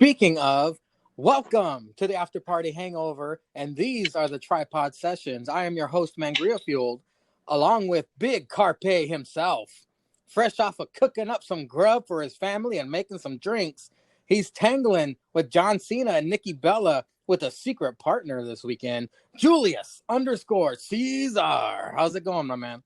Speaking of, welcome to the After Party Hangover, and these are the Tripod Sessions. I am your host, Mangria Fueled, along with Big Carpe himself. Fresh off of cooking up some grub for his family and making some drinks, he's tangling with John Cena and Nikki Bella with a secret partner this weekend, Julius_Caesar. How's it going, my man?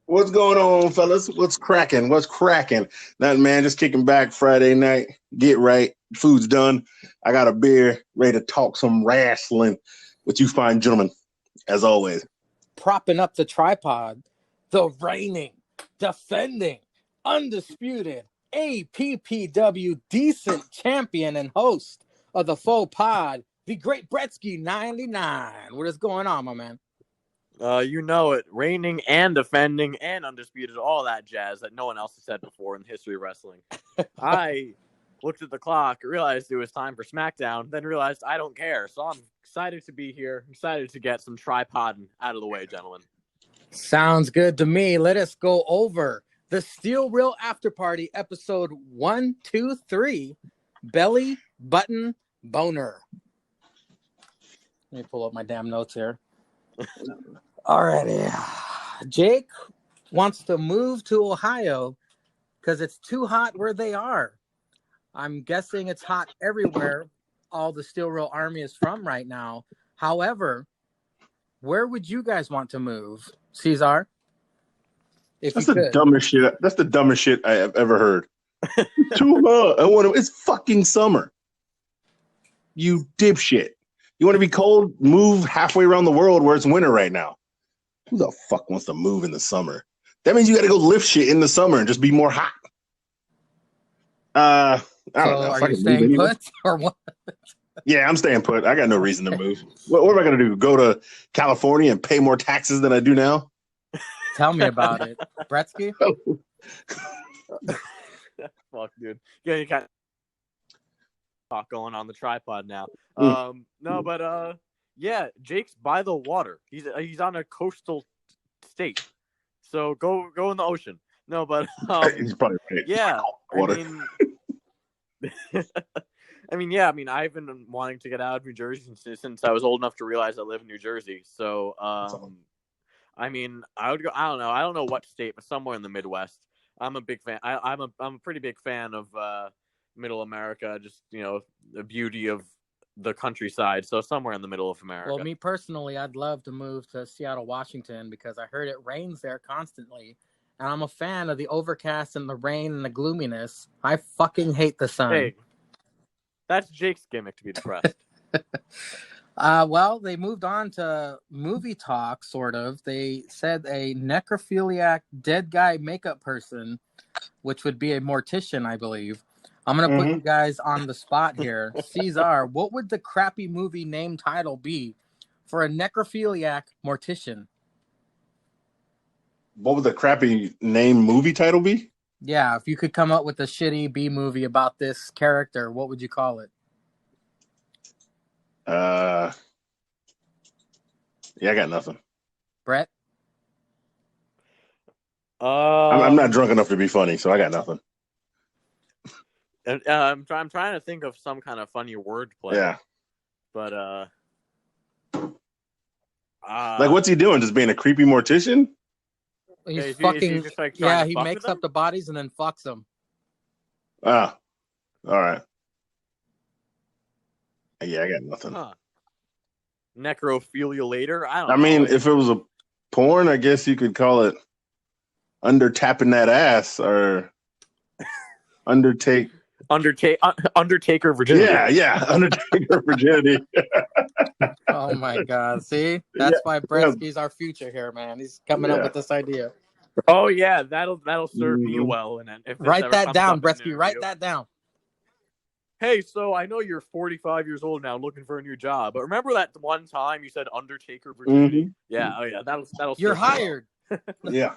What's going on, fellas? What's cracking? Nothing, man. Just kicking back Friday night. Get right. Food's done. I got a beer, ready to talk some wrestling with you fine gentlemen, as always. Propping up the tripod, the reigning, defending, undisputed APPW decent champion and host of the faux pod, the Great Bretsky 99. What is going on, my man? You know it. Reigning and defending and undisputed, all that jazz that no one else has said before in the history of wrestling. I looked at the clock, realized it was time for SmackDown, then realized I don't care. So I'm excited to be here, excited to get some tripod out of the way, gentlemen. Sounds good to me. Let us go over the Steel Real After Party episode 123, Belly Button Boner. Let me pull up my damn notes here. Alrighty. Jake wants to move to Ohio because it's too hot where they are. I'm guessing it's hot everywhere all the Steel Real Army is from right now. However, where would you guys want to move, Caesar? That's the dumbest shit. That's the dumbest shit I have ever heard. Too hot. It's fucking summer. You dipshit. You want to be cold? Move halfway around the world where it's winter right now. Who the fuck wants to move in the summer? That means you got to go lift shit in the summer and just be more hot. I don't know. Are you staying put or what? Yeah, I'm staying put. I got no reason to move. What am I going to do? Go to California and pay more taxes than I do now? Tell me about it. Bretsky? Fuck, dude. Yeah, you got talk going on the tripod now. Yeah, Jake's by the water. He's on a coastal state, so go in the ocean. No, but he's probably right. Yeah, water. I've been wanting to get out of New Jersey since I was old enough to realize I live in New Jersey. So, I would go. I don't know what state, but somewhere in the Midwest. I'm a big fan. I'm a pretty big fan of Middle America. Just the beauty of the countryside. So somewhere in the middle of America. Well, me personally, I'd love to move to Seattle, Washington, because I heard it rains there constantly. And I'm a fan of the overcast and the rain and the gloominess. I fucking hate the sun. Hey, that's Jake's gimmick to be depressed. Well, they moved on to movie talk, sort of. They said a necrophiliac dead guy makeup person, which would be a mortician, I believe. I'm going to put you guys on the spot here. Caesar, what would the crappy movie name title be for a necrophiliac mortician? What would the crappy name movie title be? Yeah, if you could come up with a shitty B movie about this character, what would you call it? Yeah, I got nothing. Brett? I'm not drunk enough to be funny, so I got nothing. I'm trying to think of some kind of funny wordplay. Yeah. But like, what's he doing? Just being a creepy mortician? He's fucking. He makes up the bodies and then fucks them. Ah, all right. Yeah, I got nothing. Necrophilia later? I don't know. If it was a porn, I guess you could call it Under Tapping That Ass or Undertaker virginity. Yeah, Undertaker virginity. Oh my God! See, that's why Bretsky's our future here, man. He's coming up with this idea. Oh yeah, that'll serve me well. And if write that down, Bretsky. Write that down. Hey, so I know you're 45 years old now, looking for a new job, but remember that one time you said Undertaker virginity? Yeah, oh yeah, that'll. You're hired. Yeah.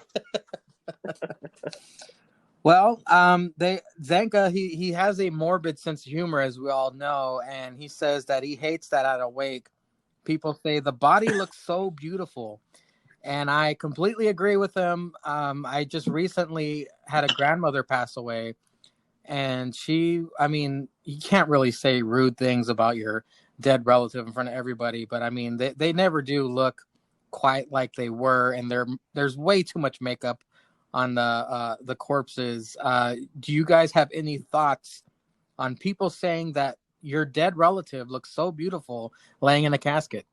Well, Zanka, he has a morbid sense of humor, as we all know, and he says that he hates that at a wake, people say the body looks so beautiful, and I completely agree with him. I just recently had a grandmother pass away, and she, I mean, you can't really say rude things about your dead relative in front of everybody, but I mean, they never do look quite like they were, and there's way too much makeup on the corpses. Do you guys have any thoughts on people saying that your dead relative looks so beautiful laying in a casket?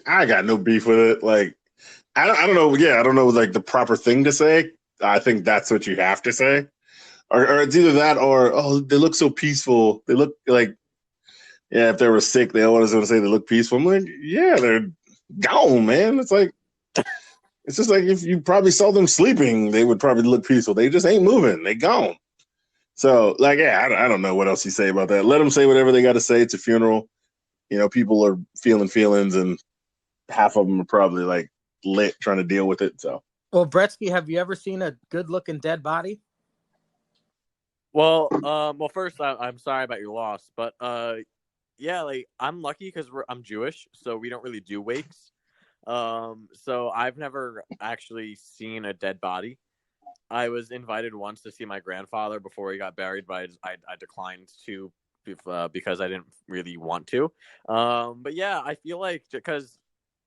I got no beef with it. Like, I don't know. Yeah, I don't know like the proper thing to say. I think that's what you have to say, or it's either that or oh, they look so peaceful. They look like yeah, if they were sick, they always want to say they look peaceful. I'm like, yeah, they're gone, man. It's like it's just like if you probably saw them sleeping, they would probably look peaceful. They just ain't moving. They gone. So like, yeah, I don't know what else you say about that. Let them say whatever they got to say. It's a funeral. You know, people are feeling feelings, and half of them are probably like lit trying to deal with it. So, well, Bretsky, have you ever seen a good-looking dead body? Well, first, I'm sorry about your loss, but yeah, like I'm lucky because I'm Jewish, so we don't really do wakes. So I've never actually seen a dead body. I was invited once to see my grandfather before he got buried, but I declined to because I didn't really want to. But yeah, I feel like because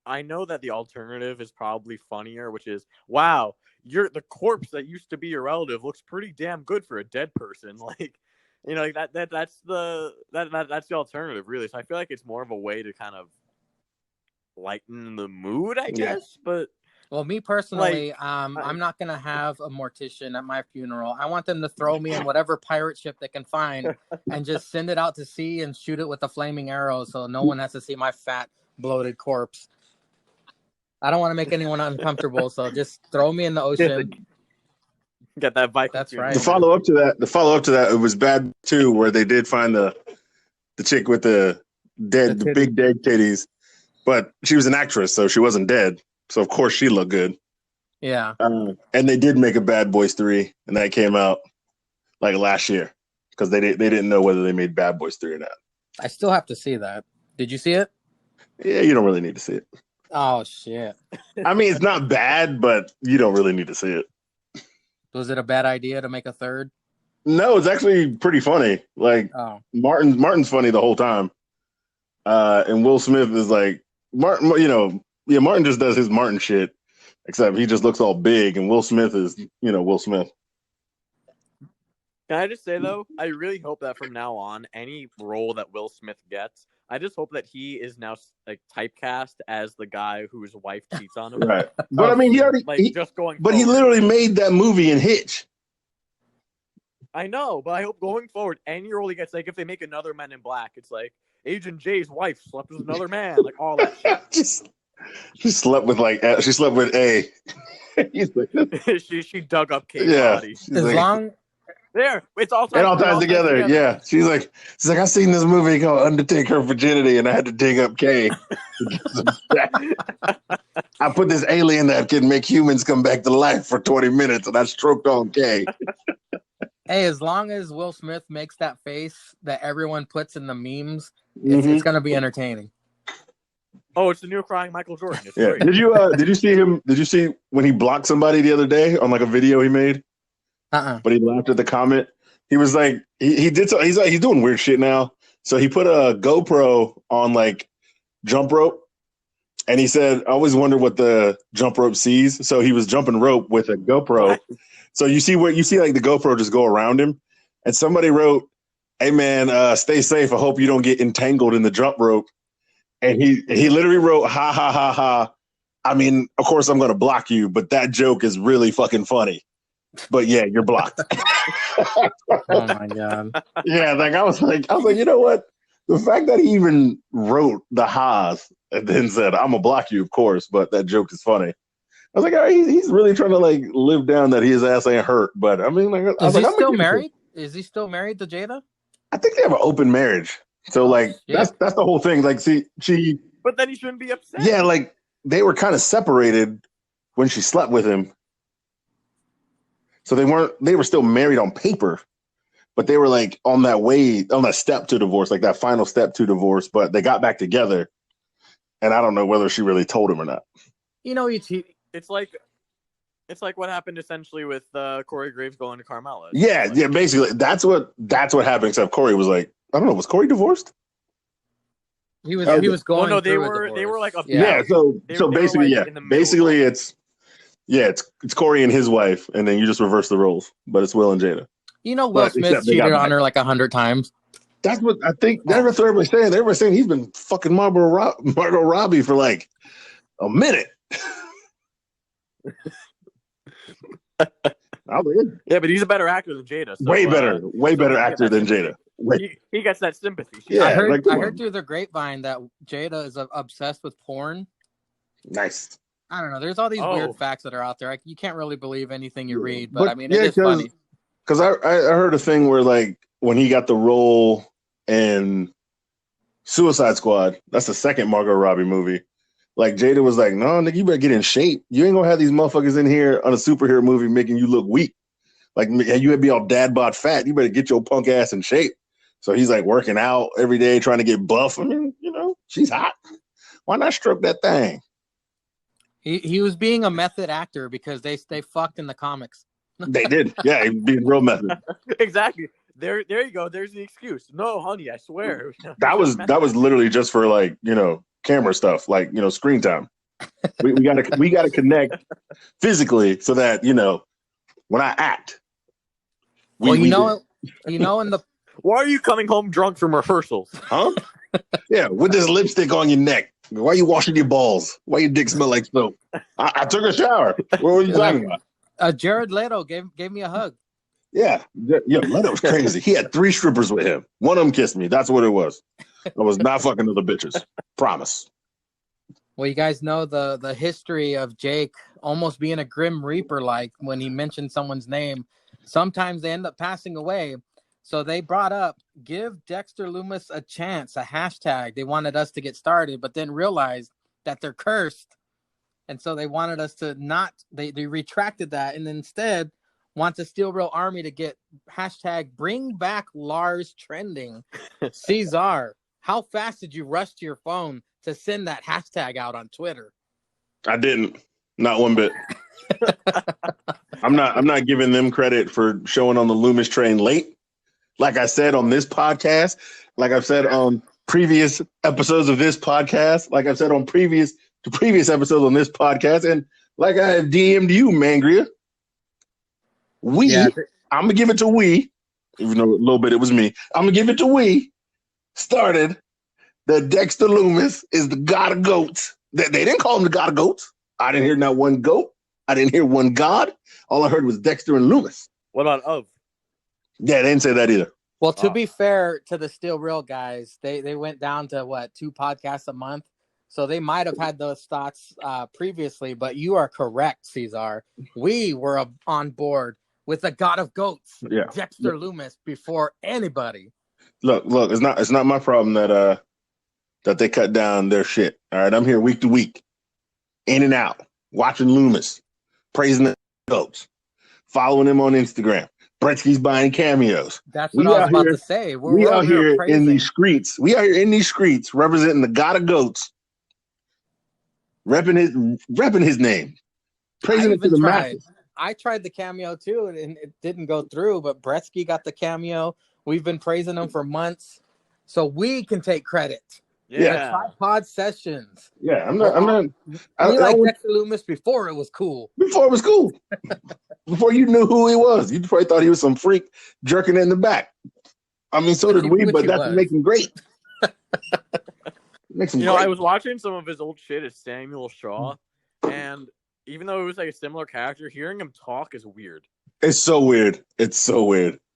I know that the alternative is probably funnier, which is wow, the corpse that used to be your relative looks pretty damn good for a dead person. Like, you know, like that's the alternative, really. So I feel like it's more of a way to kind of lighten the mood, I guess. But well, me personally, I'm not gonna have a mortician at my funeral. I want them to throw me in whatever pirate ship they can find and just send it out to sea and shoot it with a flaming arrow, so no one has to see my fat, bloated corpse. I don't want to make anyone uncomfortable, so just throw me in the ocean. Get that Viking. That's right. The follow up to that, it was bad too, where they did find the chick with the big dead titties, but she was an actress, so she wasn't dead. So of course she looked good. Yeah. And they did make a Bad Boys 3, and that came out like last year because they didn't know whether they made Bad Boys 3 or not. I still have to see that. Did you see it? Yeah, you don't really need to see it. Oh shit. I mean, it's not bad, but you don't really need to see it. Was it a bad idea to make a third? No, it's actually pretty funny. Like Martin's funny the whole time. And Will Smith is like Martin, you know, yeah, Martin just does his Martin shit, except he just looks all big, and Will Smith is, you know, Will Smith. Can I just say though, I really hope that from now on, any role that Will Smith gets, I just hope that he is now like typecast as the guy whose wife cheats on him. Right. But I mean, he already just going. But forward. He literally made that movie in Hitch. I know, but I hope going forward, any role he gets, like if they make another Men in Black, it's like Agent J's wife slept with another man, like all that shit. She slept with she slept with A. she dug up K's body. It's all it all ties together. Yeah, she's like, I seen this movie called Undertake Her Virginity, and I had to dig up K. I put this alien that can make humans come back to life for 20 minutes, and I stroked on K. Hey, as long as Will Smith makes that face that everyone puts in the memes, it's going to be entertaining. Oh, it's the new crying Michael Jordan. It's great. Did you see him? Did you see when he blocked somebody the other day on like a video he made? But he laughed at the comment. He was like, he did so. He's doing weird shit now. So he put a GoPro on like jump rope, and he said, "I always wonder what the jump rope sees." So he was jumping rope with a GoPro. What? So you see like the GoPro just go around him, and somebody wrote, "Hey man, stay safe. I hope you don't get entangled in the jump rope." And he literally wrote, "Ha ha ha ha." I mean, of course I'm going to block you, but that joke is really fucking funny. But yeah, you're blocked. Oh my god. Yeah, like I was like, you know what? The fact that he even wrote the ha's and then said, "I'm gonna block you," of course, but that joke is funny. I was like, all right, he's really trying to like live down that his ass ain't hurt. But I mean, like, is he still married? Is he still married to Jada? I think they have an open marriage. So like that's the whole thing. Like, see, she. But then he shouldn't be upset. Yeah, like they were kind of separated when she slept with him. So they were still married on paper, but they were like on that step to divorce, like that final step to divorce, but they got back together. And I don't know whether she really told him or not. You know, it's like It's like what happened essentially with Corey Graves going to Carmella. Yeah, like, yeah. Basically, that's what happened. Except Corey was like, I don't know, was Corey divorced? He was going. Well, no, they through were a they were like divorce. Yeah. So They were, basically, like, yeah. in the middle Basically, of it's Corey and his wife, and then you just reverse the roles. But it's Will and Jada. You know, Will But Smith except they cheated got on back. her like 100 times. That's what I think. That's what everybody's saying. Everybody's saying he's been fucking Margot Robbie for like a minute. Yeah, but he's a better actor than Jada. So, way better actor than Jada. He gets that sympathy. Yeah, I heard through the grapevine that Jada is obsessed with porn. Nice. I don't know. There's all these weird facts that are out there. You can't really believe anything you read, but I mean, yeah, it is funny. Because I heard a thing where like when he got the role in Suicide Squad, that's the second Margot Robbie movie. Like Jada was like, "No, nigga, you better get in shape. You ain't gonna have these motherfuckers in here on a superhero movie making you look weak. Like you would be all dad bod fat. You better get your punk ass in shape." So he's like working out every day, trying to get buff. I mean, she's hot. Why not stroke that thing? He was being a method actor because they fucked in the comics. They did. Yeah, he was being real method. Exactly. There you go. There's the excuse. No, honey, I swear. That was literally just for like, camera stuff, like, screen time. We gotta connect physically so that, when I act. In the why are you coming home drunk from rehearsals? Huh? Yeah, with this lipstick on your neck. Why are you washing your balls? Why your dick smell like soap? I took a shower. What were you talking about? Jared Leto gave me a hug. Yeah, Leto was crazy. He had 3 strippers with him. One of them kissed me. That's what it was. I was not fucking other bitches. Promise. Well, you guys know the history of Jake almost being a Grim Reaper, like when he mentioned someone's name. Sometimes they end up passing away. So they brought up, give Dexter Loomis a chance, a hashtag. They wanted us to get started, but then realized that they're cursed. And so they wanted us to not, they retracted that and instead want the Steel Real Army to get hashtag bring back Lars trending. Cesar, how fast did you rush to your phone to send that hashtag out on Twitter? I didn't. Not one bit. I'm not giving them credit for showing on the Loomis train late. Like I said on this podcast, like I've said on previous episodes of this podcast, like I've said on previous episodes on this podcast, and like I have DM'd you, Mangria. I'm gonna give it to even though a little bit it was me. I'm gonna give it to started that Dexter Loomis is the god of goats. They didn't call him the god of goats. I didn't hear not one goat. I didn't hear one god. All I heard was Dexter and Loomis. What about of? Yeah, they didn't say that either. Well, to be fair to the Steel Real guys, they went down to 2 podcasts a month. So they might have had those thoughts previously, but you are correct, Cesar. We were on board with the God of Goats, Dexter Loomis, before anybody. Look, it's not my problem that they cut down their shit. All right, I'm here week to week, in and out, watching Loomis, praising the goats, following him on Instagram. Bretsky's buying cameos. That's what I was about to say. We out here in these streets. We are here in these streets representing the God of Goats, repping his name, praising it to the masses. I tried the cameo too, and it didn't go through. But Bretsky got the cameo. We've been praising him for months, so we can take credit. Yeah, tripod sessions. Yeah, I'm not. We liked Dexter Loomis before it was cool. Before it was cool. Before you knew who he was, you probably thought he was some freak jerking in the back. I mean, so did we, but that makes him great. Makes him great. I was watching some of his old shit as Samuel Shaw, and even though it was like a similar character, hearing him talk is weird. It's so weird.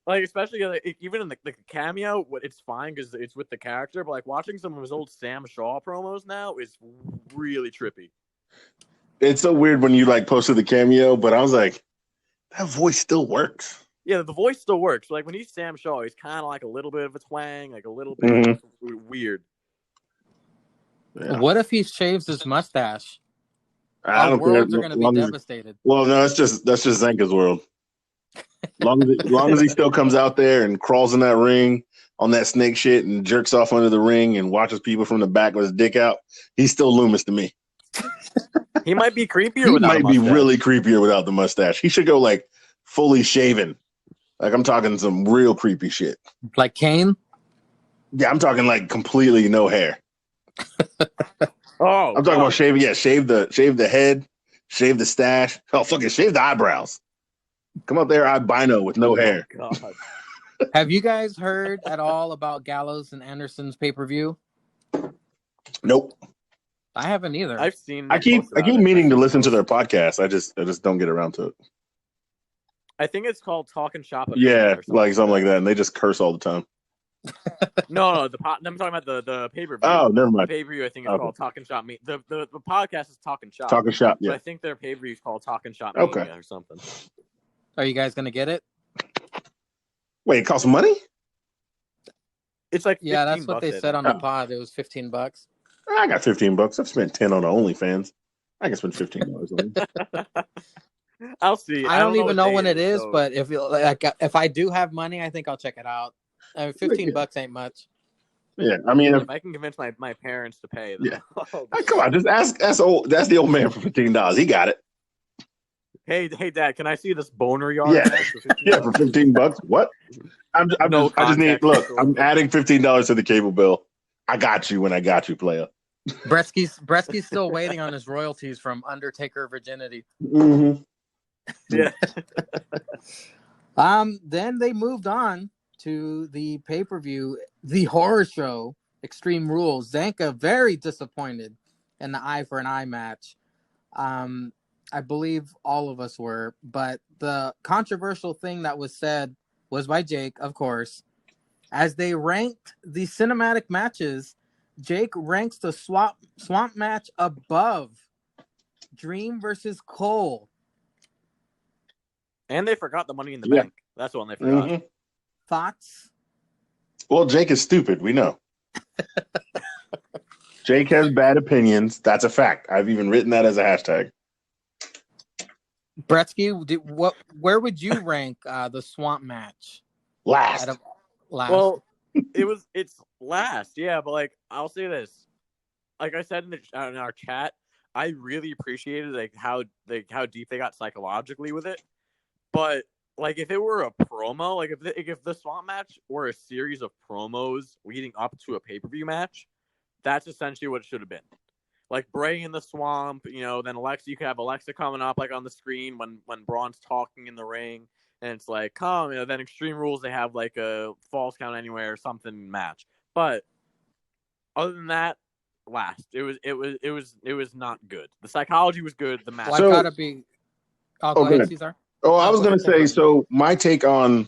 Like, especially even in the cameo, it's fine because it's with the character. But like watching some of his old Sam Shaw promos now is really trippy. It's so weird when you like posted the cameo, but I was like, that voice still works. Yeah, the voice still works. Like when he's Sam Shaw, he's kind of like a little bit of a twang, like a little bit weird. Yeah. What if he shaves his mustache? Our worlds are going to be devastated. Well, no, that's just Zanka's world. Long as he still comes out there and crawls in that ring on that snake shit and jerks off under the ring and watches people from the back with his dick out, he's still Loomis to me. He might be creepier He without a might be mustache. really creepier without the mustache. He should go like fully shaven. Like I'm talking some real creepy shit. Like Kane? Yeah, I'm talking like completely no hair. Oh, I'm talking about shaving. Yeah, shave the head, shave the stash. Oh, fucking shave the eyebrows. Come up there, albino with no hair. God. Have you guys heard at all about Gallows and Anderson's pay-per-view? Nope. I haven't either. I've seen. I keep meaning to listen to their podcast. I just don't get around to it. I think it's called Talking Shop. Yeah, like something like that, and they just curse all the time. No, I'm talking about the pay-per-view. Oh, never mind. Pay-per-view, I think it's called Talking Shop. The podcast is Talking Shop. Talking Shop, yeah. But I think their pay-per-view is called Talking Shop Okay. Mania or something. Are you guys gonna get it? Wait, it costs money? It's like yeah, that's what they said on the Oh. pod. It was $15. I got $15. I've spent 10 on the OnlyFans. I can spend $15 on it. I'll see. I don't even know when it is, so... but if I do have money, I think I'll check it out. I mean, $15 ain't much. Yeah, I mean, if I can convince my parents to pay, then come on, just ask. That's the old man for $15. He got it. Hey, Dad, can I see this boner yard? Yeah, for $15. What? I just need. Look, I'm adding $15 to the cable bill. I got you when I got you, player. Bresky's still waiting on his royalties from Undertaker Virginity. Mm-hmm. Yeah. Then they moved on to the pay-per-view, the horror show, Extreme Rules. Zanka very disappointed in the eye for an eye match. I believe all of us were, but the controversial thing that was said was by Jake, of course. As they ranked the cinematic matches, Jake ranks the swamp match above Dream versus Cole. And they forgot the Money in the Bank. That's the one they forgot. Mm-hmm. Thoughts? Well, Jake is stupid. We know. Jake has bad opinions. That's a fact. I've even written that as a hashtag. Bretsky, where would you rank the swamp match? Last. Well, it's last, yeah, but like I'll say this. Like I said in our chat, I really appreciated how deep they got psychologically with it. But like if it were a promo, like if the swamp match were a series of promos leading up to a pay-per-view match, that's essentially what it should have been. Like Bray in the swamp, then Alexa, you could have Alexa coming up like on the screen when Braun's talking in the ring, and it's like, then Extreme Rules, they have like a Falls Count Anywhere or something match. But other than that, last. It was not good. The psychology was good, the match. Well, I gotta be go ahead, Cesar. Oh, I was gonna say, so my take on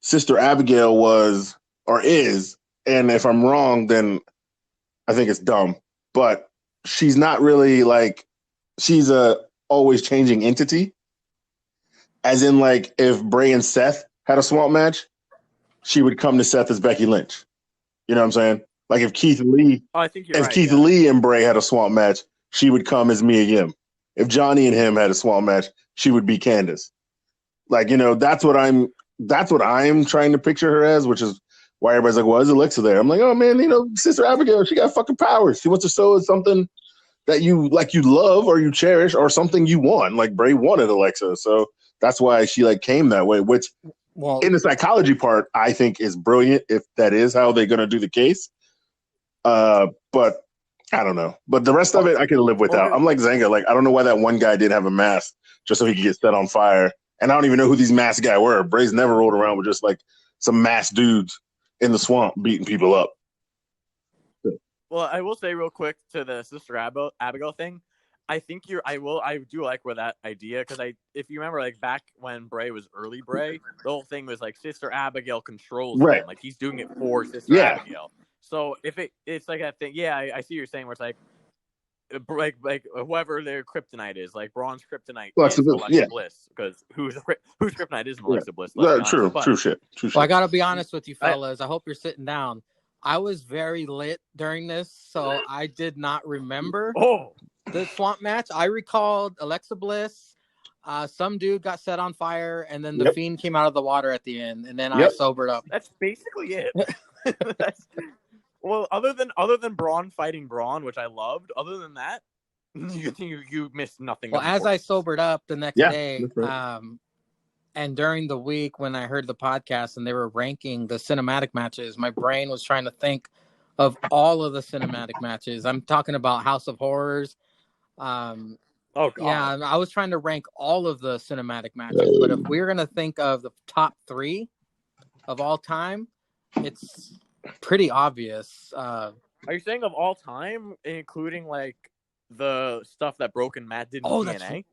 Sister Abigail was or is, and if I'm wrong, then I think it's dumb, but she's not really like, she's a always changing entity. As in, like, if Bray and Seth had a swamp match, she would come to Seth as Becky Lynch. You know what I'm saying? Like if Keith Lee, Lee and Bray had a swamp match, she would come as Mia Yim. If Johnny and him had a swamp match, she would be Candace. Like, that's what I'm trying to picture her as, which is why everybody's like, well, is Alexa there? I'm like, oh man, Sister Abigail, she got fucking powers. She wants to show something that you love or you cherish or something you want. Like Bray wanted Alexa. So that's why she came that way, which in the psychology part, I think is brilliant if that is how they're going to do the case. But I don't know. But the rest of it, I can live without. I'm like Zanga. Like, I don't know why that one guy didn't have a mask just so he could get set on fire. And I don't even know who these masked guys were. Bray's never rolled around with just some masked dudes in the swamp beating people up. Well, I will say real quick to the Sister Abigail thing. I think I do like where that idea, because if you remember, back when Bray was early Bray, the whole thing was Sister Abigail controls him. Like he's doing it for Sister Abigail. So if it's like that thing, I see what you're saying, where it's like whoever their kryptonite is, like Braun's kryptonite is Alexa Bliss, because whose kryptonite isn't Alexa Bliss? True shit. Well, I gotta be honest with you, fellas. I hope you're sitting down. I was very lit during this, so I did not remember the swamp match. I recalled Alexa Bliss. Some dude got set on fire, and then the Fiend came out of the water at the end, and then I sobered up. That's basically it. Well, other than Braun fighting Braun, which I loved, other than that, you missed nothing. Well, as I sobered up the next day, that's right. and during the week when I heard the podcast and they were ranking the cinematic matches, my brain was trying to think of all of the cinematic matches. I'm talking about House of Horrors. Oh God. Yeah, I was trying to rank all of the cinematic matches, but if we're gonna think of the top 3 of all time, it's pretty obvious. Are you saying of all time, including like the stuff that Broken Matt did in TNA?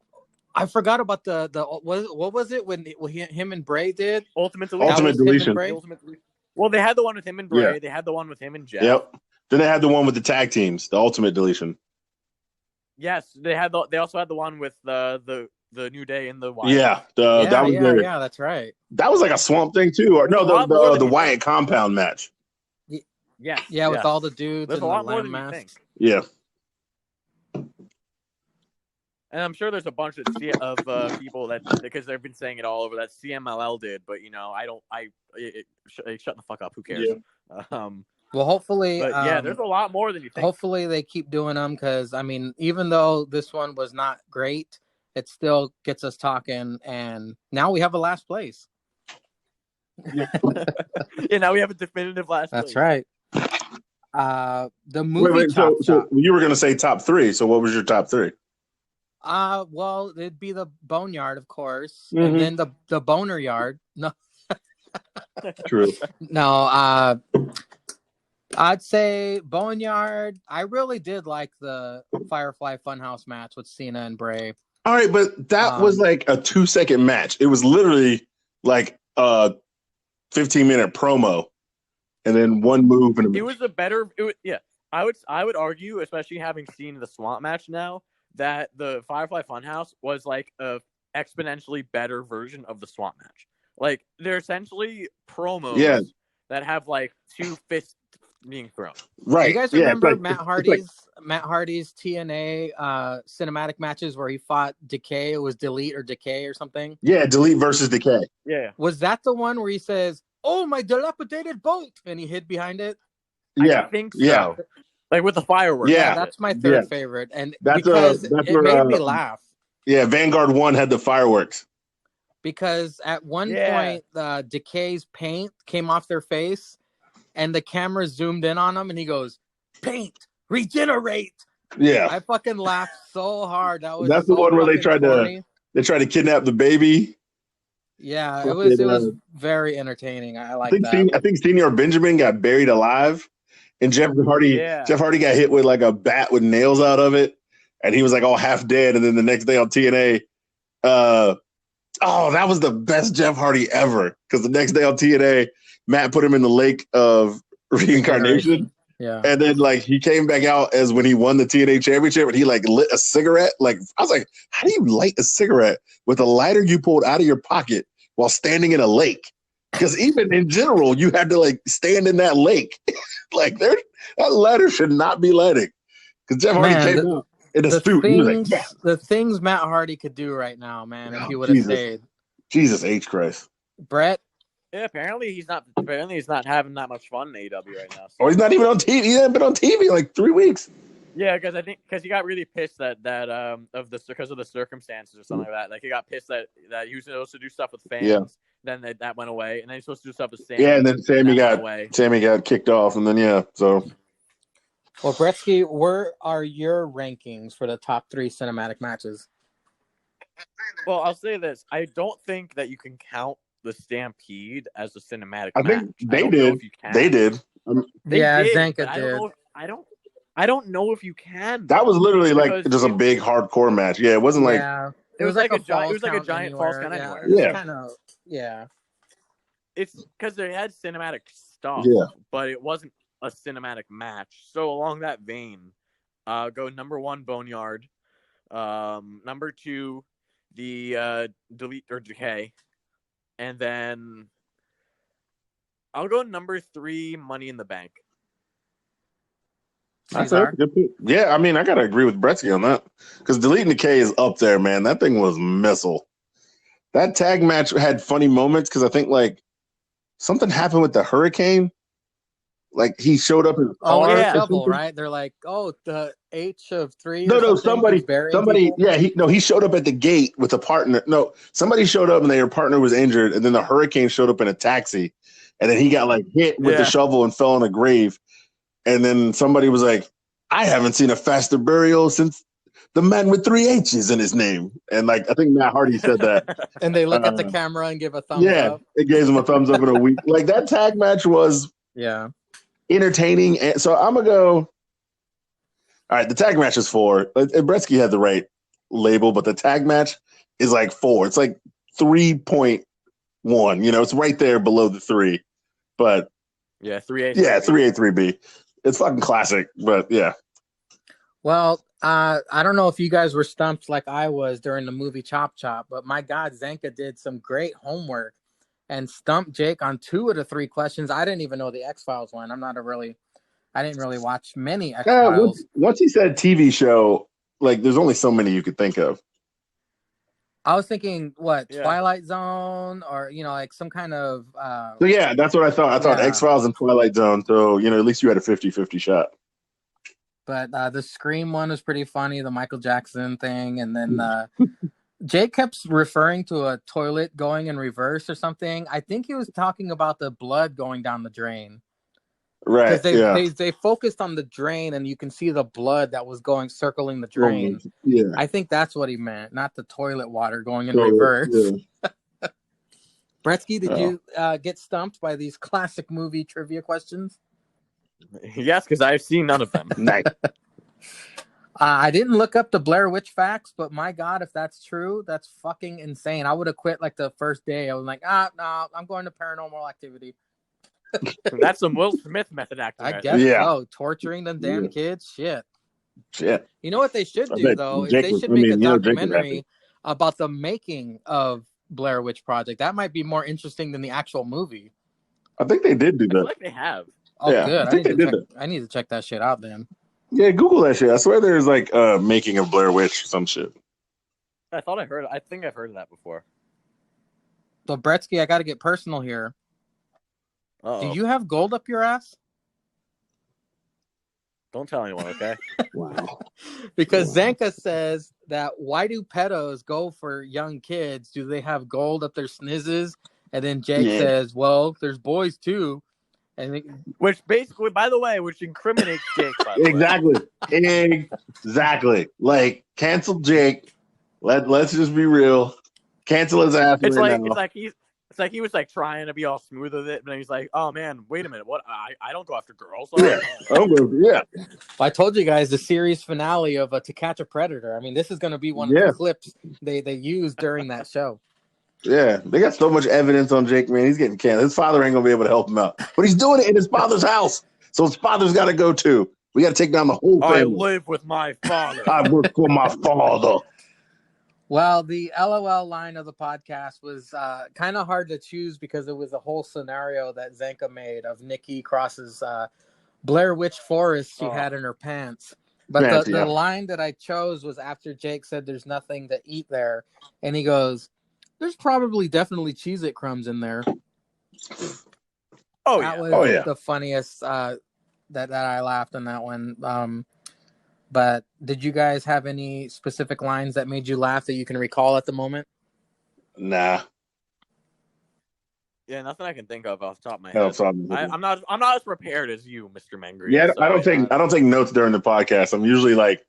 I forgot about the what was it when him and Bray did Ultimate Deletion? Ultimate Deletion. Well, they had the one with him and Bray. Yeah. They had the one with him and Jeff. Yep. Then they had the one with the tag teams, the Ultimate Deletion. Yes, they also had the one with the New Day and the Wyatt. Yeah, yeah, that's right. That was like a Swamp Thing too, or no, the Wyatt compound match. Yeah, with all the dudes. There's and a lot the more than mask. you think. Yeah. And I'm sure there's a bunch of people that, because they've been saying it all over, that CMLL did, but shut the fuck up. Who cares? Yeah. Well, hopefully, there's a lot more than you think. Hopefully, they keep doing them because, I mean, even though this one was not great, it still gets us talking, and now we have a last place. Yeah, now we have a definitive last place. That's right. The movie. So you were going to say top 3. So what was your top 3? Well, it'd be the Boneyard, of course, and then the Boner Yard. No, true. No, I'd say Boneyard. I really did like the Firefly Funhouse match with Cena and Bray. All right, but that was like a 2-second match. It was literally like a 15-minute promo, and then one move. And it was a better. I would argue, especially having seen the Swamp match now, that the Firefly Funhouse was like a exponentially better version of the Swamp match. Like, they're essentially promos that have like 2 fists being thrown. Right. You guys remember Matt Hardy's TNA cinematic matches where he fought Decay? It was Delete or Decay or something. Yeah, Delete versus Decay. Yeah. Was that the one where he says, "Oh, my dilapidated boat," and he hid behind it? Yeah. I think so. Yeah. Like with the fireworks. Yeah, that's my third favorite, and because it made me laugh. Yeah, Vanguard 1 had the fireworks. Because at one point, Decay's paint came off their face, and the camera zoomed in on him, and he goes, "Paint, regenerate." Yeah, I fucking laughed so hard. That's the one where they tried to kidnap the baby. Yeah, it was very entertaining. I like that. I think Senior Benjamin got buried alive, and Jeff Hardy got hit with like a bat with nails out of it, and he was like all half dead. And then the next day on TNA, that was the best Jeff Hardy ever, because the next day on TNA, Matt put him in the lake of reincarnation. Yeah. And then like he came back out as when he won the TNA championship, and he like lit a cigarette. Like, I was like, how do you light a cigarette with a lighter you pulled out of your pocket while standing in a lake? Because even in general, you had to like stand in that lake. Like, that lighter should not be lighting. Because Jeff Hardy came out in a suit. He was like, the things Matt Hardy could do right now, man, if he would have stayed. Jesus H. Christ. Brett? Yeah, apparently he's not having that much fun in AEW right now. So. Oh, he's not even on TV. He hasn't been on TV like 3 weeks. Yeah, because he got really pissed because of the circumstances or something like that. Like, he got pissed that he was supposed to do stuff with fans. Yeah. Then that went away, and then he's supposed to do stuff with Sammy. Yeah, and then Sammy got kicked off, and then so. Well, Bretsky, where are your rankings for the top 3 cinematic matches? Well, I'll say this: I don't think that you can count the Stampede as a cinematic match. I think they did. They did. Zanka did. I don't know if you can. That was literally like just a big hardcore match. Yeah, it wasn't like it was like a giant false count anywhere. Yeah. It's because they had cinematic stuff, but it wasn't a cinematic match. So along that vein, go number 1, Boneyard. Number 2, the Delete or Decay. And then I'll go number 3, Money in the Bank. Yeah, I mean, I gotta agree with Bretsky on that, because Delete and Decay is up there, man. That thing was missile. That tag match had funny moments because I think like something happened with the hurricane, Like he showed up in a Oh, car with the yeah. or shovel, something. right? They're like, oh, the H of 3 No, or no, something. Who's burying somebody, people? yeah, he showed up at the gate with a partner. No, somebody showed up and their partner was injured, and then the hurricane showed up in a taxi, and then he got like hit with the Yeah. shovel and fell in a grave, and then somebody was like, I haven't seen a faster burial since the man with 3 H's in his name, and like I think Matt Hardy said that. And they look at the camera and give a thumbs Yeah, up. it gave him a thumbs up in a week. Like that tag match was Yeah. entertaining, and so I'm gonna go. All right, the tag match is 4. Bretsky had the right label, but the tag match is like 4. It's like 3.1. You know, it's right there below the 3. But Yeah, 3A. yeah, 3A, 3B. It's fucking classic, but yeah. Well, I don't know if you guys were stumped like I was during the movie Chop Chop, but my God, Zanka did some great homework and stumped Jake on 2 of the 3 questions. I didn't even know the X-Files one. I didn't really watch many X-Files. Once he said TV show, like there's only so many you could think of. I was thinking, Twilight Zone, or like some kind of. So yeah, that's what I thought. I thought Yeah. X-Files and Twilight Zone. So at least you had a 50-50 shot. But the Scream one was pretty funny, the Michael Jackson thing, and then Jake kept referring to a toilet going in reverse or something. I think he was talking about the blood going down the drain. Right. Because they focused on the drain, and you can see the blood that was circling the drain. Yeah. I think that's what he meant, not the toilet water going in reverse. Yeah. Bretsky, did you get stumped by these classic movie trivia questions? Yes, because I've seen none of them. Nice. I didn't look up the Blair Witch facts, but my God, if that's true, that's fucking insane. I would have quit like the first day. I was like, no, I'm going to Paranormal Activity. That's some Will Smith method acting. I guess so. Torturing them damn kids. Shit. You know what they should do, though? They should make a documentary about the making of Blair Witch Project. That might be more interesting than the actual movie. I think they did do that. I feel like they have. Oh, yeah, good. I need to check that shit out then. Yeah, Google that shit. I swear there's like making of Blair Witch or some shit. I think I've heard of that before. So, Bretsky, I got to get personal here. Uh-oh. Do you have gold up your ass? Don't tell anyone, okay? Wow. Because Zanka says that why do pedos go for young kids? Do they have gold up their snizzes? And then Jake says, well, there's boys too. Which basically, by the way, incriminates Jake. By the Exactly. Exactly. Like, cancel Jake. Let's just be real. Cancel his ass. It's like he was like trying to be all smooth with it, but he's like, "Oh man, wait a minute, what? I don't go after girls." Yeah. Well, I told you guys the series finale of To Catch a Predator. I mean, this is going to be one of the clips they used during that show. Yeah, they got so much evidence on Jake, man. He's getting canceled. His father ain't gonna be able to help him out, but he's doing it in his father's house, so his father's got to go too. We got to take down the whole family. I live with my father. I work for my father. Well, the LOL line of the podcast was kind of hard to choose because it was a whole scenario that Zanka made of Nikki crosses Blair Witch Forest she had in her pants. But the line that I chose was after Jake said there's nothing to eat there. And he goes, there's definitely Cheez-It crumbs in there. That was the funniest that I laughed on that one. But did you guys have any specific lines that made you laugh that you can recall at the moment? Nah. Yeah, nothing I can think of off the top of my head. I'm not as prepared as you, Mr. Mangry. Yeah, so I don't take notes during the podcast. I'm usually like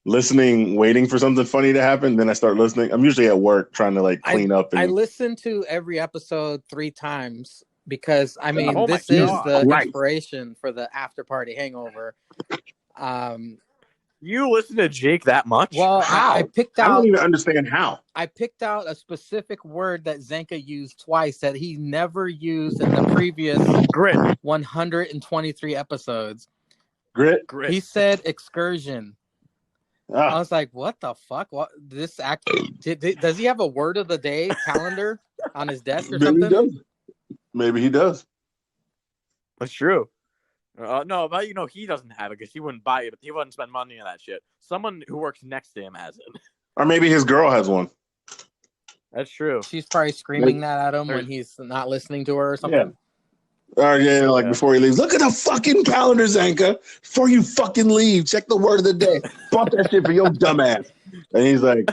listening, waiting for something funny to happen. Then I start listening. I'm usually at work trying to like clean up. I listen to every episode 3 times because this is the inspiration for the After Party Hangover. You listen to Jake that much? Well, how? I don't even understand how. I picked out a specific word that Zanka used twice that he never used in the previous 123 episodes. Grit. He said excursion. I was like, what the fuck? What this actor? Does he have a word of the day calendar on his desk or something? Maybe he does. That's true. No, but he doesn't have it because he wouldn't buy it. He wouldn't spend money on that shit. Someone who works next to him has it. Or maybe his girl has one. That's true. She's probably screaming that at him when he's not listening to her or something. Before he leaves, look at the fucking calendar, Zanka. Before you fucking leave, check the word of the day. Bought that shit for your dumbass. And he's like,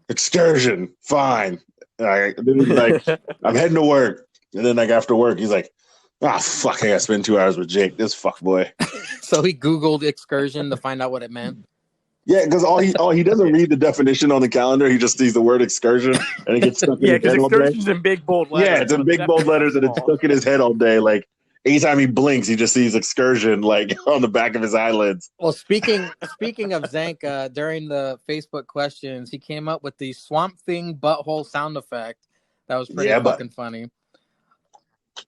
excursion, fine. Then he's like, I'm heading to work. And then after work, he's like, fuck, I gotta spend 2 hours with Jake. This fuck boy. So he Googled excursion to find out what it meant. Yeah, because all he doesn't read the definition on the calendar. He just sees the word excursion and it gets stuck in his head all day. Excursion's in big bold letters. Yeah, it's in big bold letters and it's stuck in his head all day. Like anytime he blinks, he just sees excursion like on the back of his eyelids. Well, speaking of Zanka, during the Facebook questions, he came up with the Swamp Thing butthole sound effect. That was pretty fucking funny.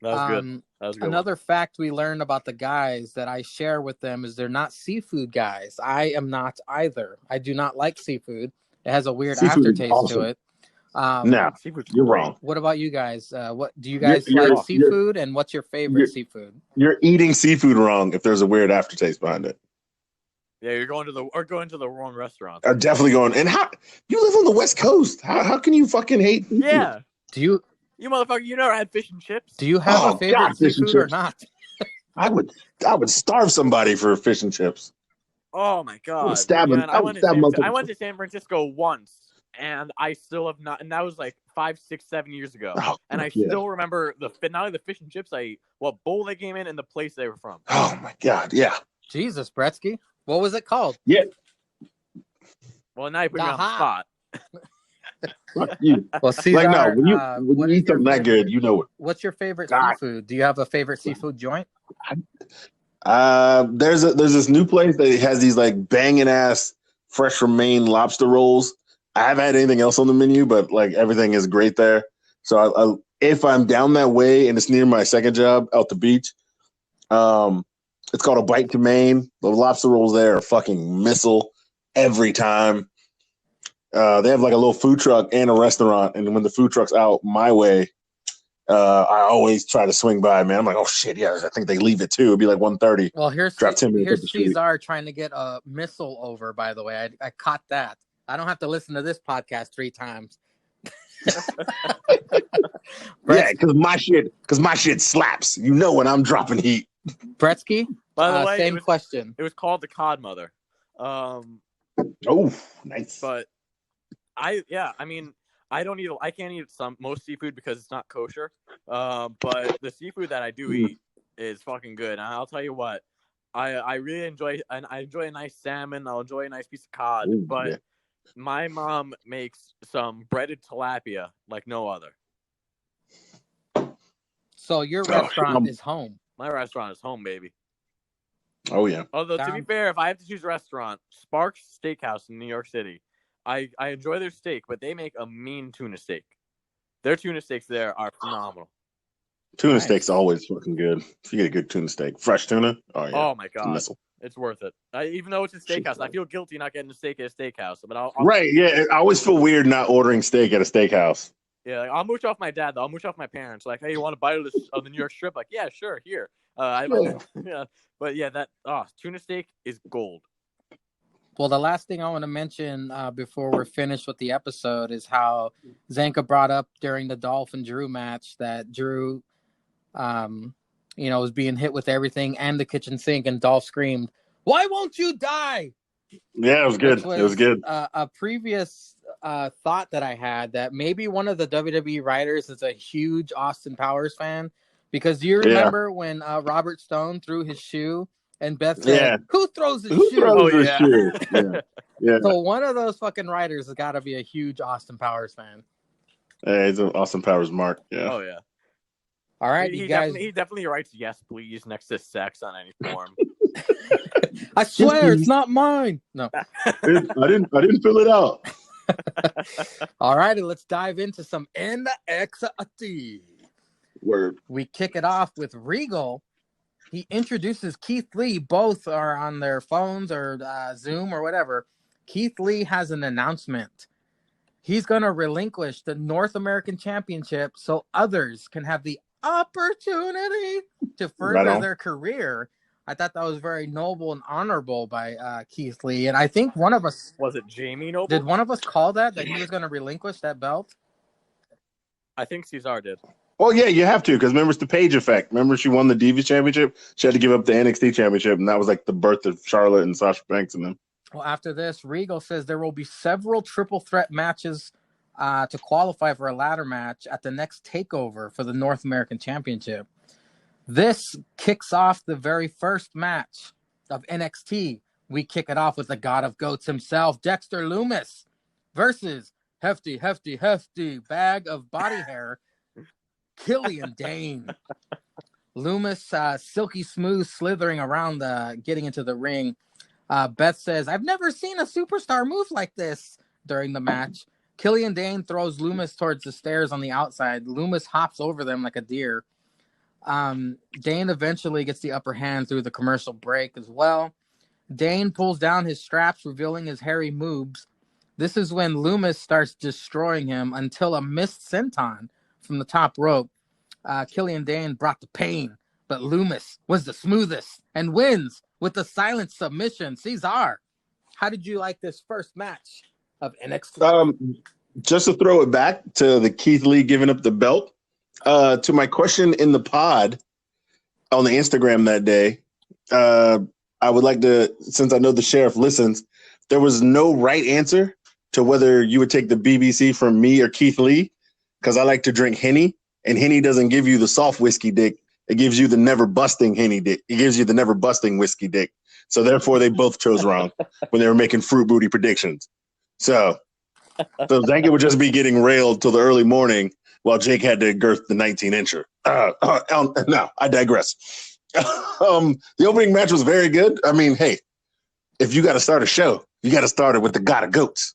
That was good. That was good. Another fact we learned about the guys that I share with them is they're not seafood guys. I am not either. I do not like seafood. It has a weird aftertaste to it. No, you're wrong. What about you guys? What do you guys like seafood? And what's your favorite seafood? You're eating seafood wrong if there's a weird aftertaste behind it. Yeah, you're going to the wrong restaurant. I'm definitely going. And how you live on the West Coast? How can you fucking hate seafood? Yeah. You motherfucker, you never had fish and chips? Do you have a favorite seafood or not? I would starve somebody for fish and chips. Oh my god! I would stab him. I went to San Francisco once, and I still have not. And that was like 5, 6, 7 years ago. And I still remember not only the fish and chips I ate, what bowl they came in, and the place they were from. Oh my god! Yeah. Jesus, Bretsky, what was it called? Yeah. Well, now you put me on the spot. Fuck you. Well, Cesar, when you eat something that good, you know it. What's your favorite seafood? Do you have a favorite seafood joint? There's this new place that has these like banging ass fresh from Maine lobster rolls. I haven't had anything else on the menu, but like everything is great there. So if I'm down that way and it's near my second job out the beach, it's called A Bite to Maine. The lobster rolls there are fucking missile every time. They have like a little food truck and a restaurant, and when the food truck's out my way, I always try to swing by, man. I'm like, oh shit, yeah, I think they leave it too. It'd be like 1:30. Well, here's Cesar trying to get a missile over, by the way. I caught that. I don't have to listen to this podcast 3 times. Yeah, because my shit slaps. You know when I'm dropping heat. Bretsky, by the way, same question. It was called the Cod Mother. Oh, nice. But I can't eat most seafood because it's not kosher. But the seafood that I do eat is fucking good. And I'll tell you what, I really enjoy, and I enjoy a nice salmon. I'll enjoy a nice piece of cod. But my mom makes some breaded tilapia like no other. So your restaurant is home. My restaurant is home, baby. Oh yeah. Although to be fair, if I have to choose a restaurant, Sparks Steakhouse in New York City. I enjoy their steak, but they make a mean tuna steak. Their tuna steaks there are phenomenal. Tuna steak's always fucking good. If you get a good tuna steak, fresh tuna. Oh yeah. Oh my god, it's worth it. Even though it's a steakhouse, I feel guilty not getting a steak at a steakhouse. But I'll right, yeah. I always feel weird not ordering steak at a steakhouse. Yeah, like, I'll mooch off my dad though. I'll mooch off my parents. Like, hey, you want a bite of the New York strip? Like, yeah, sure, here. Yeah, but yeah, that tuna steak is gold. Well, the last thing I want to mention before we're finished with the episode is how Zanka brought up during the Dolph and Drew match that Drew, was being hit with everything and the kitchen sink, and Dolph screamed, "Why won't you die?" Yeah, it was good. It was good. A previous thought that I had that maybe one of the WWE writers is a huge Austin Powers fan, because do you remember when Robert Stone threw his shoe? And Beth said, "Who throws his shoe?" Shoe? Yeah. So one of those fucking writers has got to be a huge Austin Powers fan. Hey, it's an Austin Powers mark. Yeah. Oh yeah. All right, he you guys. He definitely writes "yes, please" next to sex on any form. I swear it's not mine. No, I didn't fill it out. All righty, let's dive into some NXT. Word. We kick it off with Regal. He introduces Keith Lee. Both are on their phones or Zoom or whatever. Keith Lee has an announcement. He's going to relinquish the North American Championship so others can have the opportunity to further their career. I thought that was very noble and honorable by Keith Lee. And I think one of us... Was it Jamie Noble? Did one of us call that he was going to relinquish that belt? I think Cesar did. Well, yeah, you have to, because remember, it's the Paige effect. Remember, she won the Divas Championship. She had to give up the NXT Championship, and that was like the birth of Charlotte and Sasha Banks and them. Well, after this, Regal says there will be several triple threat matches to qualify for a ladder match at the next takeover for the North American Championship. This kicks off the very first match of NXT. We kick it off with the God of Goats himself, Dexter Lumis, versus hefty bag of body hair, Killian Dane. Lumis, silky smooth, slithering around, getting into the ring. Beth says, "I've never seen a superstar move like this." During the match, Killian Dane throws Lumis towards the stairs on the outside. Lumis hops over them like a deer. Dane eventually gets the upper hand through the commercial break as well. Dane pulls down his straps, revealing his hairy moves. This is when Lumis starts destroying him until a missed senton from the top rope. Killian Dane brought the pain, but Lumis was the smoothest and wins with the silent submission. Cesar, how did you like this first match of NXT? Just to throw it back to the Keith Lee giving up the belt, to my question in the pod on the Instagram that day, I would like to, since I know the sheriff listens, there was no right answer to whether you would take the BBC from me or Keith Lee, because I like to drink Henny, and Henny doesn't give you the soft whiskey dick. It gives you the never busting Henny dick. It gives you the never busting whiskey dick. So therefore, they both chose wrong when they were making fruit booty predictions. So Zanka would just be getting railed till the early morning while Jake had to girth the 19-incher. No, I digress. The opening match was very good. I mean, hey, if you got to start a show, you got to start it with the God of Goats.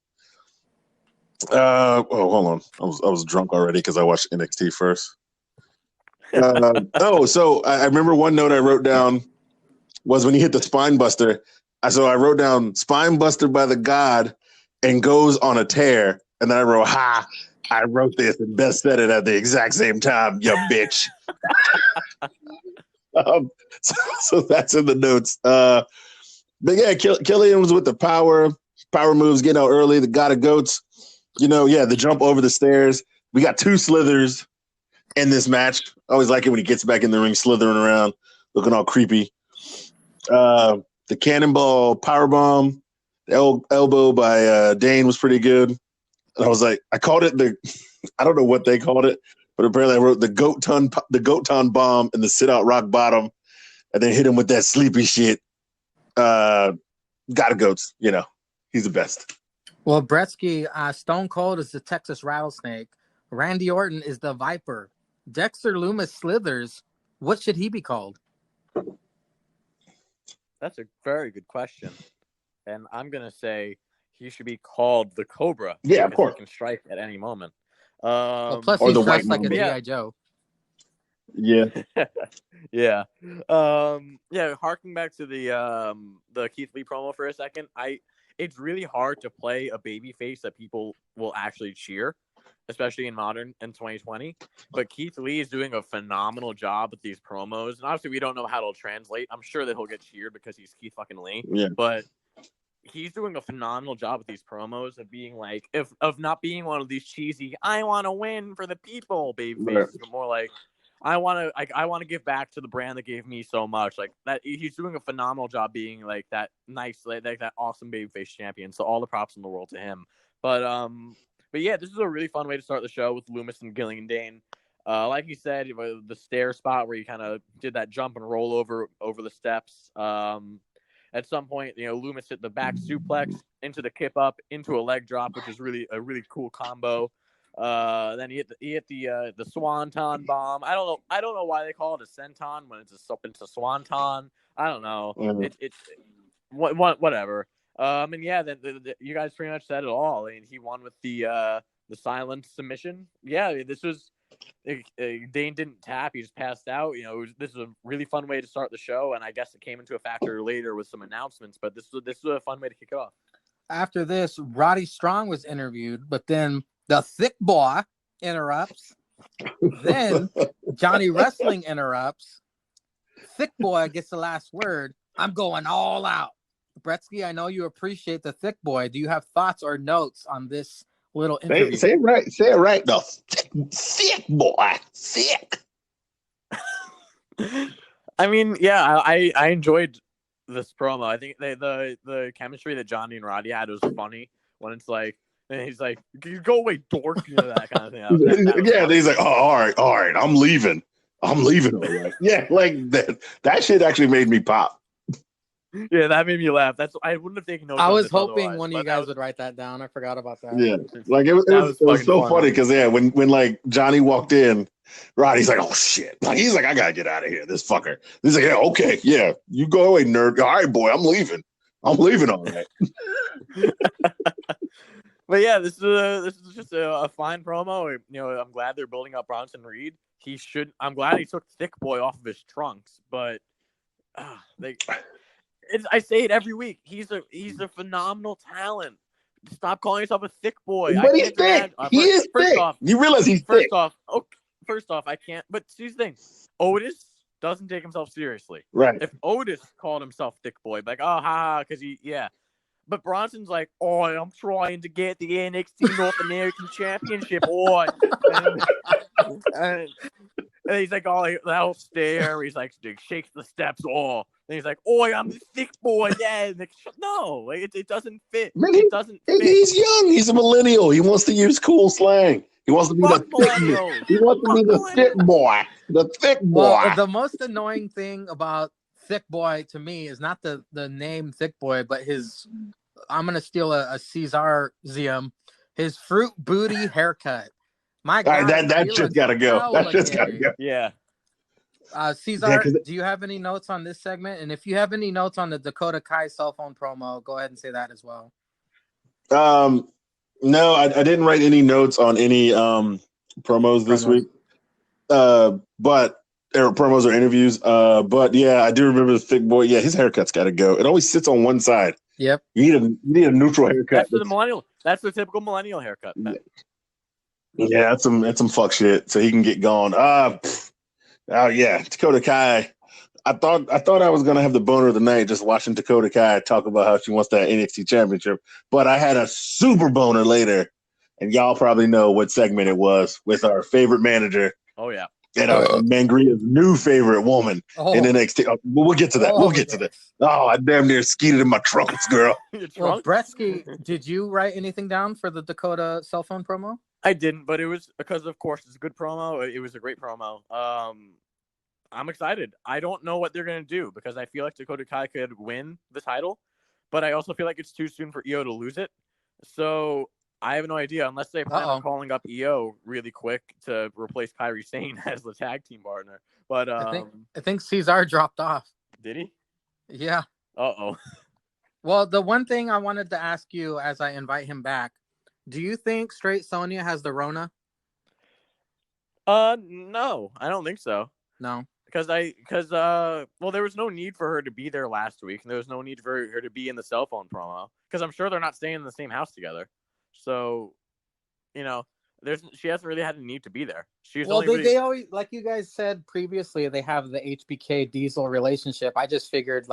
Hold on. I was drunk already because I watched NXT first. So I remember one note I wrote down was when he hit the spine buster. So I wrote down spine buster by the God and goes on a tear. And then I wrote, ha, I wrote this and Beth said it at the exact same time, you bitch. So that's in the notes. But yeah, Killian was with the power moves, getting out early, the God of Goats. The jump over the stairs. We got two slithers in this match. I always like it when he gets back in the ring, slithering around, looking all creepy. The cannonball powerbomb, the elbow by Dane was pretty good. And I was like, I called it I don't know what they called it, but apparently I wrote the goat ton bomb and the sit out rock bottom, and then hit him with that sleepy shit. God of Goats, he's the best. Well, Bretsky, Stone Cold is the Texas Rattlesnake. Randy Orton is the Viper. Dexter Lumis slithers. What should he be called? That's a very good question. And I'm going to say he should be called the Cobra. Yeah, of course. He can strike at any moment. Plus he's dressed like a G.I. Joe. Yeah. Yeah. Harking back to the Keith Lee promo for a second, it's really hard to play a baby face that people will actually cheer, especially in 2020. But Keith Lee is doing a phenomenal job with these promos. And obviously we don't know how it'll translate. I'm sure that he'll get cheered because he's Keith fucking Lee. Yeah. But he's doing a phenomenal job with these promos of being like, of not being one of these cheesy, I want to win for the people baby faces, but more like, I want to give back to the brand that gave me so much. Like that, he's doing a phenomenal job being like that nice, like that awesome babyface champion. So all the props in the world to him. But yeah, this is a really fun way to start the show with Lumis and Killian Dane. Like you said, the stair spot where you kind of did that jump and roll over the steps. At some point, Lumis hit the back suplex into the kip up into a leg drop, which is really a really cool combo. Then he hit the swanton bomb. I don't know why they call it a senton when it's a swanton. I don't know. Mm-hmm. Whatever. And yeah, then you guys pretty much said it all. I mean, he won with the silent submission. Yeah, this was Dane didn't tap; he just passed out. This is a really fun way to start the show, and I guess it came into a factor later with some announcements. But this was a fun way to kick it off. After this, Roddy Strong was interviewed, but then the Thick Boy interrupts. Then Johnny Wrestling interrupts. Thick Boy gets the last word. I'm going all out. Bretsky, I know you appreciate the Thick Boy. Do you have thoughts or notes on this little interview. Say it right. Say it right. No, thick boy, thick. I mean, yeah, I enjoyed this promo. I think the chemistry that Johnny and Roddy had was funny. When it's like, and he's like, "Go away, dork," that kind of thing. Yeah, he's like, "Oh, all right, I'm leaving. All right." Yeah, like that. That shit actually made me pop. Yeah, that made me laugh. I wouldn't have taken notes. I was hoping one of you guys would write that down. I forgot about that. Yeah, like it was so funny because when like Johnny walked in, Roddy's like, "Oh shit!" Like he's like, "I gotta get out of here." This fucker. He's like, "Yeah, okay, yeah, you go away, nerd. All right, boy, I'm leaving. All right." But yeah, this is just a fine promo. You know, I'm glad they're building up Bronson Reed. I'm glad he took Thick Boy off of his trunks, but I say it every week. He's a phenomenal talent. Stop calling yourself a thick boy. But he's thick. He is thick. You realize he's thick. First off, I can't. But see the thing, Otis doesn't take himself seriously. Right. If Otis called himself thick boy, like, oh, ha, because yeah. But Bronson's like, oh, I'm trying to get the NXT North American Championship on. And he's like, oh, that'll stare. He's like, shakes the steps. Oh, and he's like, oh, I'm the thick boy. Yeah, like, no, like, it doesn't fit. Man, it doesn't fit. He's young. He's a millennial. He wants to use cool slang. He wants to be the thick boy. He wants to be the thick boy. The thick boy. Well, the most annoying thing about Thick Boy to me is not the name Thick Boy, but I'm gonna steal a Caesar-zium, his fruit booty haircut. My God, that just gotta go. That just gotta go. Yeah. Caesar, do you have any notes on this segment? And if you have any notes on the Dakota Kai cell phone promo, go ahead and say that as well. No, I didn't write any notes on any promos this week. But promos or interviews. But yeah, I do remember the Thick Boy. Yeah, his haircut's got to go. It always sits on one side. Yep. You need a neutral haircut. That's the millennial. That's the typical millennial haircut. Yeah, that's some fuck shit. So he can get gone. Oh yeah, Dakota Kai. I thought I was gonna have the boner of the night just watching Dakota Kai talk about how she wants that NXT championship, but I had a super boner later, and y'all probably know what segment it was with our favorite manager. Oh yeah, and Mangria's new favorite woman in NXT. We'll get to that. We'll get to that. Oh, I damn near skeeted in my trunks, girl. Well, Bretsky, did you write anything down for the Dakota cell phone promo? I didn't, but it was because, of course, it's a good promo. It was a great promo. I'm excited. I don't know what they're going to do because I feel like Dakota Kai could win the title, but I also feel like it's too soon for Io to lose it. So I have no idea unless they plan on calling up Io really quick to replace Kairi Sane as the tag team partner. But I think Cesar dropped off. Did he? Yeah. Uh-oh. Well, the one thing I wanted to ask you as I invite him back, do you think Straight Sonya has the Rona? No, I don't think so. No. Because there was no need for her to be there last week, and there was no need for her to be in the cell phone promo because I'm sure they're not staying in the same house together. So, she hasn't really had a need to be there. They always, like you guys said previously, they have the HBK Diesel relationship. I just figured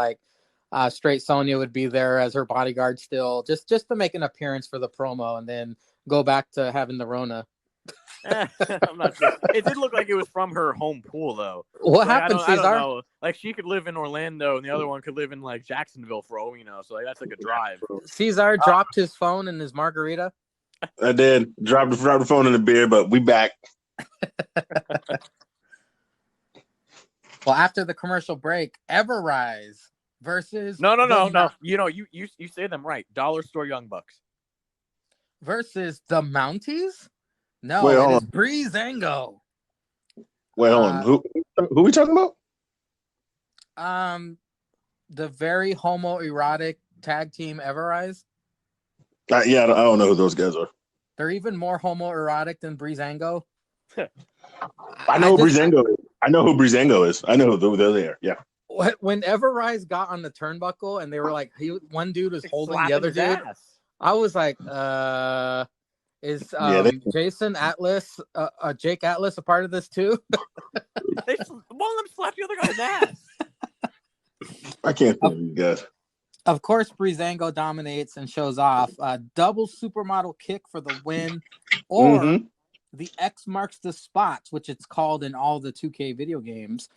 Straight Sonya would be there as her bodyguard still, just to make an appearance for the promo, and then go back to having the Rona. I'm not sure. It did look like it was from her home pool, though. What happened, Cesar? I don't know. Like, she could live in Orlando, and the other one could live in Jacksonville for all we know. So that's a drive. Cesar dropped his phone and his margarita. I did drop the phone in the beer, but we back. Well, after the commercial break, Everrise versus no. You say them right. Dollar Store Young Bucks versus the Mounties. No, wait, it is Breezango. Wait, hold on. Who are we talking about? The very homoerotic tag team Everrise. Yeah, I don't know who those guys are. They're even more homoerotic than Breezango. I know who Breezango is. I know who Breezango is. I know who they're there. Yeah. When Everrise got on the turnbuckle and they were like, one dude was holding the other dude. I was like, is Jason Atlas, Jake Atlas, a part of this too? One of them slapped the other guy's ass. I can't believe you guys. Of course, Breezango dominates and shows off. Double supermodel kick for the win, or the X marks the spot, which it's called in all the 2K video games.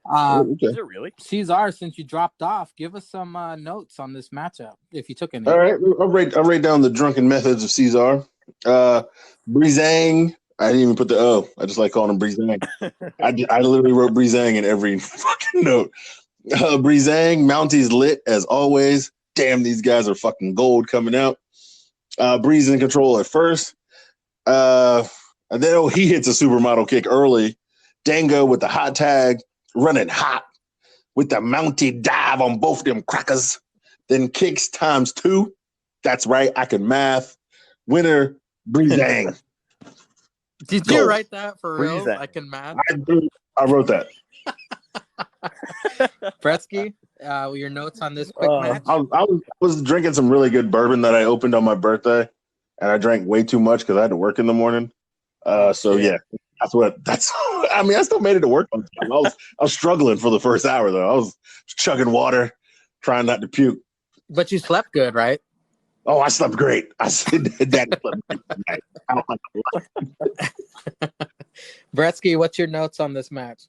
Is it really? Cesar, since you dropped off, give us some notes on this matchup, if you took any. All right, I'll write down the drunken methods of Cesar. Breezang. I didn't even put the O. I just like calling him Breezang. I literally wrote Breezang in every fucking note. Breezang, Mounties lit as always. Damn, these guys are fucking gold coming out. Breeze in control at first. And then he hits a supermodel kick early. Dango with the hot tag, running hot with the Mountie dive on both them crackers. Then kicks times 2. That's right, I can math. Winner, Breezang. Did you write that for real? I can math. I wrote that. Bretsky, your notes on this quick match? I was drinking some really good bourbon that I opened on my birthday, and I drank way too much because I had to work in the morning. Yeah, that's. I mean, I still made it to work on time. I was struggling for the first hour though. I was chugging water, trying not to puke. But you slept good, right? Oh, I slept great. I said that slept great. Bretsky, what's your notes on this match?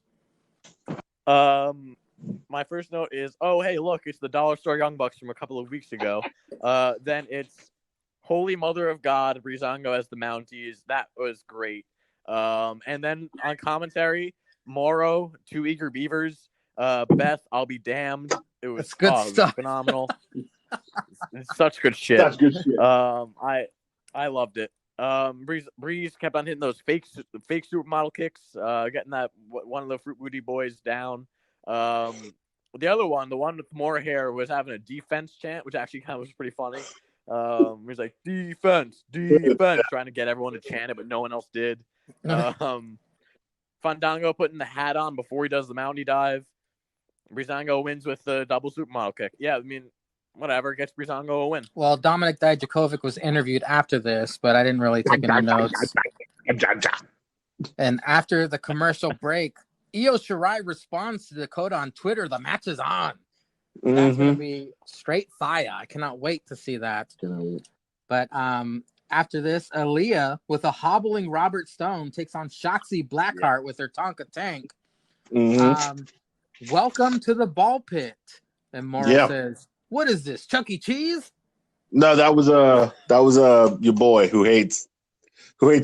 My first note is, oh, hey, look, it's the Dollar Store Young Bucks from a couple of weeks ago. Then it's Holy Mother of God, Breezango as the Mounties. That was great. And then on commentary, Morrow, Two Eager Beavers, Beth, I'll be damned. It was good stuff. Phenomenal. It's such good shit. That's good shit. I loved it. Breeze kept on hitting those fake supermodel kicks, getting that one of the Fruit Booty boys down. The other one, the one with more hair, was having a defense chant, which actually kind of was pretty funny. He was like, defense, trying to get everyone to chant it, but no one else did. Fandango putting the hat on before he does the Mountie dive. Breezango wins with the double supermodel kick. Yeah, I mean, whatever, gets Breezango a win. Well, Dominik Dijakovic was interviewed after this, but I didn't really take any notes. And after the commercial break, Io Shirai responds to Dakota on Twitter, the match is on. That's going to be straight fire. I cannot wait to see that. But after this, Aaliyah, with a hobbling Robert Stone, takes on Shotzi Blackheart with her Tonka Tank. Welcome to the ball pit. And Morrow says, what is this, Chuck E. Cheese? No, that was your boy who hates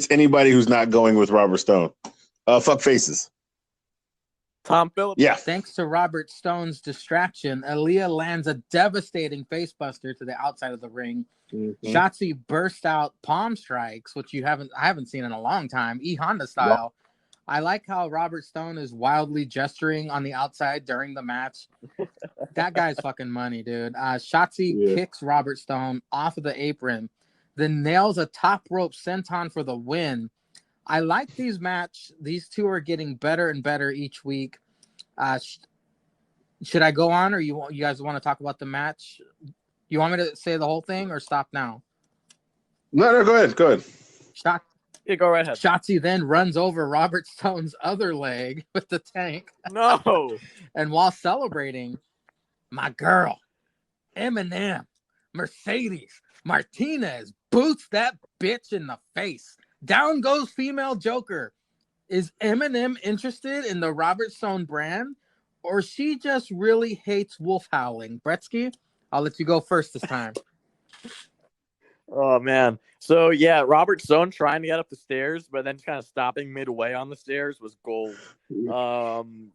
anybody who's not going with Robert Stone. Fuck faces. Tom Phillips. Yeah. Thanks to Robert Stone's distraction, Aaliyah lands a devastating facebuster to the outside of the ring. Shotzi burst out palm strikes, which I haven't seen in a long time, E-Honda style. I like how Robert Stone is wildly gesturing on the outside during the match. That guy's fucking money, dude. Shotzi kicks Robert Stone off of the apron, then nails a top rope senton for the win. I like these matches. These two are getting better and better each week. Should I go on, or you guys want to talk about the match? You want me to say the whole thing or stop now? No, go ahead. Yeah, go right ahead. Shotzi then runs over Robert Stone's other leg with the tank. No. And while celebrating, my girl, Eminem, Mercedes, Martinez boots that bitch in the face. Down goes female Joker. Is Eminem interested in the Robert Stone brand, or she just really hates wolf howling? Bretsky, I'll let you go first this time. Oh, man. So, yeah, Robert Stone trying to get up the stairs, but then kind of stopping midway on the stairs was gold. And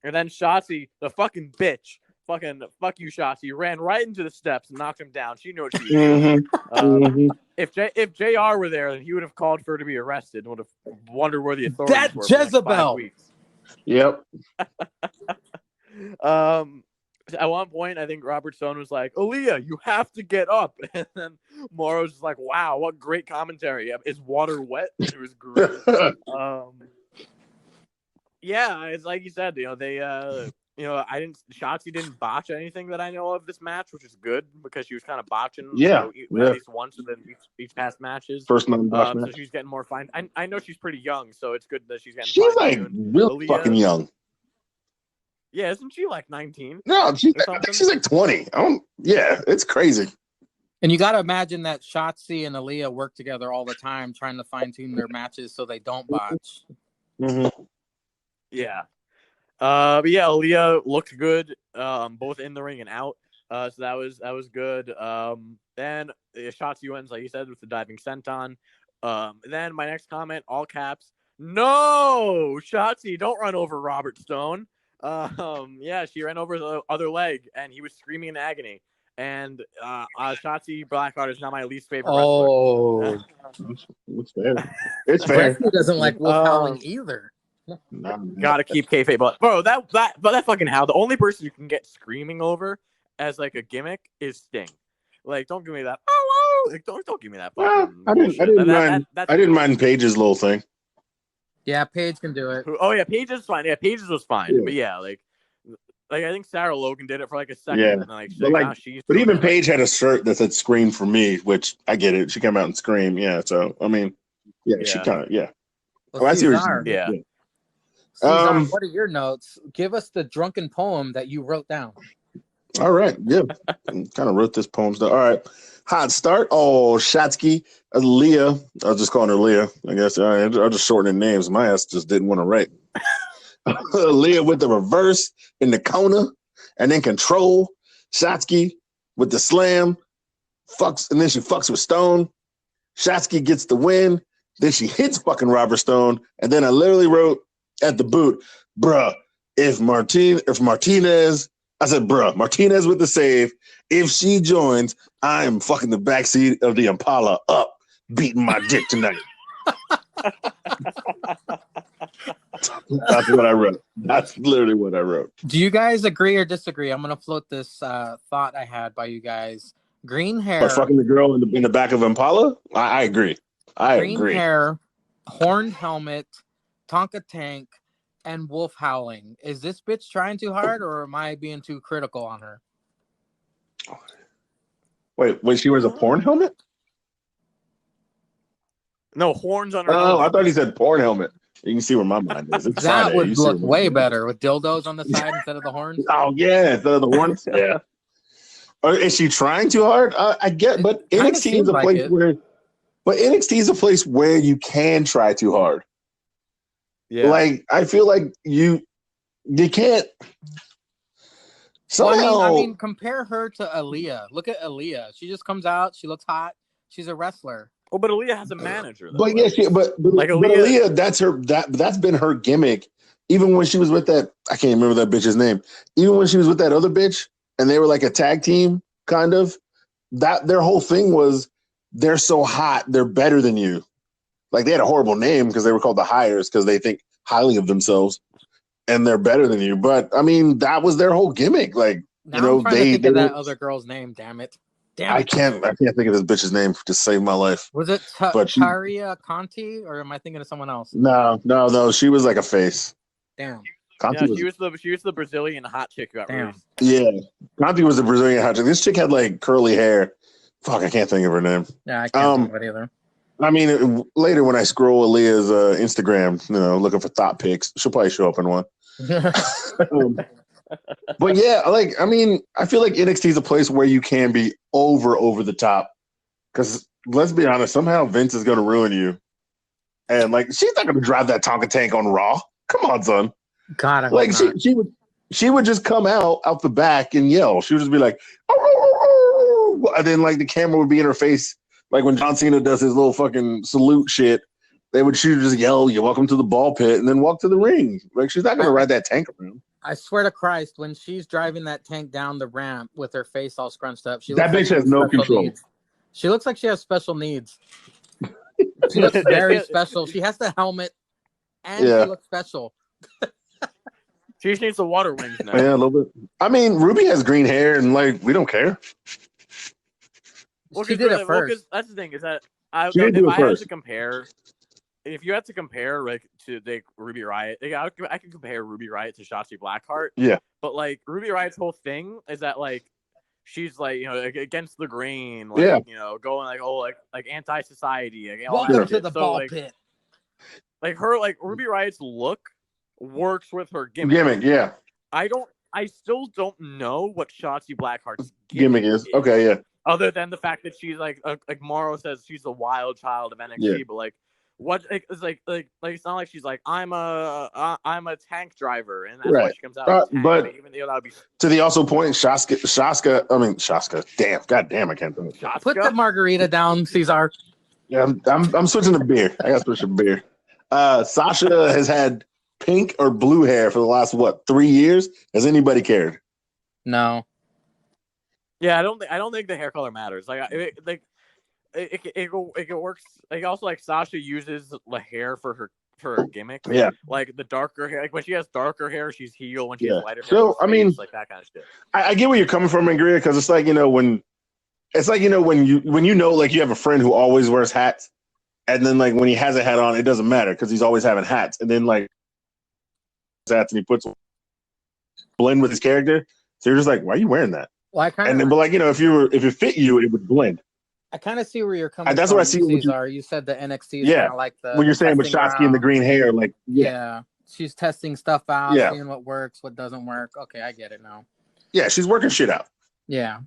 then Shotzi, the fucking bitch, fuck you, Shotzi, ran right into the steps and knocked him down. She knew what she was doing. If JR were there, then he would have called for her to be arrested and would have wondered where the authorities that were Jezebel. For 5 weeks. Yep. At one point, I think Robert Stone was like, Aaliyah, you have to get up. And then Morrow's just like, wow, what great commentary. Is water wet? It was great. Yeah, it's like you said, Shotzi didn't botch anything that I know of this match, which is good because she was kind of botching at least once in each past matches. First match. So she's getting more fine. I know she's pretty young, so it's good that she's getting She's like real fucking young. Yeah, isn't she like 19? No, I think she's like 20. Yeah, it's crazy. And you got to imagine that Shotzi and Aaliyah work together all the time, trying to fine tune their matches so they don't botch. Mm-hmm. Yeah. But yeah, Aaliyah looked good, both in the ring and out. So that was good. Then Shotzi wins, like you said, with the diving senton. Then my next comment, all caps, no, Shotzi, don't run over Robert Stone. Yeah, she ran over the other leg, and he was screaming in agony. And Shotzi Blackheart is not my least favorite wrestler. Oh, it's fair. It's fair. Wesley doesn't like wolf howling either. Gotta keep kayfabe, but bro, that fucking howl. The only person you can get screaming over as like a gimmick is Sting. Like, don't give me that. Oh, like, don't give me that. I didn't mind Paige's little thing. Yeah, Paige can do it. Oh yeah, Paige's fine. Yeah, Paige's was fine. Yeah. But yeah, like I think Sarah Logan did it for like a second. Yeah, and but even Paige had a shirt that said "Scream for Me," which I get it. She came out and screamed. Yeah, so I mean, she kind of Well, I see what yeah. Cesar, what are your notes? Give us the drunken poem that you wrote down. All right, yeah, kind of wrote this poem down. All right, hot start. Oh, Shatsky, Leah. I was just calling her Leah. I guess I'll just shorten the names. My ass just didn't want to write. Leah with the reverse in the Kona, and then control. Shatsky with the slam, fucks, and then she fucks with Stone. Shatsky gets the win. Then she hits fucking Robert Stone, and then I literally wrote at the boot, bruh, if Martinez, I said, bruh, Martinez with the save. If she joins, I am fucking the backseat of the Impala up, beating my dick tonight. That's what I wrote. That's literally what I wrote. Do you guys agree or disagree? I'm going to float this thought I had by you guys. Green hair. But fucking the girl in the back of Impala? I agree. Green hair, horned helmet, Tonka tank, and wolf howling. Is this bitch trying too hard, or am I being too critical on her? Wait, when she wears a porn helmet? No, horns on her. Oh, I thought he said porn helmet. You can see where my mind is. It's that Friday. would look way better with dildos on the side instead of the horns. Oh yeah, instead of the horns. Yeah. Or is she trying too hard? I get, but NXT is a place where. But NXT is a place where you can try too hard. Yeah. Like, I feel like you can't. Somehow, well, I mean, compare her to Aaliyah. Look at Aaliyah. She just comes out. She looks hot. She's a wrestler. Oh, but Aaliyah has a manager. Though, but yeah, but Aaliyah, that's been her gimmick. Even when she was with that, I can't remember that bitch's name. Even when she was with that other bitch, and they were like a tag team, kind of. That their whole thing was, they're so hot, they're better than you. Like, they had a horrible name because they were called the Hires because they think highly of themselves and they're better than you. But I mean, that was their whole gimmick. Like, now I'm trying to think of that other girl's name. Damn it! I can't think of this bitch's name to save my life. Was it Taria Conti, or am I thinking of someone else? No. She was like a face. Damn. Conti she was the Brazilian hot chick who got released. Yeah, Conti was the Brazilian hot chick. This chick had like curly hair. Fuck, I can't think of her name. Yeah, I can't think of it either. I mean, later when I scroll Aaliyah's Instagram, looking for thought pics, she'll probably show up in one. But yeah, I feel like NXT is a place where you can be over the top. Because let's be honest, somehow Vince is going to ruin you. And she's not going to drive that Tonka tank on Raw. Come on, son. God, she would just come out the back and yell. She would just be like, oh, and then the camera would be in her face. Like when John Cena does his little fucking salute shit, she would just yell, "You're welcome to the ball pit," and then walk to the ring. Like, she's not going to ride that tank around. I swear to Christ, when she's driving that tank down the ramp with her face all scrunched up, that bitch has no control. Needs. She looks like she has special needs. She looks very special. She has the helmet, and she looks special. She just needs the water wings now. Yeah, a little bit. I mean, Ruby has green hair, and we don't care. Well, she did it first. That's the thing is that if you had to compare to Ruby Riott, I can compare Ruby Riott to Shotzi Blackheart. Yeah, but Ruby Riott's whole thing is that she's against the grain, going anti-society. Welcome to the ball pit. Ruby Riott's look works with her gimmick. Yeah. I still don't know what Shotzi Blackheart's gimmick is. Okay, yeah. Other than the fact that she's like Morrow says she's the wild child of NXT, but like what it's like it's not like she's like I'm a tank driver and that's why she comes out with a tank. But even though that would be to the also point, Shaska. Damn, goddamn, I can't think. Put the margarita down, Cesar. Yeah, I'm switching to beer. I got to switch to beer. Sasha has had pink or blue hair for the last 3 years. Has anybody cared? No. Yeah, I don't think the hair color matters. Like it works. Like also like Sasha uses the hair for her gimmick. Yeah. Like the darker hair. Like when she has darker hair, she's heel. When she has lighter hair, so I mean, like that kind of shit. I get where you're coming from, Angria, because it's like when you have a friend who always wears hats, and then like when he has a hat on, it doesn't matter because he's always having hats, and then like hats and he puts blend with his character. So you're just like, why are you wearing that? Well, but if it fit you, it would blend. I kind of see where you're coming from. That's what I see. Cesar, you said the NXT is kind of like the when you're saying with Shotzi and the green hair, like she's testing stuff out, seeing what works, what doesn't work. Okay, I get it now. Yeah, she's working shit out. Yeah,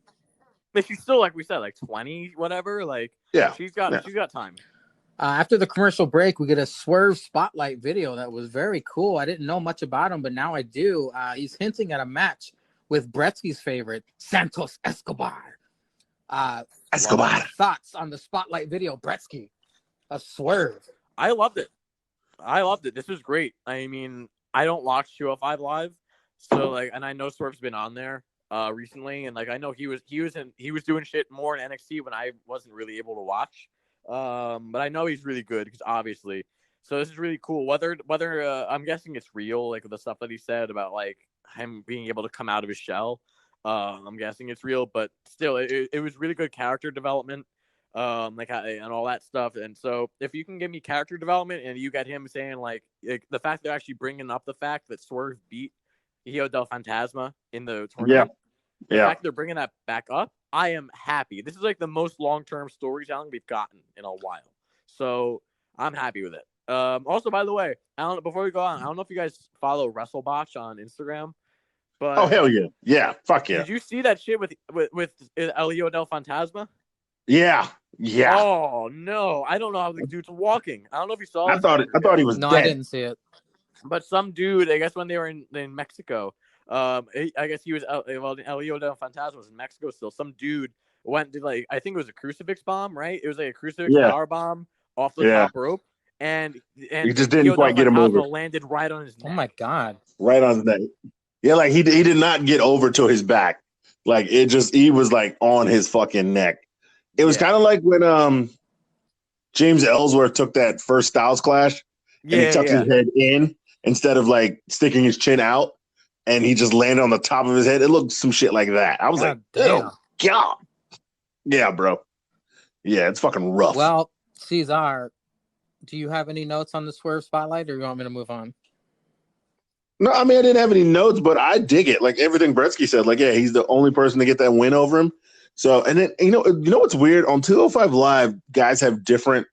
but she's still like we said, like 20, whatever. Like she's got time. After the commercial break, we get a Swerve spotlight video that was very cool. I didn't know much about him, but now I do. He's hinting at a match with Bretsky's favorite, Santos Escobar. Thoughts on the spotlight video, Bretsky? A Swerve. I loved it. This was great. I mean, I don't watch 205 Live, so like, and I know Swerve's been on there recently, and like I know he was doing shit more in NXT when I wasn't really able to watch. But I know he's really good because obviously. So this is really cool. Whether I'm guessing it's real, like the stuff that he said about like him being able to come out of his shell. I'm guessing it's real, but still, it was really good character development, and all that stuff. And so, if you can give me character development, and you get him saying like the fact they're actually bringing up the fact that Swerve beat Hijo del Fantasma in the tournament, the fact they're bringing that back up, I am happy. This is like the most long-term storytelling we've gotten in a while, so I'm happy with it. Also, by the way, before we go on, I don't know if you guys follow WrestleBotch on Instagram. But, oh hell yeah! Yeah, fuck yeah! Did you see that shit with El Hijo del Fantasma? Yeah. Oh no, I don't know how the dude's walking. I don't know if you saw. I thought he was dead. I didn't see it. But some dude, I guess when they were in Mexico, I guess he was El Hijo del Fantasma was in Mexico still. Some dude went to like I think it was a crucifix bomb, right? It was like a crucifix power bomb off the top rope, and he just didn't quite get him over. Landed right on his neck. Oh my god! Right on his neck. Yeah, like he did not get over to his back. Like he was like on his fucking neck. It was kind of like when James Ellsworth took that first Styles Clash and he tucked his head in instead of like sticking his chin out, and he just landed on the top of his head. It looked some shit like that. I was like, oh god, yeah, bro, yeah, it's fucking rough. Well, Cesar, do you have any notes on the Swerve spotlight, or you want me to move on? No, I mean, I didn't have any notes, but I dig it. Like everything Bretsky said, like, yeah, he's the only person to get that win over him. So, and then, you know what's weird? On 205 Live, guys have different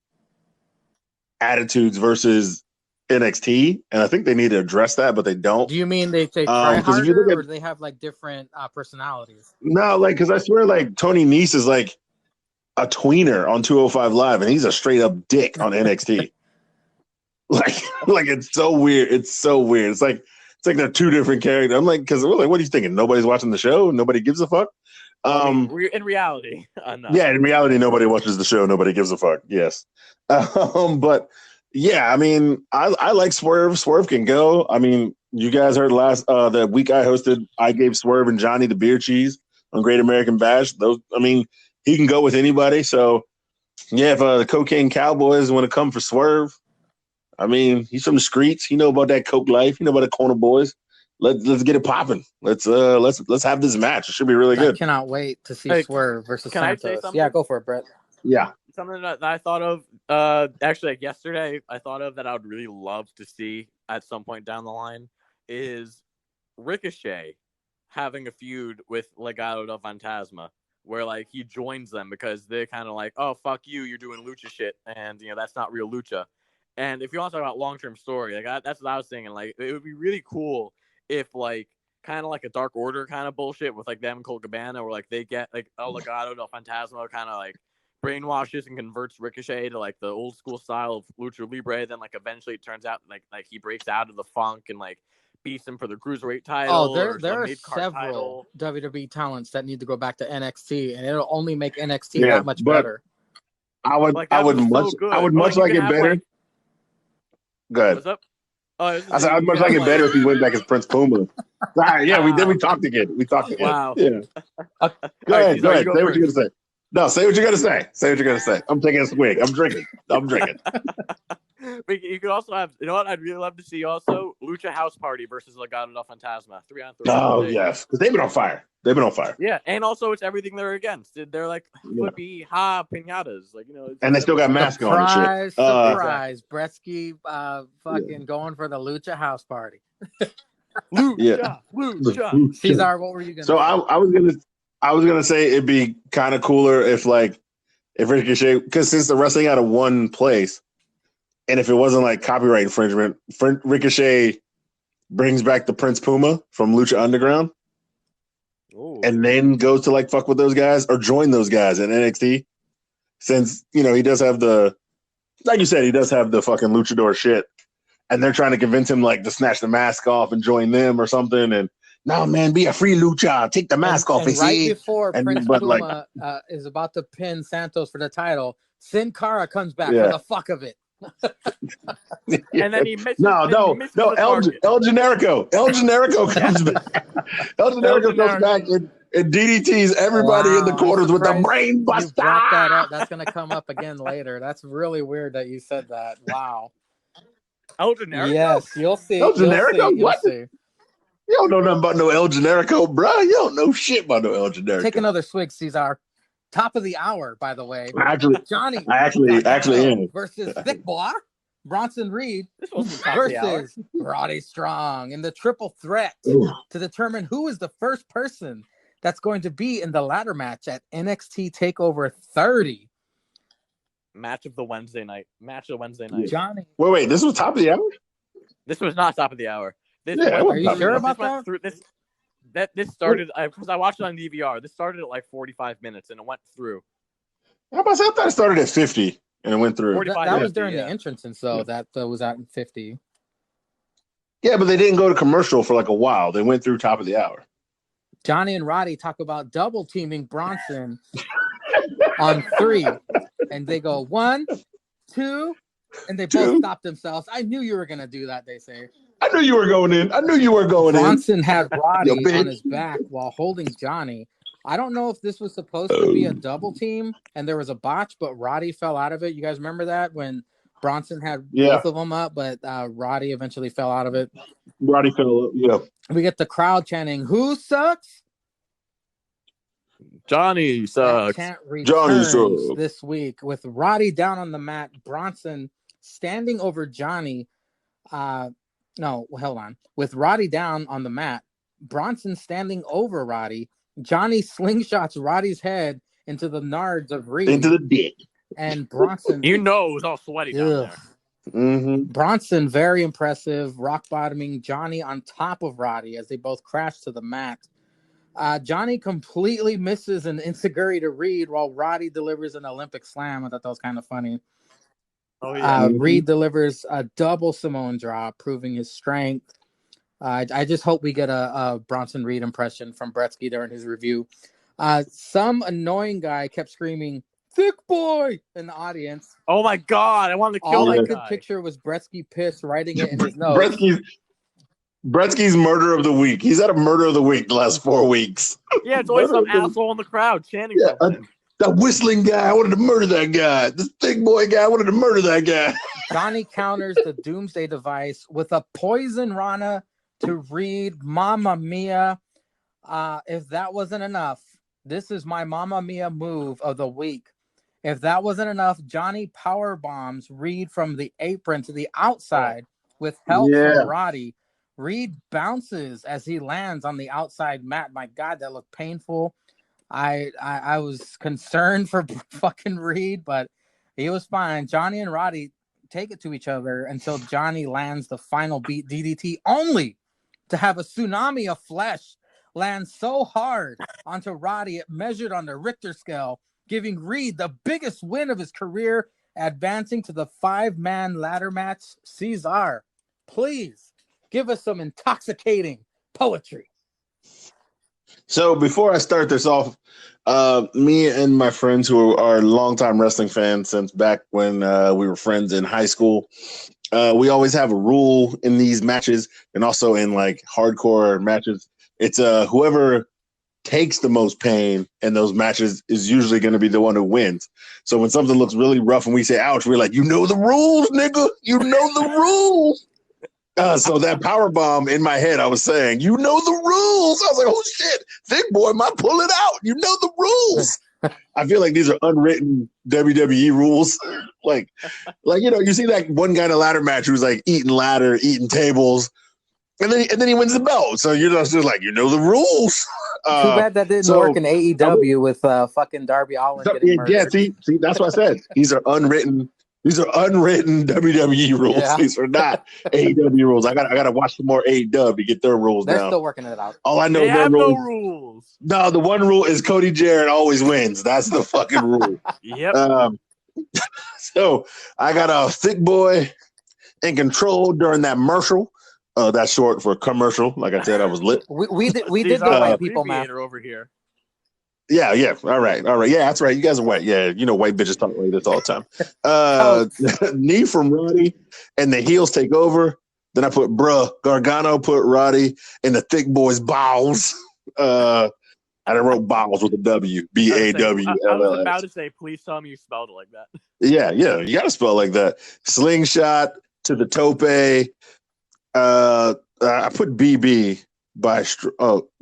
attitudes versus NXT, and I think they need to address that, but they don't. Do you mean they try harder, or do they have like different personalities? No, like, because I swear, like, Tony Nese is like a tweener on 205 Live, and he's a straight up dick on NXT. like it's so weird. It's so weird. It's like they're two different characters. I'm like, because we're like, what are you thinking? Nobody's watching the show. Nobody gives a fuck. In reality, yeah, in reality, nobody watches the show. Nobody gives a fuck. Yes, but yeah, I mean, I like Swerve. Swerve can go. I mean, you guys heard the week I hosted, I gave Swerve and Johnny the beer cheese on Great American Bash. Those, I mean, he can go with anybody. So yeah, if the Cocaine Cowboys want to come for Swerve, I mean, he's from the streets. He know about that coke life. He know about the corner boys. Let's get it popping. Let's have this match. It should be really good. I cannot wait to see Swerve versus Santos. I say something? Yeah, go for it, Brett. Yeah. Something that I thought of actually like yesterday, I thought of that I would really love to see at some point down the line is Ricochet having a feud with Legado del Fantasma, where like he joins them because they're kind of like, oh fuck you, you're doing lucha shit, and that's not real lucha. And if you want to talk about long-term story, like that's what I was thinking. Like it would be really cool if like kind of like a Dark Order kind of bullshit with like them and Colt Cabana, where like they get like El Legado del Fantasma kind of like brainwashes and converts Ricochet to like the old school style of Lucha Libre. Then like eventually it turns out like he breaks out of the funk and like beats him for the cruiserweight title. Oh, there are several WWE talents that need to go back to NXT, and it'll only make NXT that much better. I would much like it better. Go ahead. What's up? I said I'd much like it better if he went back as Prince Puma. All right, yeah, we talked again. Wow. Yeah. Go ahead. Say what you're gonna say. No, say what you're gonna say. Say what you're gonna say. I'm taking a swig. I'm drinking. But you could also have, you know what? I'd really love to see also Lucha House Party versus Legado del Fantasma 3-on-3. Oh yes, because they've been on fire. Yeah, and also it's everything they're against. They're like flippy pinatas, like and they still got masks on and shit. Surprise! Bretsky, fucking going for the Lucha House Party. Lucha. Cesar, what were you gonna? So say? I was gonna say it'd be kind of cooler if Ricochet, because since they're wrestling out of one place. And if it wasn't like copyright infringement, Ricochet brings back the Prince Puma from Lucha Underground. Ooh. And then goes to like fuck with those guys or join those guys in NXT. Since, he does have like you said, he does have the fucking luchador shit. And they're trying to convince him like to snatch the mask off and join them or something. And no, man, be a free lucha. Take the mask off. And right before Prince Puma is about to pin Santos for the title, Sin Cara comes back for the fuck of it. And then he misses. El Generico. El Generico comes back. El Generico comes back and DDTs everybody in the quarters with the brain buster. You brought that up. That's going to come up again later. That's really weird that you said that. Wow. El Generico? Yes, you'll see. El Generico? You'll see. You don't know nothing about no El Generico, bro. You don't know shit about no El Generico. Take another swig, Cesar. Top of the hour, by the way. Johnny. I actually am. Versus Thick Boy, Bronson Reed versus Roddy Strong in the triple threat to determine who is the first person that's going to be in the ladder match at NXT TakeOver 30. Match of the Wednesday night. Johnny. Wait. This was top of the hour? This was not top of the hour. Are you sure about that? This started because I watched it on DVR. This started at like 45 minutes and it went through. I thought it started at 50 and it went through. That was during the entrance, and so that was at 50. Yeah, but they didn't go to commercial for like a while. They went through top of the hour. Johnny and Roddy talk about double teaming Bronson on 3, and they go 1, 2, and they both stop themselves. I knew you were gonna do that. They say. I knew you were going in. Bronson had Roddy on his back while holding Johnny. I don't know if this was supposed to be a double team and there was a botch, but Roddy fell out of it. You guys remember that when Bronson had both of them up, but Roddy eventually fell out of it. Roddy fell, yeah. We get the crowd chanting, "Who sucks?" Johnny sucks. That chant returns this week with Roddy down on the mat, Bronson standing over Johnny. No, hold on. With Roddy down on the mat, Bronson standing over Roddy, Johnny slingshots Roddy's head into the nards of Reed. Into the dick. And Bronson... it was all sweaty down there. Mm-hmm. Bronson, very impressive, rock bottoming Johnny on top of Roddy as they both crash to the mat. Johnny completely misses an enziguri to Reed while Roddy delivers an Olympic slam. I thought that was kind of funny. Oh, yeah. Reed delivers a double Samoan drop, proving his strength. I just hope we get a Bronson Reed impression from Bretsky during his review. Some annoying guy kept screaming, "Thick boy!" in the audience. Oh my God, I wanted to kill All that I guy. could picture was Bretsky pissed writing it in his notes. Bretsky's murder of the week. He's had a murder of the week the last 4 weeks. Yeah, it's always some asshole in the crowd chanting something. That whistling guy, I wanted to murder that guy. This big boy guy, I wanted to murder that guy. Johnny counters the Doomsday Device with a poison Rana to Reed. Mamma Mia. If that wasn't enough, this is my Mamma Mia move of the week. If that wasn't enough, Johnny power bombs Reed from the apron to the outside with help from Roddy. Reed bounces as he lands on the outside mat. My God, that looked painful. I was concerned for fucking Reed, but he was fine. Johnny and Roddy take it to each other until Johnny lands the final beat DDT only to have a tsunami of flesh land so hard onto Roddy it measured on the Richter scale, giving Reed the biggest win of his career, advancing to the 5-man ladder match. Cesar, please give us some intoxicating poetry. So before I start this off, me and my friends who are longtime wrestling fans since back when we were friends in high school, we always have a rule in these matches and also in like hardcore matches. It's whoever takes the most pain in those matches is usually going to be the one who wins. So when something looks really rough and we say ouch, we're like, you know the rules, nigga. You know the rules. So that power bomb in my head, I was saying, you know the rules. I was like, oh shit, Thick Boy might pull it out. You know the rules. I feel like these are unwritten WWE rules. like you see that one guy in a ladder match who's like eating tables, and then he wins the belt. So you're just like, you know the rules. Too bad that didn't work in AEW with fucking Darby Allin getting murdered. Yeah, see, that's what I said. These are unwritten WWE rules. Yeah. These are not AEW rules. I got to watch some more AEW to get their rules down. They're still working it out. All I know they is have no rules. No, the one rule is Cody Jarrett always wins. That's the fucking rule. Yep. So I got a Thick Boy in control during that commercial. That's short for commercial. Like I said, I was lit. We did the white people, man. Over here. Yeah. All right. Yeah, that's right. You guys are white. Yeah, you know white bitches talk like this all the time. Knee from Roddy, and the heels take over. Then I put Gargano put Roddy in the Thick Boy's bowels. I wrote bowels with a W. B-A-W-L-L-S. I was about to say, please tell me you spelled it like that. Yeah. You got to spell it like that. Slingshot to the tope. I put BB by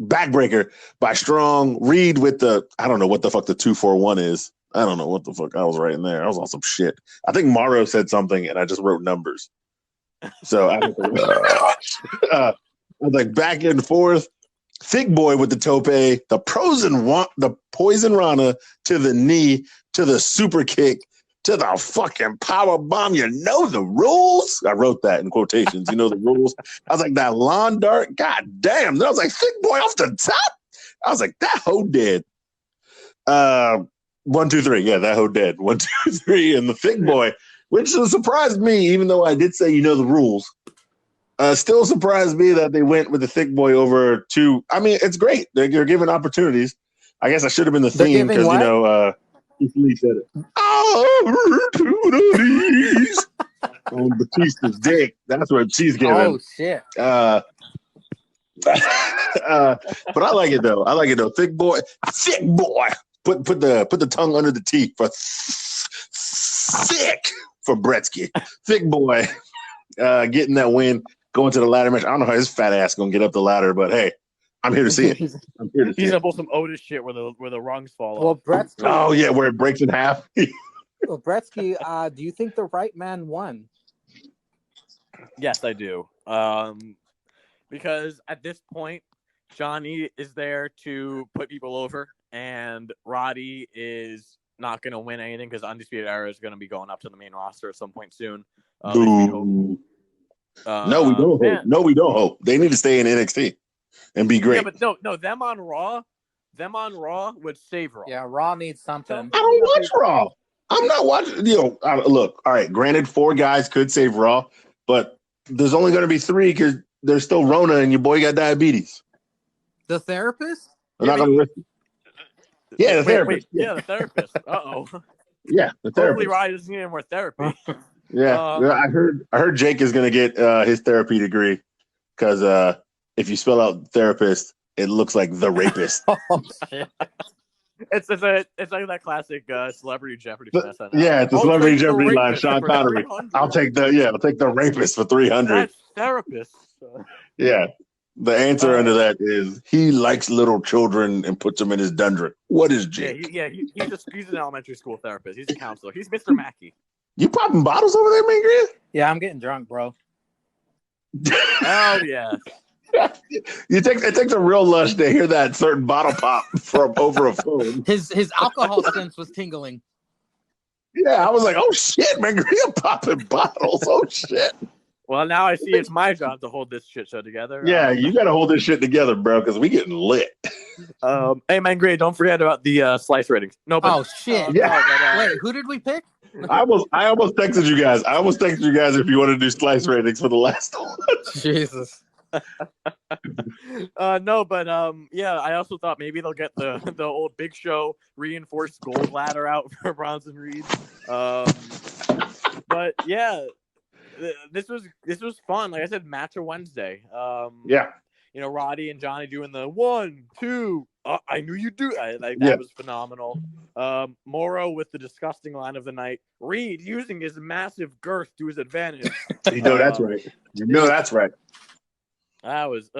backbreaker by Strong. Reed with the I don't know what the fuck the 241 is. I don't know what the fuck I was writing there. I was on some shit. I think Mauro said something and I just wrote numbers. So I was like back and forth. Thick Boy with the tope, the poison Rana to the knee, to the super kick, to the fucking power bomb. You know the rules. I wrote that in quotations. You know the rules. I was like, that lawn dart. God damn. Then I was like, Thick Boy off the top. I was like, that hoe dead. 1, 2, 3. Yeah, that hoe dead. 1, 2, 3. And the Thick Boy, which surprised me, even though I did say you know the rules. Still surprised me that they went with the Thick Boy over to. I mean, it's great. They're giving opportunities. I guess I should have been the theme because you know. Lee said it. Opportunities on Batista's dick. That's what she's giving. Oh shit. But I like it though. Thick boy. Put the tongue under the teeth for thick for Bretsky. Thick Boy getting that win, going to the ladder match. I don't know how his fat ass gonna get up the ladder, but hey. I'm here to see it. He's gonna pull some Otis shit where the rungs fall off. Well, Bretsky. Oh yeah, where it breaks in half. Well, Bretsky, do you think the right man won? Yes, I do. Because at this point, Johnny is there to put people over, and Roddy is not going to win anything because Undisputed Era is going to be going up to the main roster at some point soon. No, we don't hope. No, we don't hope. They need to stay in NXT. And be great. Yeah, but no, them on Raw would save Raw. Yeah, Raw needs something. I don't watch Raw. I'm not watching. Look, all right, granted, 4 guys could save Raw, but there's only going to be 3 because there's still Rona and your boy got diabetes. The therapist? I'm not going to risk it. Yeah, the therapist. Yeah, the therapist. Uh-oh. Yeah, the therapist. Hopefully Roddy doesn't need any more therapy. Yeah, I heard Jake is going to get his therapy degree because if you spell out therapist, it looks like the rapist. It's like that classic Celebrity Jeopardy. Yeah, it's a Celebrity Jeopardy line. Sean Connery. I'll take the rapist for 300. That's therapist. Yeah, the answer under that is he likes little children and puts them in his dungeon. What is Jake? He's an elementary school therapist. He's a counselor. He's Mr. Mackey. You popping bottles over there, Mangria? Yeah, I'm getting drunk, bro. Oh yeah. It takes a real lush to hear that certain bottle pop from over a phone. His alcohol sense was tingling. Yeah, I was like, oh shit, man, you're popping bottles. Oh shit. Well, now I see it's my job to hold this shit show together. Yeah, you got to hold this shit together, bro, because we getting lit. Hey, man, great. Don't forget about the slice ratings. No, but Oh shit! Yeah. Wait, who did we pick? I almost texted you guys. If you want to do slice ratings for the last one. Jesus. No, but yeah, I also thought maybe they'll get the old Big Show reinforced gold ladder out for Bronson Reed. But yeah, this was fun. Like I said, match of Wednesday. Yeah. You know, Roddy and Johnny doing the 1, 2. I knew you'd do that. Like that was phenomenal. Morrow with the disgusting line of the night. Reed using his massive girth to his advantage. You know that's right. You know that's right. That was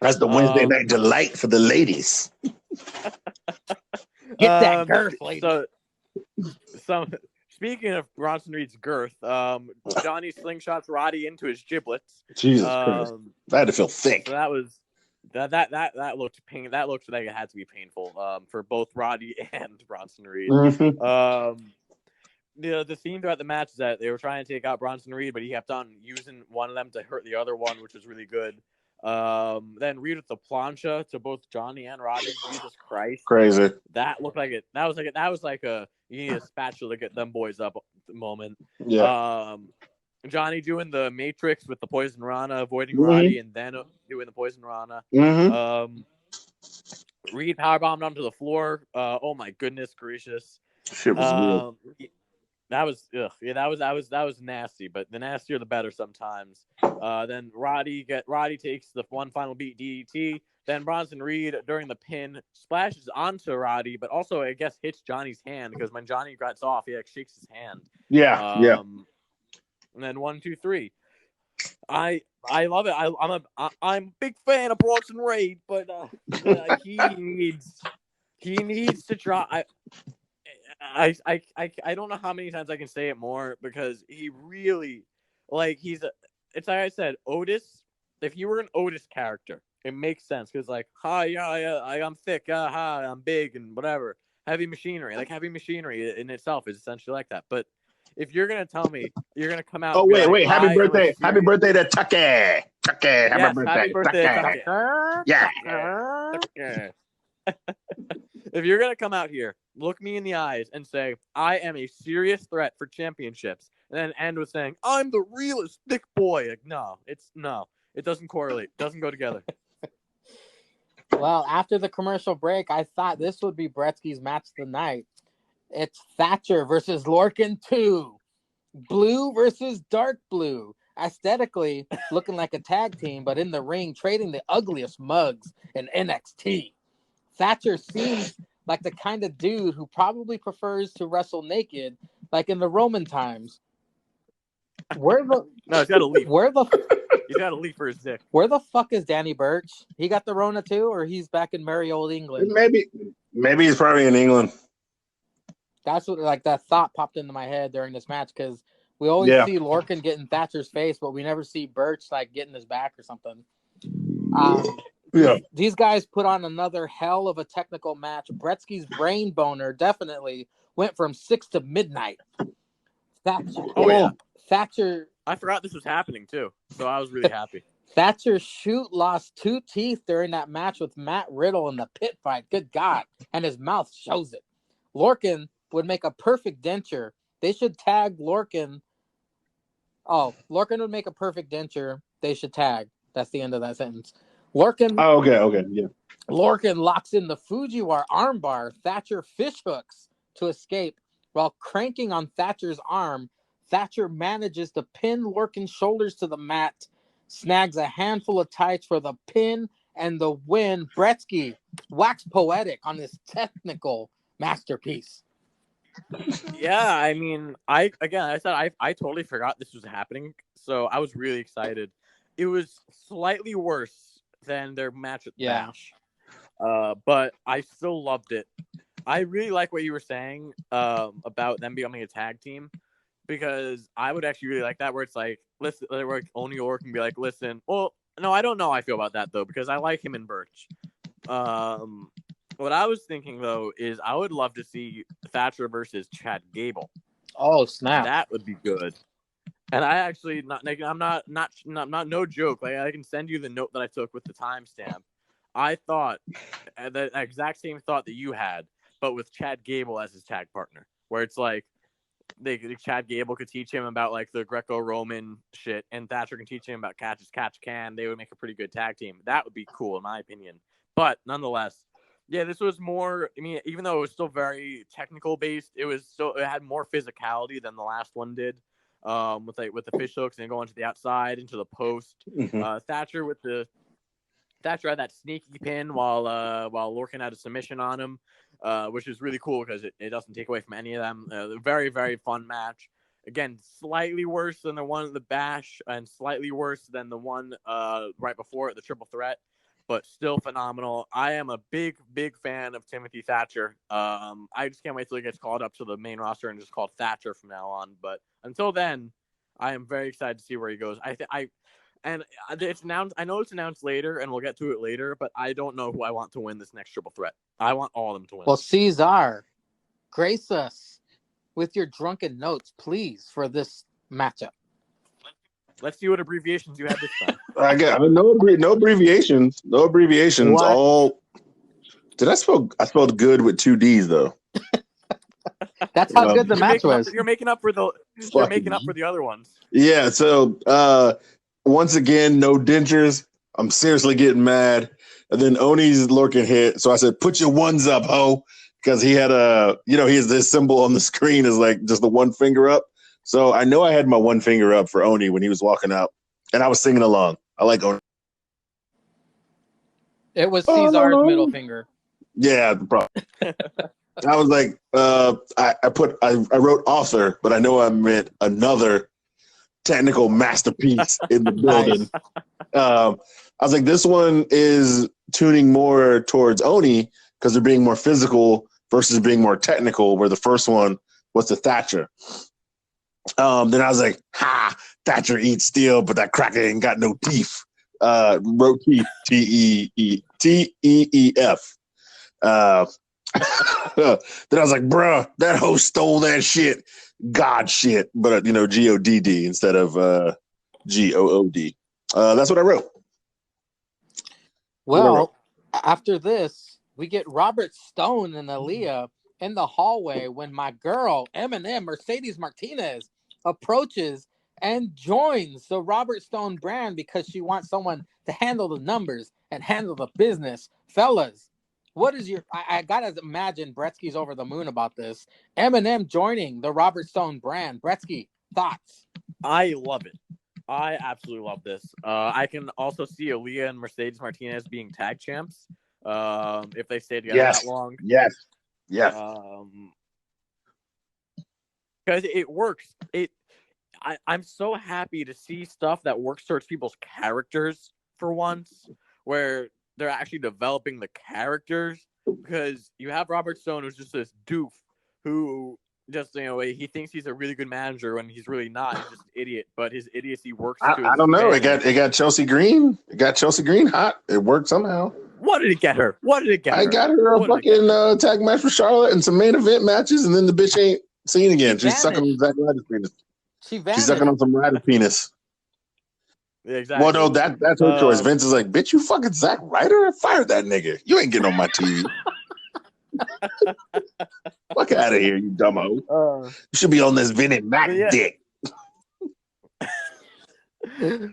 That's the Wednesday night delight for the ladies. Get that girth, lady. So speaking of Bronson Reed's girth, Johnny slingshots Roddy into his giblets. Jesus Christ! I had to feel thick. So that was that looked pain. That looked like it had to be painful for both Roddy and Bronson Reed. Mm-hmm. The theme throughout the match is that they were trying to take out Bronson Reed, but he kept on using one of them to hurt the other one, which was really good. Then Reed with the plancha to both Johnny and Roddy. Jesus Christ, crazy! That looked like it. That was like a you need a spatula to get them boys up moment. Yeah. Johnny doing the Matrix with the Poison Rana, avoiding Roddy, and then doing the Poison Rana. Reed powerbombed onto the floor. Oh my goodness gracious! Shit was weird. That was nasty, but the nastier the better sometimes. Then Roddy takes the one final beat DDT. Then Bronson Reed during the pin splashes onto Roddy, but also I guess hits Johnny's hand because when Johnny gets off, he like shakes his hand. Yeah. And then 1, 2, 3. I love it. I'm a big fan of Bronson Reed, but he needs to try. I don't know how many times I can say it more because he really it's like I said, Otis. If you were an Otis character, it makes sense because I'm thick, I'm big and whatever. Heavy machinery in itself is essentially like that. But if you're gonna tell me you're gonna come out, happy birthday to Tucky. Happy birthday, Tucky. Yeah. If you're going to come out here, look me in the eyes and say, I am a serious threat for championships, and then end with saying, I'm the realest thick boy. Like, no, it doesn't correlate. It doesn't go together. Well, after the commercial break, I thought this would be Bretsky's match of the night. It's Thatcher versus Lorcan 2. Blue versus dark blue. Aesthetically, looking like a tag team, but in the ring, trading the ugliest mugs in NXT. Thatcher seems like the kind of dude who probably prefers to wrestle naked, like in the Roman times. He's got to leave. He's got to leave for his dick. Where the fuck is Danny Burch? He got the Rona too, or he's back in merry old England? Maybe he's probably in England. That's what that thought popped into my head during this match because we always see Lorcan getting Thatcher's face, but we never see Burch getting his back or something. These guys put on another hell of a technical match. Bretsky's brain boner definitely went from 6 to midnight. Thatcher. I forgot this was happening too, so I was really happy. Thatcher lost 2 teeth during that match with Matt Riddle in the pit fight. Good God. And his mouth shows it. Lorcan would make a perfect denture. They should tag Lorcan. Oh, Lorcan would make a perfect denture. They should tag. That's the end of that sentence. Lorcan. Oh, okay, yeah. Lorcan locks in the Fujiwara armbar. Thatcher fishhooks to escape. While cranking on Thatcher's arm, Thatcher manages to pin Lorcan's shoulders to the mat, snags a handful of tights for the pin and the win. Bretsky wax poetic on this technical masterpiece. Yeah, I mean, I totally forgot this was happening, so I was really excited. It was slightly worse than their match at Bash, but I still loved it. I really like what you were saying about them becoming a tag team, because I would actually really like that, where it's like, listen, where Oney Orr can be like, listen, well, no, I don't know how I feel about that though, because I like him and Birch. What I was thinking though is I would love to see Thatcher versus Chad Gable. Oh snap! That would be good. And I actually I'm not no joke. Like I can send you the note that I took with the timestamp. I thought the exact same thought that you had, but with Chad Gable as his tag partner, where it's like Chad Gable could teach him about like the Greco-Roman shit, and Thatcher can teach him about catch as catch can. They would make a pretty good tag team. That would be cool in my opinion. But nonetheless, yeah, this was more. I mean, even though it was still very technical based, it had more physicality than the last one did. With the fish hooks and going to the outside into the post. Mm-hmm. Thatcher had that sneaky pin while Lorcan had a submission on him, which is really cool because it doesn't take away from any of them. Very, very fun match. Again, slightly worse than the one at the Bash and slightly worse than the one right before it, the Triple Threat, but still phenomenal. I am a big, big fan of Timothy Thatcher. I just can't wait till he gets called up to the main roster and just called Thatcher from now on. But until then, I am very excited to see where he goes. It's announced. I know it's announced later, and we'll get to it later. But I don't know who I want to win this next Triple Threat. I want all of them to win. Well, Cesar, grace us with your drunken notes, please, for this matchup. Let's see what abbreviations you had this time. I got no abbreviations. No abbreviations. What? All. I spelled good with 2 D's though. That's how good the match was. You're making up for the other ones. Yeah. So once again, no dentures. I'm seriously getting mad. And then Oni's Lorcan hit. So I said, "Put your ones up, ho," because he had he has this symbol on the screen is like just the one finger up. So I know I had my one finger up for Oni when he was walking out, and I was singing along. I like Oni. It was Cesar's middle finger. Yeah, probably. I was like, I wrote author, but I know I meant another technical masterpiece in the building. Nice. I was like, this one is tuning more towards Oni because they're being more physical versus being more technical, where the first one was the Thatcher. Then I was like, Thatcher eats steel, but that cracker ain't got no teeth. Wrote teeth, T-E-E-F. Then I was like, bruh, that hoe stole that shit. God shit. But, G-O-D-D instead of G-O-O-D. That's what I wrote. Well, after this, we get Robert Stone and Aaliyah in the hallway when my girl, Eminem, Mercedes Martinez, approaches and joins the Robert Stone brand because she wants someone to handle the numbers and handle the business. Fellas, what is your... I got to imagine Bretsky's over the moon about this. Eminem joining the Robert Stone brand. Bretsky, thoughts? I love it. I absolutely love this. I can also see Aaliyah and Mercedes Martinez being tag champs if they stay together that long. Yes. Because it works. I'm so happy to see stuff that works towards people's characters for once, where they're actually developing the characters. Because you have Robert Stone, who's just this doof who just, he thinks he's a really good manager when he's really not. He's just an idiot, but his idiocy works. I don't know. It got Chelsea Green. It got Chelsea Green hot. It worked somehow. What did it get her? I got her a fucking tag match for Charlotte and some main event matches, and then the bitch ain't seen again. She's sucking on Zack Ryder's penis. She's sucking on some Ryder penis. Yeah, exactly. Well, no, that's her choice. Vince is like, bitch, you fucking Zack Ryder? Fire that nigga. You ain't getting on my TV. Fuck out of here, you dumbo. You should be on this Vin and Mac dick.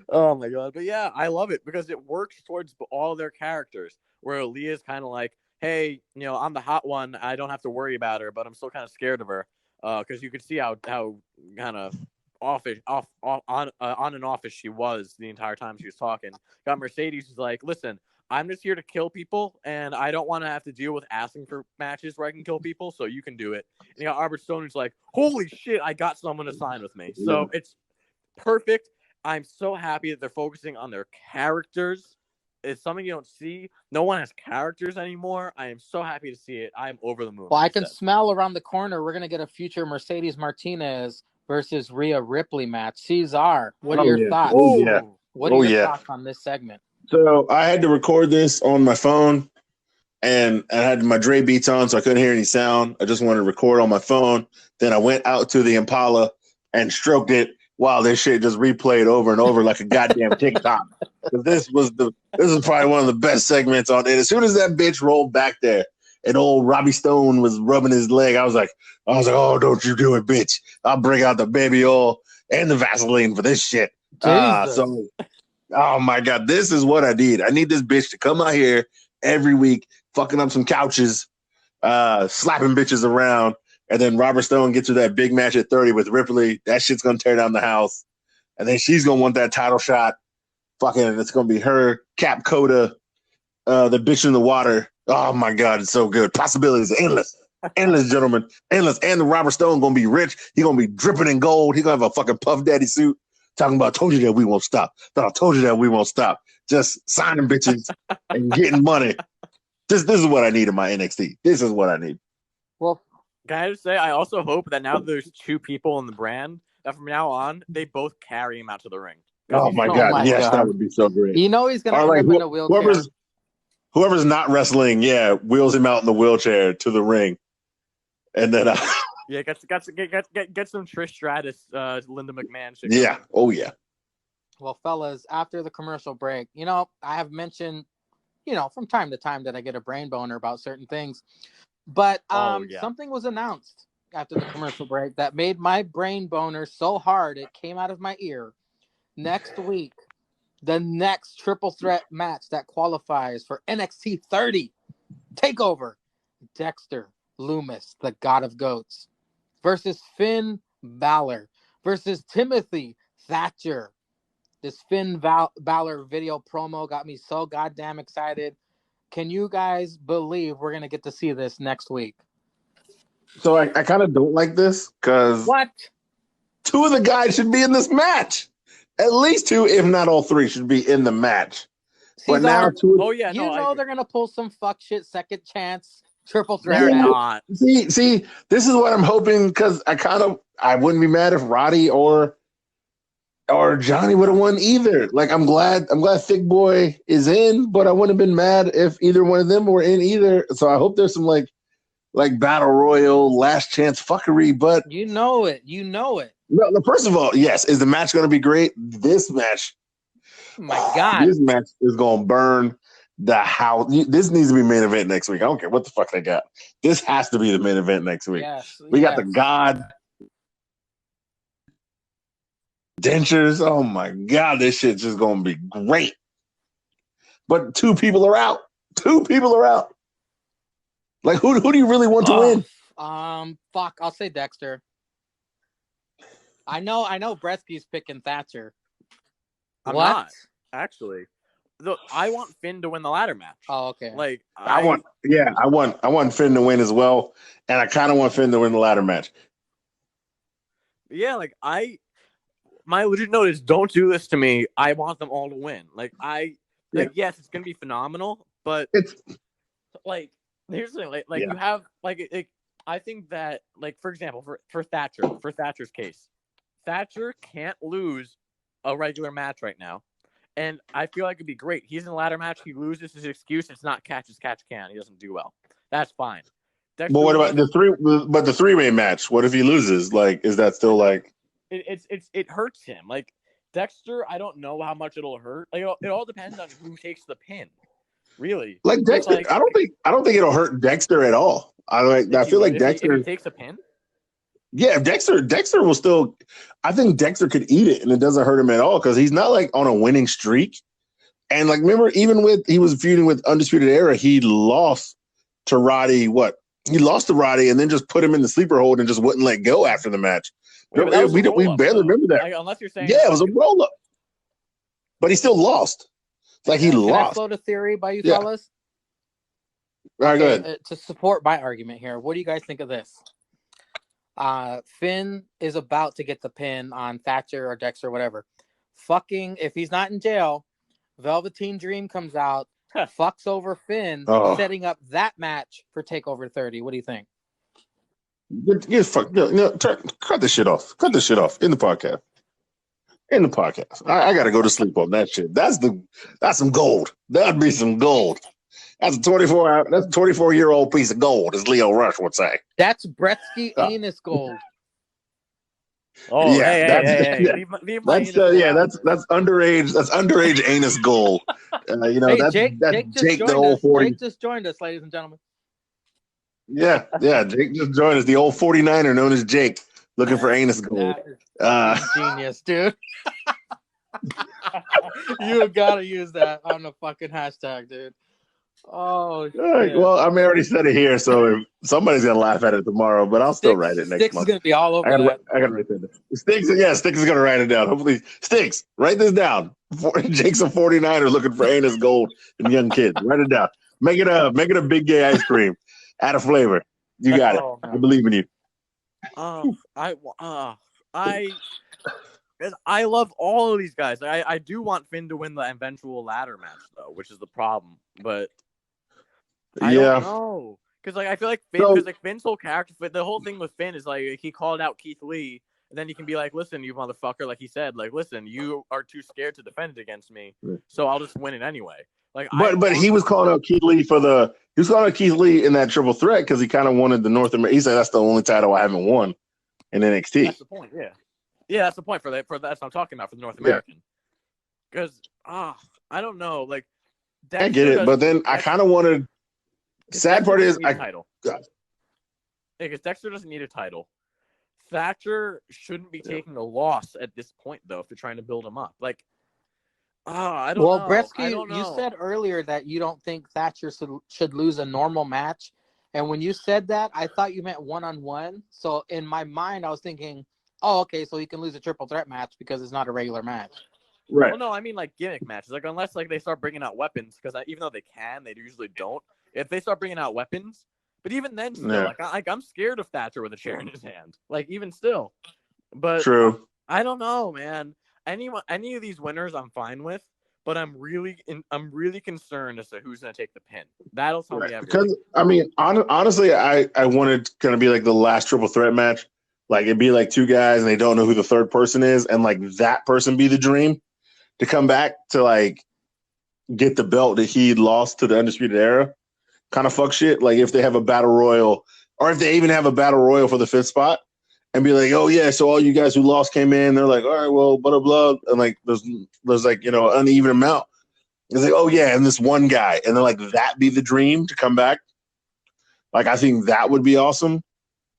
Oh my god. But yeah, I love it because it works towards all their characters. Where Aaliyah's kind of like, hey, I'm the hot one. I don't have to worry about her, but I'm still kind of scared of her. Because you could see how kind of on and offish she was the entire time she was talking. Got Mercedes who's like, listen, I'm just here to kill people, and I don't want to have to deal with asking for matches where I can kill people, so you can do it. And you got Robert Stone who's like, holy shit, I got someone to sign with me. So it's perfect. I'm so happy that they're focusing on their characters. It's something you don't see. No one has characters anymore. I am so happy to see it. I am over the moon. Well, I can smell around the corner. We're going to get a future Mercedes Martinez versus Rhea Ripley match. Cesar, what are your thoughts? What are your thoughts on this segment? So I had to record this on my phone, and I had my Dre beats on, so I couldn't hear any sound. I just wanted to record on my phone. Then I went out to the Impala and stroked it while this shit just replayed over and over like a goddamn TikTok. This is probably one of the best segments on it. As soon as that bitch rolled back there and old Robbie Stone was rubbing his leg, I was like, oh, don't you do it, bitch. I'll bring out the baby oil and the Vaseline for this shit. So, oh my God, this is what I need. I need this bitch to come out here every week, fucking up some couches, slapping bitches around, and then Robert Stone gets her that big match at 30 with Ripley. That shit's gonna tear down the house. And then she's gonna want that title shot. Fucking, it's gonna be her, Cap Coda, the bitch in the water. Oh my God, it's so good. Possibilities endless. Endless, gentlemen. Endless. And the Robert Stone gonna be rich. He gonna be dripping in gold. He gonna have a fucking Puff Daddy suit. Talking about, told you that we won't stop. I told you that we won't stop. Just signing bitches and getting money. This is what I need in my NXT. This is what I need. Well, can I just say, I also hope that now there's two people in the brand that from now on they both carry him out to the ring. Oh my God! Yes, that would be so great. You know he's gonna end up in a wheelchair. Whoever's not wrestling, wheels him out in the wheelchair to the ring, and then get some Trish Stratus, Linda McMahon shit. Yeah. Oh yeah. Well, fellas, after the commercial break, I have mentioned, from time to time that I get a brain boner about certain things, but something was announced after the commercial break that made my brain boner so hard it came out of my ear. Next week, the next triple threat match that qualifies for NXT 30 TakeOver, Dexter Lumis, the God of Goats, versus Finn Balor versus Timothy Thatcher. This Finn Balor video promo got me so goddamn excited. Can you guys believe we're going to get to see this next week? So I kind of don't like this because what? Two of the guys should be in this match. At least two, if not all three, should be in the match. But now two. Oh yeah, they're gonna pull some fuck shit second chance triple threat. They're not. See, this is what I'm hoping because I wouldn't be mad if Roddy or Johnny would have won either. Like I'm glad Thick Boy is in, but I wouldn't have been mad if either one of them were in either. So I hope there's some like battle royal last chance fuckery. But you know it. No, first of all, yes. Is the match going to be great? This match, my God, this match is going to burn the house. This needs to be main event next week. I don't care what the fuck they got. This has to be the main event next week. Yes, we got the God dentures. Oh my God, this shit's just going to be great. But two people are out. Like who do you really want to win? Fuck. I'll say Dexter. I know Bresky's picking Thatcher. I'm not, actually. I want Finn to win the ladder match. Oh, okay. Like I want Finn to win as well, and I kind of want Finn to win the ladder match. Yeah, my legit note is don't do this to me. I want them all to win. Yes, it's gonna be phenomenal, but it's here's the thing, you have I think that for example for Thatcher's case. Thatcher can't lose a regular match right now. And I feel like it'd be great. He's in a ladder match. He loses his excuse. It's not catch as catch can. He doesn't do well. That's fine. But what about the three-way match? What if he loses? Is that still it hurts him. Dexter, I don't know how much it'll hurt. It all depends on who takes the pin. Really. Dexter, I don't think it'll hurt Dexter at all. I feel like Dexter if he takes a pin. Yeah, Dexter will still. I think Dexter could eat it, and it doesn't hurt him at all because he's not on a winning streak. And remember, even he was feuding with Undisputed Era, he lost to Roddy. He lost to Roddy, and then just put him in the sleeper hold and just wouldn't let go after the match. We barely remember that. Unless you're saying, it was a roll up, but he still lost. He lost. Can I float a theory by you fellas? All right, go ahead. To support my argument here, what do you guys think of this? Finn is about to get the pin on Thatcher or Dexter or whatever. If he's not in jail, Velveteen Dream comes out, fucks over Finn, setting up that match for TakeOver 30. What do you think? Cut this shit off. Cut this shit off in the podcast. I gotta go to sleep on that shit. That's some gold. That'd be some gold. That's a 24-year-old piece of gold, as Leo Rush would say. That's Bretsky anus gold. Oh, Yeah, hey. Leave my that's anus goal out of this. that's underage. That's underage anus goal. Hey, that's Jake just Jake the joined old us. 40. Jake just joined us, ladies and gentlemen. Yeah. Jake just joined us. The old 49er known as Jake, looking for anus goal. That is fucking genius, dude. You gotta use that on the fucking hashtag, dude. Oh shit. Well, I already said it here, so somebody's gonna laugh at it tomorrow, but I'll still write it next Sticks month. is gonna be all over that. I gotta write that down. Sticks is gonna write it down. Hopefully, Sticks, write this down. Jake's a 49er looking for anus gold in young kids. Write it down. Make it a big gay ice cream. Add a flavor. You got it. I believe in you. I love all of these guys. I do want Finn to win the eventual ladder match though, which is the problem. But I don't know, because I feel like Finn, because Finn's whole character, the whole thing with Finn is he called out Keith Lee, and then he can be like, "Listen, you motherfucker," like he said, "Listen, you are too scared to defend it against me, so I'll just win it anyway." But he was calling out Keith Lee in that triple threat because he kind of wanted the North American. He said that's the only title I haven't won in NXT. That's the point, yeah. Yeah, that's the point for that. That's what I'm talking about for the North American. Because I don't know, I get it, but then I kind of wanted. Sad part is, title. Because Dexter doesn't need a title. Thatcher shouldn't be taking a loss at this point, though, if you're trying to build him up. I don't know. Well, Bresky, you said earlier that you don't think Thatcher should lose a normal match. And when you said that, I thought you meant one-on-one. So in my mind, I was thinking, oh, okay, so he can lose a triple threat match because it's not a regular match. Right. Well, no, I mean gimmick matches. Unless they start bringing out weapons, because even though they can, they usually don't. If they start bringing out weapons, but even then, still, I'm scared of Thatcher with a chair in his hand. Even still, but true. I don't know, man. Any of these winners, I'm fine with, but I'm really concerned as to who's going to take the pin. That'll tell me everything. Because honestly, I wanted kind of be the last triple threat match. It'd be two guys and they don't know who the third person is, and that person be the dream to come back to get the belt that he lost to the Undisputed Era. Kind of fuck shit. If they have a battle royal, or if they even have a battle royal for the 5th spot, and be oh yeah, so all you guys who lost came in. They're all right, well, blah blah, and there's uneven amount. It's oh yeah, and this one guy, and then that be the dream to come back. I think that would be awesome.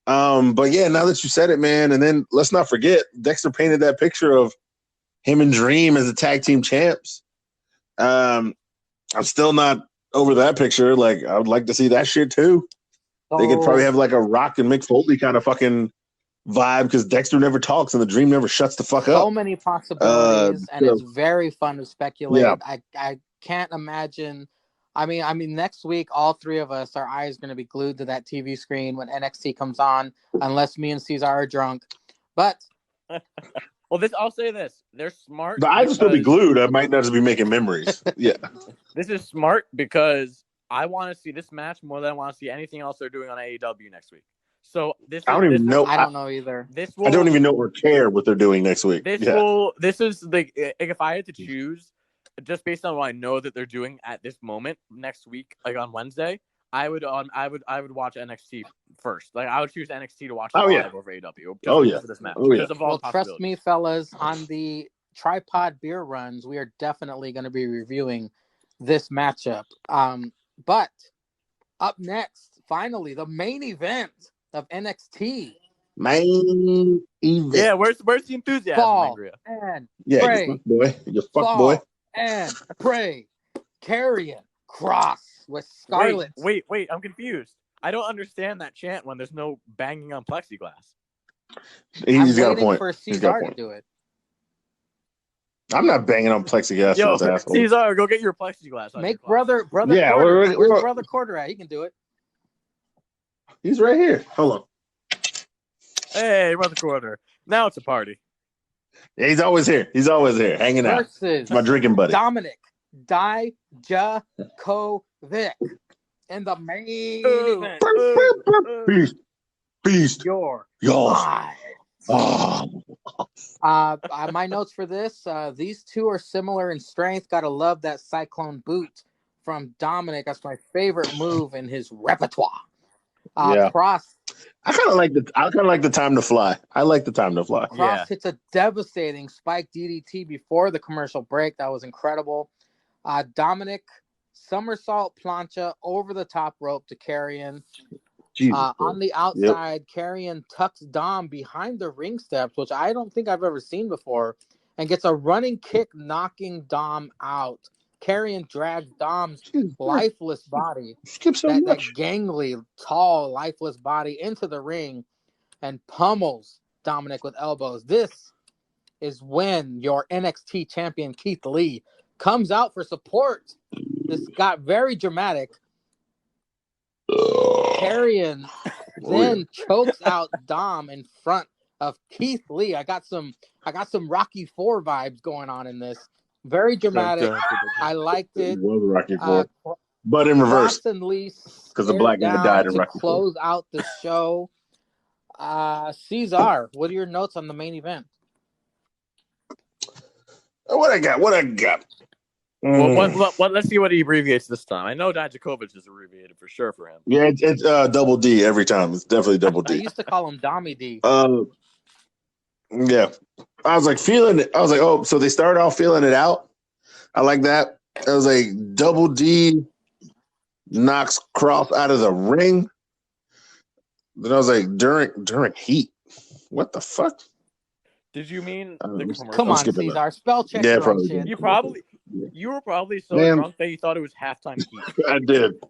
But yeah, now that you said it, man, and then let's not forget Dexter painted that picture of him and Dream as the tag team champs. I'm still not over that picture. I would like to see that shit too. They could probably have a Rock and Mick Foley kind of fucking vibe because Dexter never talks and the Dream never shuts the fuck up. So many possibilities, and it's very fun to speculate. Yeah. I can't imagine. I mean, next week, all three of us, our eyes are going to be glued to that TV screen when NXT comes on, unless me and Cesar are drunk. But well, I'll say this: they're smart. The eyes will still be glued. I might not just be making memories. Yeah, this is smart because I want to see this match more than I want to see anything else they're doing on AEW next week. So I don't even know. I don't know either. I don't even know or care what they're doing next week. This is if I had to choose, just based on what I know that they're doing at this moment next week, on Wednesday, I would watch NXT first. I would choose NXT to watch live over AEW. For this match. Well, trust me, fellas, on the Tripod Beer Runs, we are definitely going to be reviewing this matchup. But up next, finally, the main event of NXT. Main event. Yeah, where's the enthusiasm, Angria? And pray. You fuck boy. And pray. Karrion Kross with Scarlett. Wait, I'm confused. I don't understand that chant when there's no banging on plexiglass. He's got a point. For Cesar to do it. I'm not banging on plexiglass. Yo, Cesar, go get your plexiglass. Make brother. Yeah, where's brother Quarter at? He can do it. He's right here. Hold on. Hey, brother Quarter. Now it's a party. Yeah, he's always here. Hanging out. Versus my drinking buddy. Dominic Dijakovic in the main event. Beast. Your live. My notes for this: these two are similar in strength. Gotta love that cyclone boot from Dominic. That's my favorite move in his repertoire. Kross. I kind of like the time to fly. I like the time to fly. Cross hits a devastating spike DDT before the commercial break. That was incredible. Dominic somersault plancha over the top rope to Carrion. On the outside, Carrion tucks Dom behind the ring steps, which I don't think I've ever seen before, and gets a running kick, knocking Dom out. Carrion drags Dom's lifeless body, that gangly, tall, lifeless body into the ring and pummels Dominic with elbows. This is when your NXT champion, Keith Lee, comes out for support. This got very dramatic. Carrion then chokes out Dom in front of Keith Lee. I got some Rocky IV vibes going on in this. Very dramatic. I liked it. It was Rocky IV, but in reverse. Because the black guy died in Rocky IV. Close out the show. Cesar, what are your notes on the main event? What I got? Well, let's see what he abbreviates this time. I know Dijakovic is abbreviated for sure for him. Yeah, it's double D every time. It's definitely double D. I used to call him Dommy D. Yeah. I was like feeling it. I was like, oh, so they started off feeling it out. I like that. I was like, double D knocks Cross out of the ring. Then I was like, during heat. What the fuck? Did you mean the commercial? Come on, Cesar. Spell check your own shit. You were probably so drunk that you thought it was halftime heat.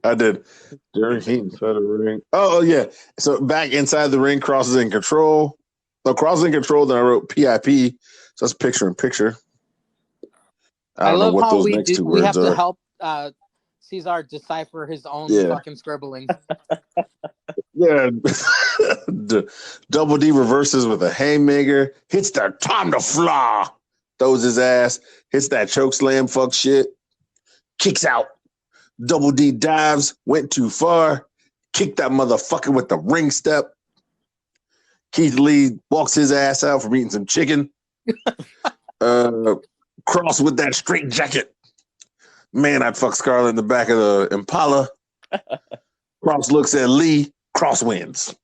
I did. During heat inside the ring. Oh, yeah. So back inside the ring, Cross is in control. No, Cross is in control. Then I wrote PIP. So that's picture in picture. I don't know what those next two words are. We have to help Cesar decipher his own fucking scribblings. Yeah. Double D reverses with a haymaker. Hits the time to fly. Throws his ass. Hits that choke slam fuck shit. Kicks out. Double D dives. Went too far. Kicked that motherfucker with the ring step. Keith Lee walks his ass out from eating some chicken. Cross with that straight jacket. Man, I'd fuck Scarlett in the back of the Impala. Cross looks at Lee. Cross wins.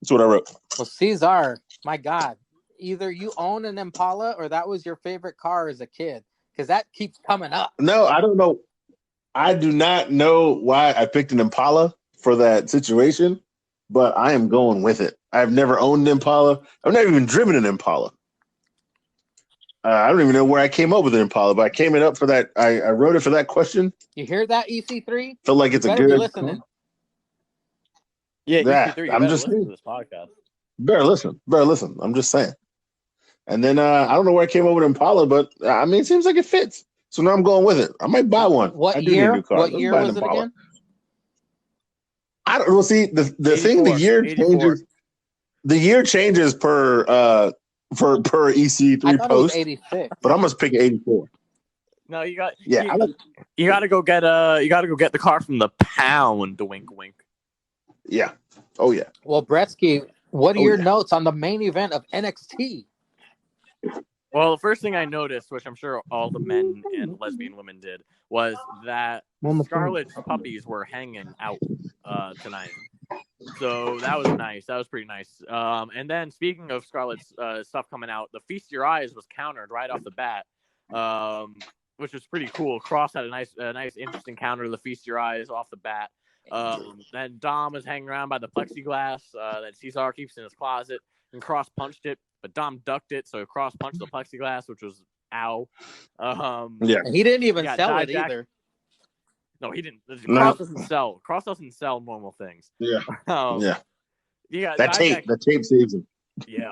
That's what I wrote. Well, Cesar, my God, either you own an Impala or that was your favorite car as a kid, because that keeps coming up. No, I don't know. I do not know why I picked an Impala for that situation, but I am going with it. I've never owned an Impala. I've never even driven an Impala. I don't even know where I came up with an Impala, but I came it up for that. I wrote it for that question. You hear that, EC3? Feel like it's a good. Be listening. Yeah, EC3. I'm just listening to this podcast. Better listen. I'm just saying. And then I don't know where I came up with Impala, but I mean, it seems like it fits. So now I'm going with it. I might buy one. What year? What year was it again? I don't know. See, the thing, the year 84. Changes. The year changes per EC3 post. 86. But I'm gonna pick 84. No, you got to go get the car from the pound. Wink, wink. Yeah. Oh yeah. Well, Bretsky, what are your notes on the main event of NXT? Well, the first thing I noticed, which I'm sure all the men and lesbian women did, was that Scarlett's puppies were hanging out tonight. So that was nice. That was pretty nice. And then speaking of Scarlett's stuff coming out, the Feast Your Eyes was countered right off the bat, which was pretty cool. Cross had a nice, interesting counter to the Feast Your Eyes off the bat. Then Dom was hanging around by the plexiglass that Cesar keeps in his closet, and Cross punched it, but Dom ducked it, so Cross punched the plexiglass, which was ow. And he didn't even sell it either. No, he didn't. Cross doesn't sell. Cross doesn't sell normal things. Yeah. Yeah. That tape saves him. Yeah.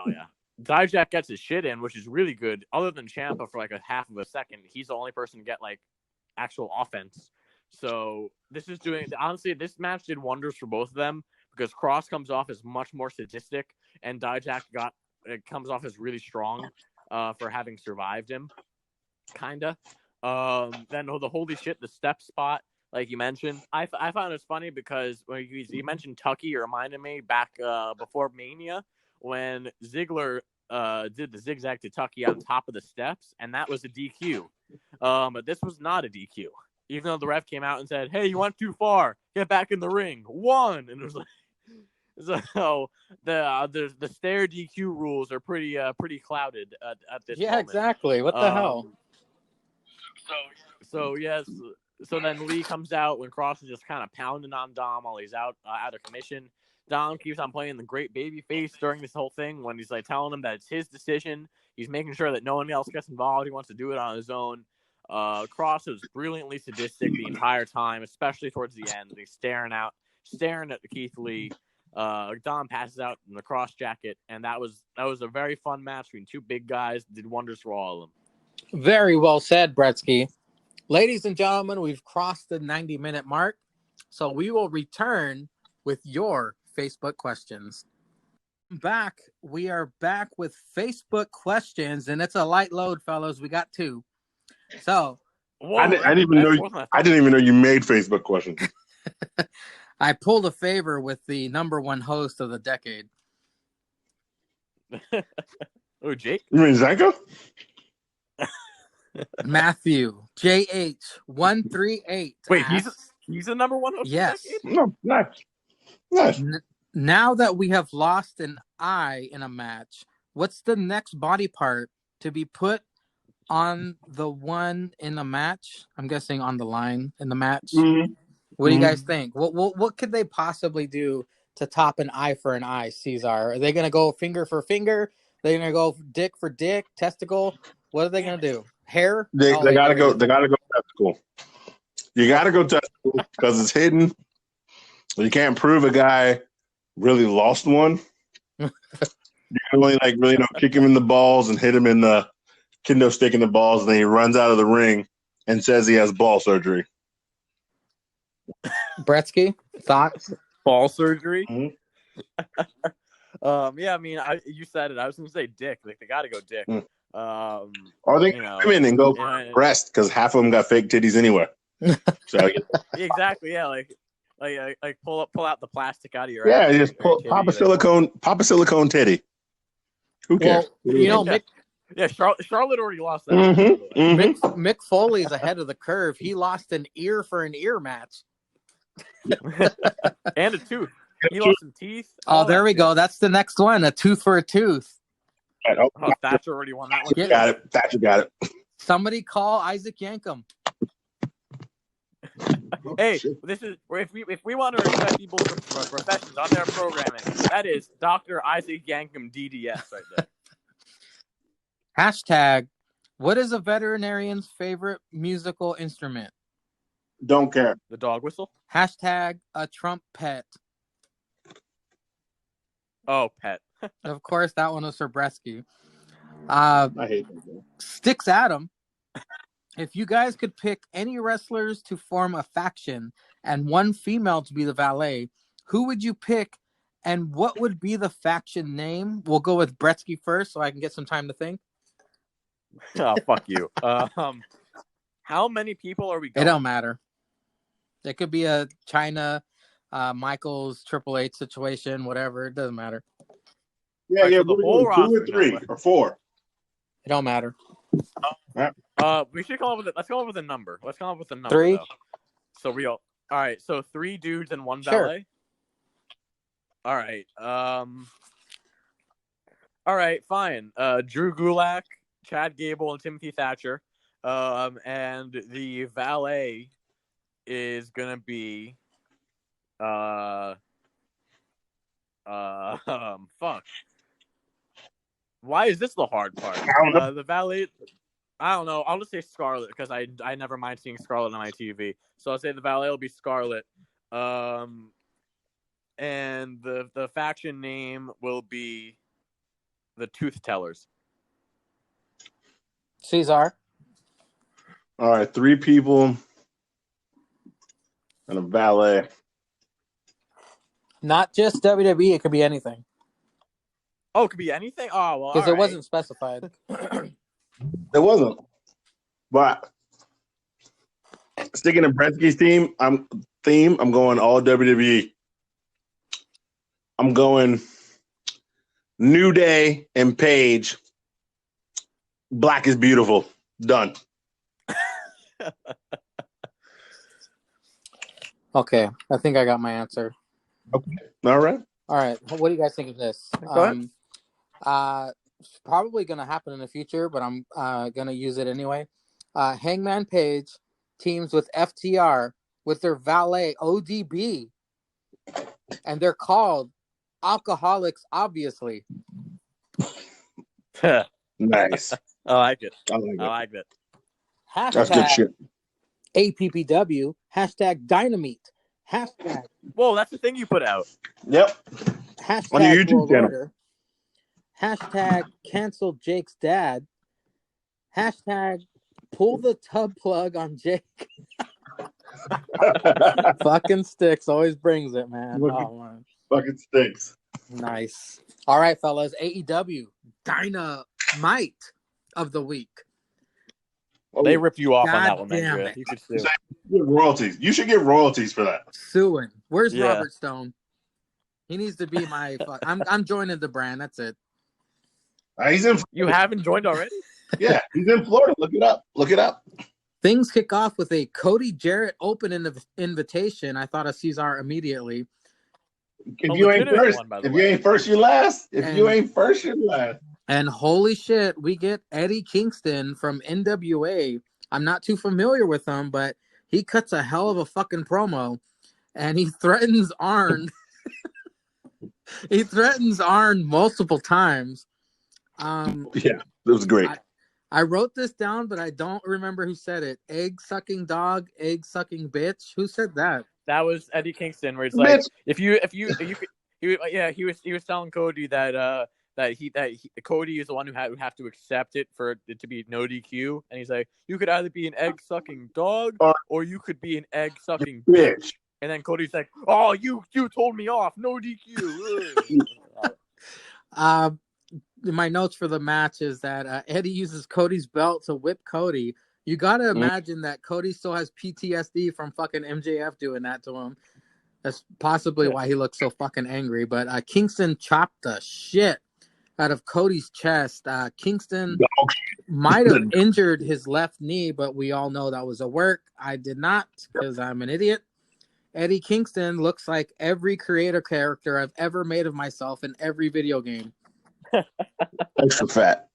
Dijak gets his shit in, which is really good. Other than Ciampa for like a half of a second, he's the only person to get like actual offense. So this match did wonders for both of them because Cross comes off as much more sadistic, and Dijak comes off as really strong for having survived him, kinda. Then the holy shit, the step spot, like you mentioned, I found it funny because when you mentioned Tucky, it reminded me back before Mania when Ziggler did the zigzag to Tucky on top of the steps, and that was a DQ. But this was not a DQ. Even though the ref came out and said, "Hey, you went too far. Get back in the ring." 1, and it was like, So the stair DQ rules are pretty clouded at this Yeah, moment. exactly. What the hell? So yes. So then Lee comes out when Cross is just kind of pounding on Dom while he's out of commission. Dom keeps on playing the great baby face during this whole thing when he's like telling him that it's his decision. He's making sure that no one else gets involved. He wants to do it on his own. Cross is brilliantly sadistic the entire time, especially towards the end. He's staring at Keith Lee. Dom passes out in the cross jacket, and that was a very fun match between two big guys. Did wonders for all of them. Very well said, Bretsky. Ladies and gentlemen, we've crossed the 90-minute mark, so we will return with your Facebook questions. We are back with Facebook questions, and it's a light load, fellas. We got 2. So I didn't even know you made Facebook questions. I pulled a favor with the #1 host of the decade. Oh, Jake? You mean Zanko? Matthew JH138. Wait, he's the #1 host yes. of the decade? No, nice. Now that we have lost an eye in a match, what's the next body part to be put on the one in the match? I'm guessing on the line in the match. Mm-hmm. What do you guys think? What could they possibly do to top an eye for an eye, Cesar? Are they going to go finger for finger? Are they going to go dick for dick, testicle? What are they going to do? Hair? They got to go. They got to go testicle. You got to go testicle because it's hidden. You can't prove a guy really lost one. You can only kick him in the balls and hit him in the kendo stick in the balls, and then he runs out of the ring and says he has ball surgery. Bretsky, thoughts? Ball surgery? Mm-hmm. Yeah, I mean, you said it. I was going to say dick. Like, they got to go dick. Or they come in and go breast because half of them got fake titties anyway. So exactly, yeah, like pull out the plastic out of your ass. Yeah, just pop a silicone titty. Who cares? Well, Mick. Yeah, Charlotte already lost that. Mm-hmm. Mm-hmm. Mick Foley's ahead of the curve. He lost an ear for an ear match. And a tooth. He lost some teeth. Oh, there we go. That's the next one. A tooth for a tooth. Oh, Thatcher already won that one. Yeah. Got it. Thatcher got it. Somebody call Isaac Yankum. Hey, this is if we want to respect people's professions on their programming, that is Dr. Isaac Yankum DDS right there. Hashtag, what is a veterinarian's favorite musical instrument? Don't care. The dog whistle? Hashtag, a Trump pet. Oh, pet. Of course, that one was for Bresky. I hate that. Sticks Adam. If you guys could pick any wrestlers to form a faction and one female to be the valet, who would you pick and what would be the faction name? We'll go with Bretsky first so I can get some time to think. Oh, fuck you. How many people are we going? It don't matter. It could be a China, Michaels, Triple H situation, whatever. It doesn't matter. Yeah, right, yeah. So the whole roster, 2 or 3 or 4. It don't matter. We should come up with let's come up with a number. Let's come up with a number. 3. Though. So all right. So 3 dudes and 1 Sure. valet. All right. All right. Fine. Drew Gulak, Chad Gable, and Timothy Thatcher. And the valet is gonna be fuck. Why is this the hard part? The valet. I don't know. I'll just say Scarlet because I never mind seeing Scarlet on my TV. So I'll say the valet will be Scarlet. And the faction name will be the Tooth Tellers. Cesar. All right, 3 people and a valet. Not just WWE. It could be anything. Oh, it could be anything? Oh, well, because it wasn't specified. It wasn't. But sticking to Bretsky's theme, I'm going all WWE. I'm going New Day and Paige. Black is beautiful. Done. Okay, I think I got my answer. Okay. All right. All right. What do you guys think of this? Go ahead. It's probably going to happen in the future, but I'm going to use it anyway. Hangman Page teams with FTR with their valet ODB, and they're called Alcoholics, obviously. Nice. I like it. I like it. I like it. That's good shit. APPW, hashtag Dynamite, hashtag. Whoa, that's the thing you put out. Yep. Hashtag On your YouTube World channel. Order, hashtag cancel Jake's dad, hashtag pull the tub plug on Jake. Fucking sticks always brings it, man. Oh, man. Fucking stinks. Nice. All right, fellas. AEW Dynamite of the week. They ripped you off on God that one, damn man. it. You could sue. Get royalties. You should get royalties for that. Suing. Where's Yeah. Robert Stone? He needs to be my. I'm joining the brand. That's it. He's in. You haven't joined already? Yeah, he's in Florida. Look it up. Look it up. Things kick off with a Cody Jarrett open invitation. I thought of Cesar immediately. If you ain't first, you ain't first, you last. If you ain't first, you last. And holy shit, we get Eddie Kingston from NWA. I'm not too familiar with him, but he cuts a hell of a fucking promo, and he threatens Arn. He threatens Arn multiple times. Yeah, it was great. I wrote this down, but I don't remember who said it. Egg sucking dog, egg sucking bitch. Who said that? That was Eddie Kingston, where it's like, if you could, he was telling Cody that Cody is the one who would have to accept it for it to be no DQ, and he's like, you could either be an egg sucking dog or you could be an egg sucking bitch. And then Cody's like, oh, you told me off, no DQ. My notes for the match is that Eddie uses Cody's belt to whip Cody. You got to imagine that Cody still has PTSD from fucking MJF doing that to him. That's possibly why he looks so fucking angry. But Kingston chopped the shit out of Cody's chest. Kingston might have injured his left knee, but we all know that was a work. I did not because I'm an idiot. Eddie Kingston looks like every creator character I've ever made of myself in every video game. Extra fat.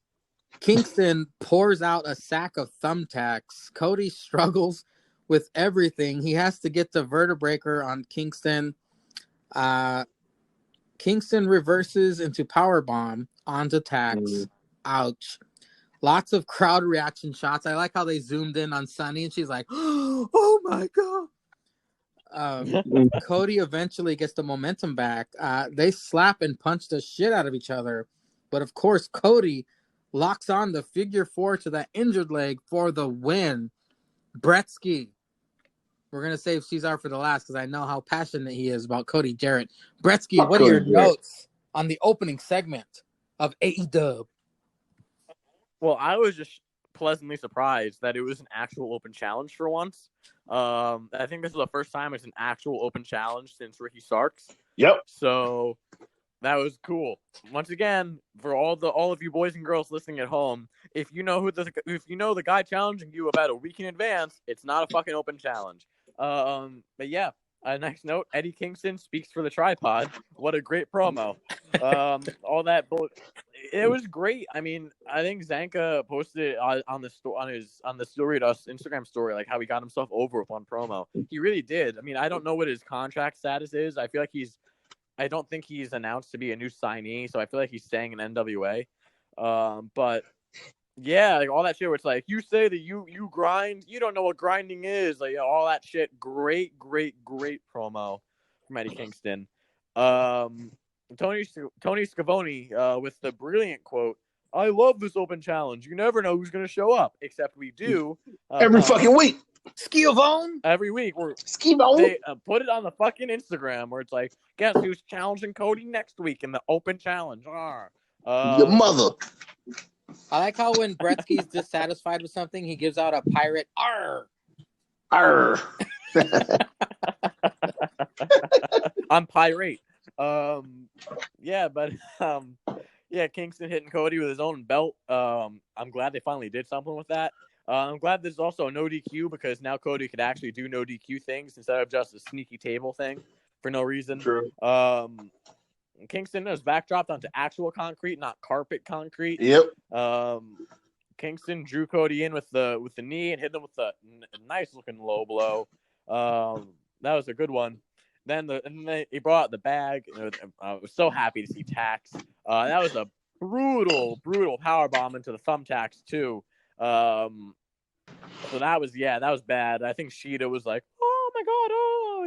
Kingston pours out a sack of thumbtacks. Cody struggles with everything. He has to get the vertebreaker on Kingston. Kingston reverses into powerbomb onto Tax. Ouch. Lots of crowd reaction shots. I like how they zoomed in on Sunny and she's like, oh my God. Cody eventually gets the momentum back. They slap and punch the shit out of each other. But of course, Cody locks on the figure four to that injured leg for the win. Bretsky. We're going to save Cesar for the last because I know how passionate he is about Cody Jarrett. Bretsky, what are your notes on the opening segment of AEW? Well, I was just pleasantly surprised that it was an actual open challenge for once. I think this is the first time it's an actual open challenge since Ricky Starks. Yep. So that was cool. Once again, for all of you boys and girls listening at home, if you know the guy challenging you about a week in advance, it's not a fucking open challenge. But yeah, next note: Eddie Kingston speaks for the tripod. What a great promo! All that it was great. I mean, I think Zanka posted it on the story to us Instagram story, like how he got himself over with one promo. He really did. I mean, I don't know what his contract status is. I feel like I don't think he's announced to be a new signee, so I feel like he's staying in NWA. But yeah, like all that shit where it's like, you say that you grind, you don't know what grinding is, like all that shit. Great promo from Eddie Kingston. Tony Schiavone with the brilliant quote, I love this open challenge. You never know who's going to show up, except we do. Every fucking week. Schiavone? Every week. They put it on the fucking Instagram where it's like, guess who's challenging Cody next week in the open challenge? Your mother. I like how when Bretsky's dissatisfied with something, he gives out a pirate arr. Arr. I'm pirate. Yeah, but yeah, Kingston hitting Cody with his own belt. I'm glad they finally did something with that. I'm glad there's also a no DQ because now Cody could actually do no DQ things instead of just a sneaky table thing for no reason. True. Kingston was backdropped onto actual concrete, not carpet concrete. Yep. Kingston drew Cody in with the knee and hit him with a nice looking low blow. That was a good one. Then he brought out the bag. I was so happy to see Tax. That was a brutal power bomb into the thumbtacks too. So that was bad. I think Sheeta was like, "Oh my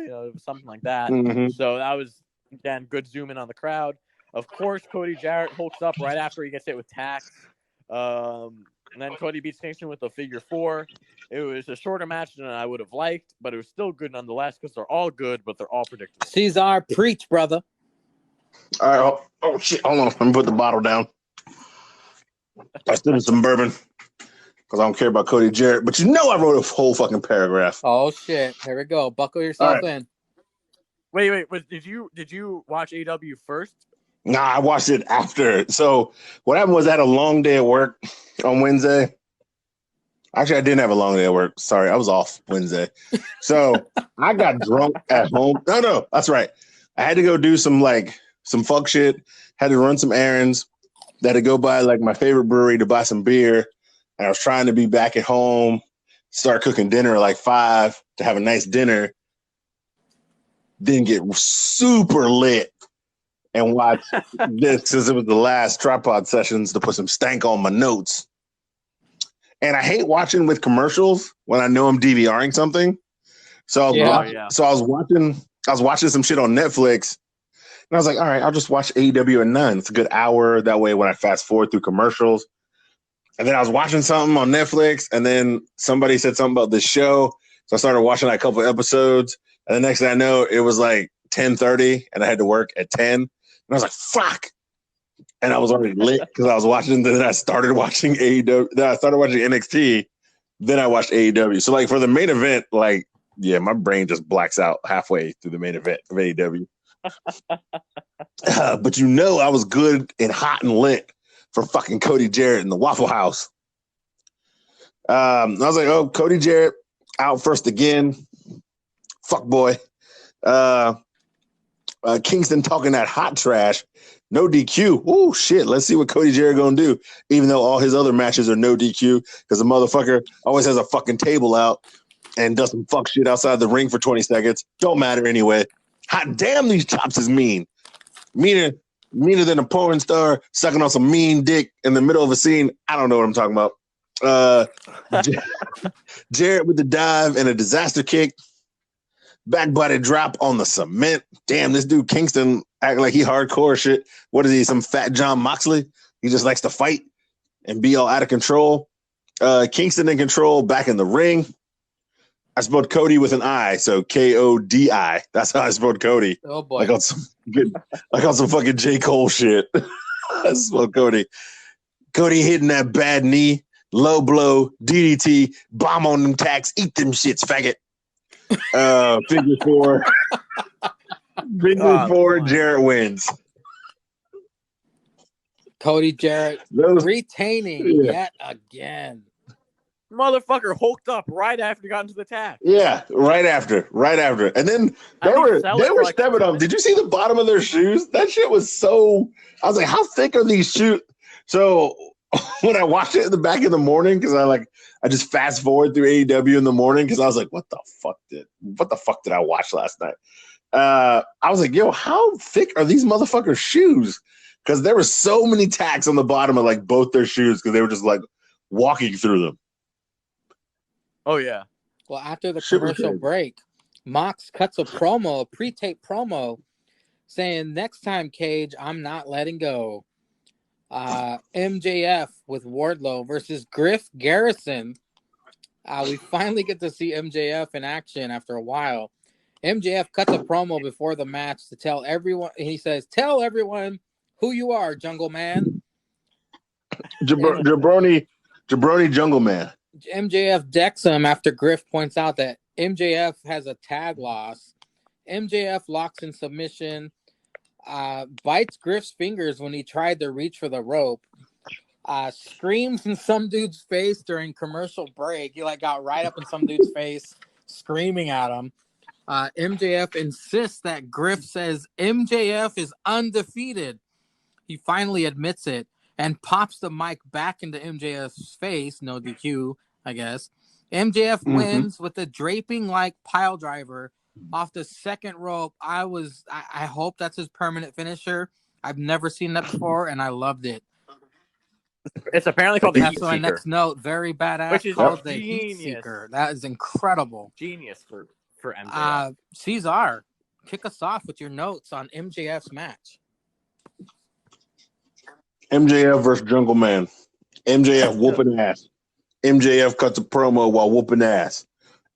god, something like that." Mm-hmm. So that was again good zoom in on the crowd. Of course, Cody Jarrett hulks up right after he gets hit with Tax. And then Cody beats Kingston with the figure 4. It was a shorter match than I would have liked, but it was still good nonetheless because they're all good, but they're all predictable. Cesar, preach, brother. All right. Oh, shit. Hold on. Let me put the bottle down. I still need some bourbon because I don't care about Cody Jarrett. But I wrote a whole fucking paragraph. Oh, shit. Here we go. Buckle yourself in. Wait. Did you watch AEW first? Nah, I watched it after. So what happened was I had a long day at work on Wednesday. Actually, I didn't have a long day at work. Sorry, I was off Wednesday. So I got drunk at home. No, that's right. I had to go do some fuck shit. Had to run some errands. Had to go by my favorite brewery to buy some beer. And I was trying to be back at home, start cooking dinner at 5 to have a nice dinner. Then get super lit and watch this because it was the last tripod sessions to put some stank on my notes. And I hate watching with commercials when I know I'm DVRing something. So I was watching some shit on Netflix, and I was like, all right, I'll just watch AEW at 9. It's a good hour. That way, when I fast forward through commercials, and then I was watching something on Netflix, and then somebody said something about this show, so I started watching a couple of episodes, and the next thing I know, it was 10:30, and I had to work at 10, and I was like, fuck. And I was already lit because I was watching. Then I started watching AEW. Then I started watching NXT. Then I watched AEW. So for the main event, my brain just blacks out halfway through the main event of AEW. But I was good and hot and lit for fucking Cody Jarrett in the Waffle House. I was like, oh, Cody Jarrett out first again. Fuck boy. Kingston talking that hot trash. No DQ. Oh, shit. Let's see what Cody Jarrett going to do, even though all his other matches are no DQ because the motherfucker always has a fucking table out and does some fuck shit outside the ring for 20 seconds. Don't matter anyway. Hot damn, these chops is mean. Meaner than a porn star sucking on some mean dick in the middle of a scene. I don't know what I'm talking about. Jarrett with the dive and a disaster kick. Back body drop on the cement. Damn, this dude Kingston act like he hardcore shit. What is he, some fat John Moxley? He just likes to fight and be all out of control. Kingston in control, back in the ring. I spelled Cody with an I, so Kodi. That's how I spelled Cody. Oh boy! Like on some fucking J. Cole shit. I spelled Cody. Cody hitting that bad knee, low blow, DDT, bomb on them tacks, eat them shits, faggot. Figure 4. Figure 4, Jarrett wins. Cody Jarrett retaining yet again. Motherfucker hulked up right after he got into the tag. Yeah, right after. And then they were stepping up. Did you see the bottom of their shoes? That shit was so. I was like, how thick are these shoes? So when I watched it in the back in the morning, because I just fast forward through AEW in the morning because I was like, what the fuck did I watch last night? I was like, yo, how thick are these motherfuckers' shoes? Because there were so many tacks on the bottom of both their shoes because they were just walking through them. Oh yeah. Well, after the commercial break, Mox cuts a pre-tape promo, saying, "Next time, Cage, I'm not letting go." MJF with Wardlow versus Griff Garrison. We finally get to see MJF in action after a while. MJF cuts a promo before the match to tell everyone. He says, "Tell everyone who you are, Jungle Man." Jabroni Jungle Man. MJF decks him after Griff points out that MJF has a tag loss. MJF locks in submission, bites Griff's fingers when he tried to reach for the rope, screams in some dude's face during commercial break. He got right up in some dude's face, screaming at him. MJF insists that Griff says MJF is undefeated. He finally admits it and pops the mic back into MJF's face. No DQ, I guess. MJF wins with a draping like pile driver off the second rope. I hope that's his permanent finisher. I've never seen that before, and I loved it. It's apparently called the Heat Seeker. That's my next note. Very badass. Which is called genius. The Heat Seeker. That is incredible. Genius for MJF. Cesar, kick us off with your notes on MJF's match. MJF versus Jungle Man. MJF whooping ass. MJF cuts a promo while whooping ass.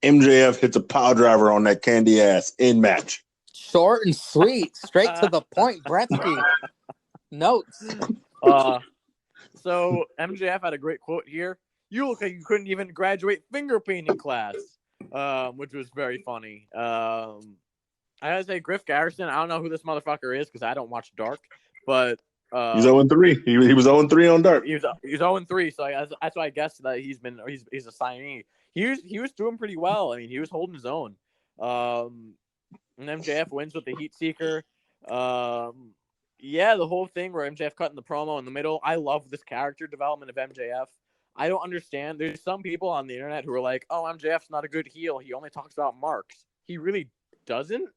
MJF hits a pile driver on that candy ass in match. Short and sweet, straight to the point. Gretzky. Notes. So MJF had a great quote here. You look like you couldn't even graduate finger painting class, which was very funny. I gotta say, Griff Garrison. I don't know who this motherfucker is because I don't watch Dark, but he's 0-3. He was 0-3 on Dark. He's 0-3, so that's why I guess that he's a signee. He was doing pretty well. I mean, he was holding his own. And MJF wins with the Heat Seeker. Yeah, the whole thing where MJF cutting the promo in the middle. I love this character development of MJF. I don't understand. There's some people on the internet who are like, "Oh, MJF's not a good heel. He only talks about marks." He really doesn't.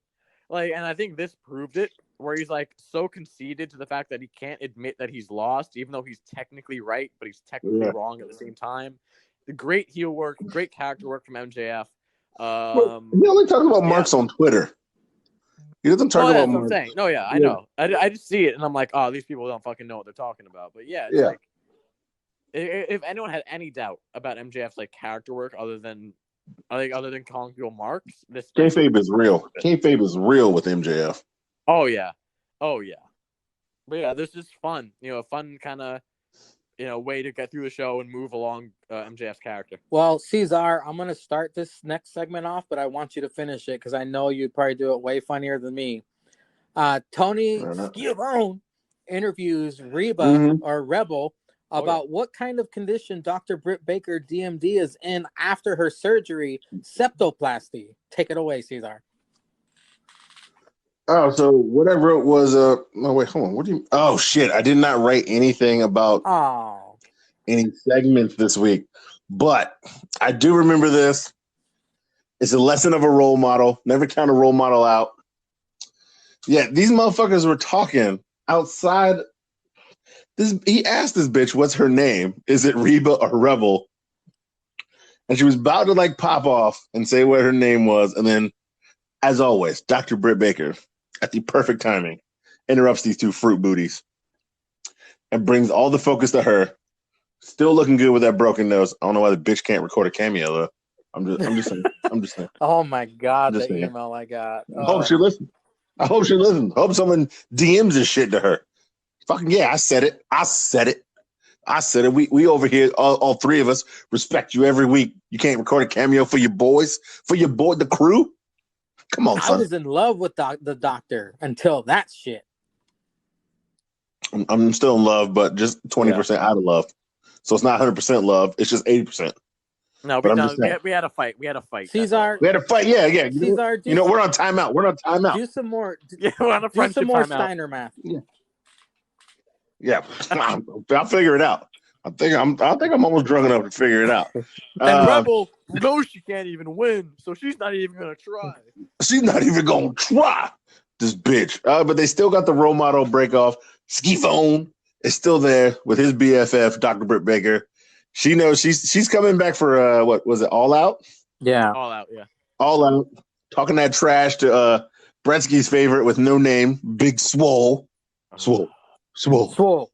And I think this proved it, where he's so conceited to the fact that he can't admit that he's lost, even though he's technically right, but he's technically wrong at the same time. The great heel work, great character work from MJF. He only talks about marks on Twitter. He doesn't talk about marks. I'm saying. No, I know. I just see it, and I'm like, oh, these people don't fucking know what they're talking about. But it's if anyone had any doubt about MJF's character work other than calling people marks, this kayfabe is real. Kayfabe is real with MJF. Oh yeah. But yeah, this is fun. A fun kind of way to get through the show and move along MJF's character. Well, Cesar, I'm gonna start this next segment off, but I want you to finish it because I know you'd probably do it way funnier than me. Tony Schiavone interviews Reba or Rebel about what kind of condition Dr. Britt Baker DMD is in after her surgery, septoplasty. Take it away, Cesar. Oh, so whatever it was. No, wait, hold on. What do you? Oh shit! I did not write anything about any segments this week, but I do remember this. It's a lesson of a role model. Never count a role model out. Yeah, these motherfuckers were talking outside. He asked this bitch, "What's her name? Is it Reba or Rebel?" And she was about to pop off and say what her name was, and then, as always, Dr. Britt Baker, at the perfect timing, interrupts these two fruit booties and brings all the focus to her. Still looking good with that broken nose. I don't know why the bitch can't record a cameo though. I'm just saying. Oh my god, the email I got. I hope she listens. I hope Hope someone DMs this shit to her. Fucking yeah, I said it. We over here, all three of us respect you every week. You can't record a cameo for your boys, the crew. Come on, son. I was in love with the doctor until that shit. I'm still in love, but just 20% out of love. So it's not 100% love. It's just 80%. No, we had a fight. Cesar. We had a fight. Yeah. Cesar, we're on timeout. Do some more. We're on a friendship do some more timeout. Steiner math. Yeah. I'll figure it out. I think I'm almost drunk enough to figure it out. And Rebel knows she can't even win, so she's not even gonna try. She's not even gonna try. This bitch. But they still got the role model break off. Skiphone is still there with his BFF, Dr. Britt Baker. She knows she's coming back for what was it? All Out? Yeah. All Out. Yeah. All Out. Talking that trash to Bretsky's favorite with no name, Big Swole. Swole. Bitch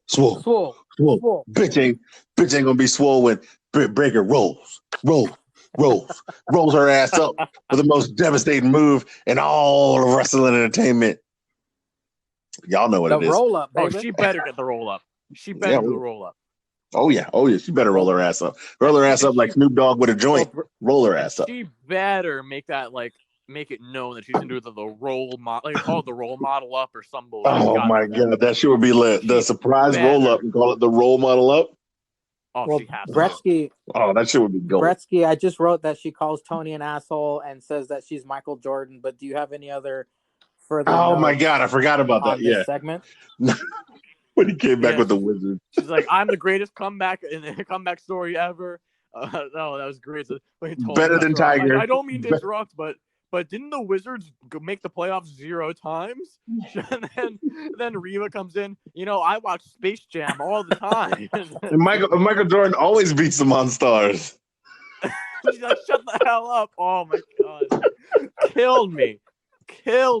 ain't gonna be swole when Britt Baker rolls her ass up with the most devastating move in all of wrestling entertainment. Y'all know what it is. The roll up, baby. Oh, she better get the roll up. She better do the roll up. Oh yeah. She better roll her ass up. Roll her ass up like Snoop Dogg with a joint. Roll her ass up. She better make it known that she's gonna do the role model, call it the role model up or some bullshit. Oh my god, that shit would be lit. The surprise roll up and call it the role model up. She has Bretsky. Oh, that shit would be gold. Bretsky, I just wrote that she calls Tony an asshole and says that she's Michael Jordan. But do you have any other further? Oh my god, I forgot about that. This segment. When he came back with the Wizards, she's like, "I'm the greatest comeback in the comeback story ever." No, that was great. Better than Tiger. I don't mean to interrupt, but didn't the Wizards make the playoffs 0 times? And then Reba comes in. I watch Space Jam all the time. And Michael Jordan always beats them on stars. She's like, "Shut the hell up!" Oh my god, killed me. Yo,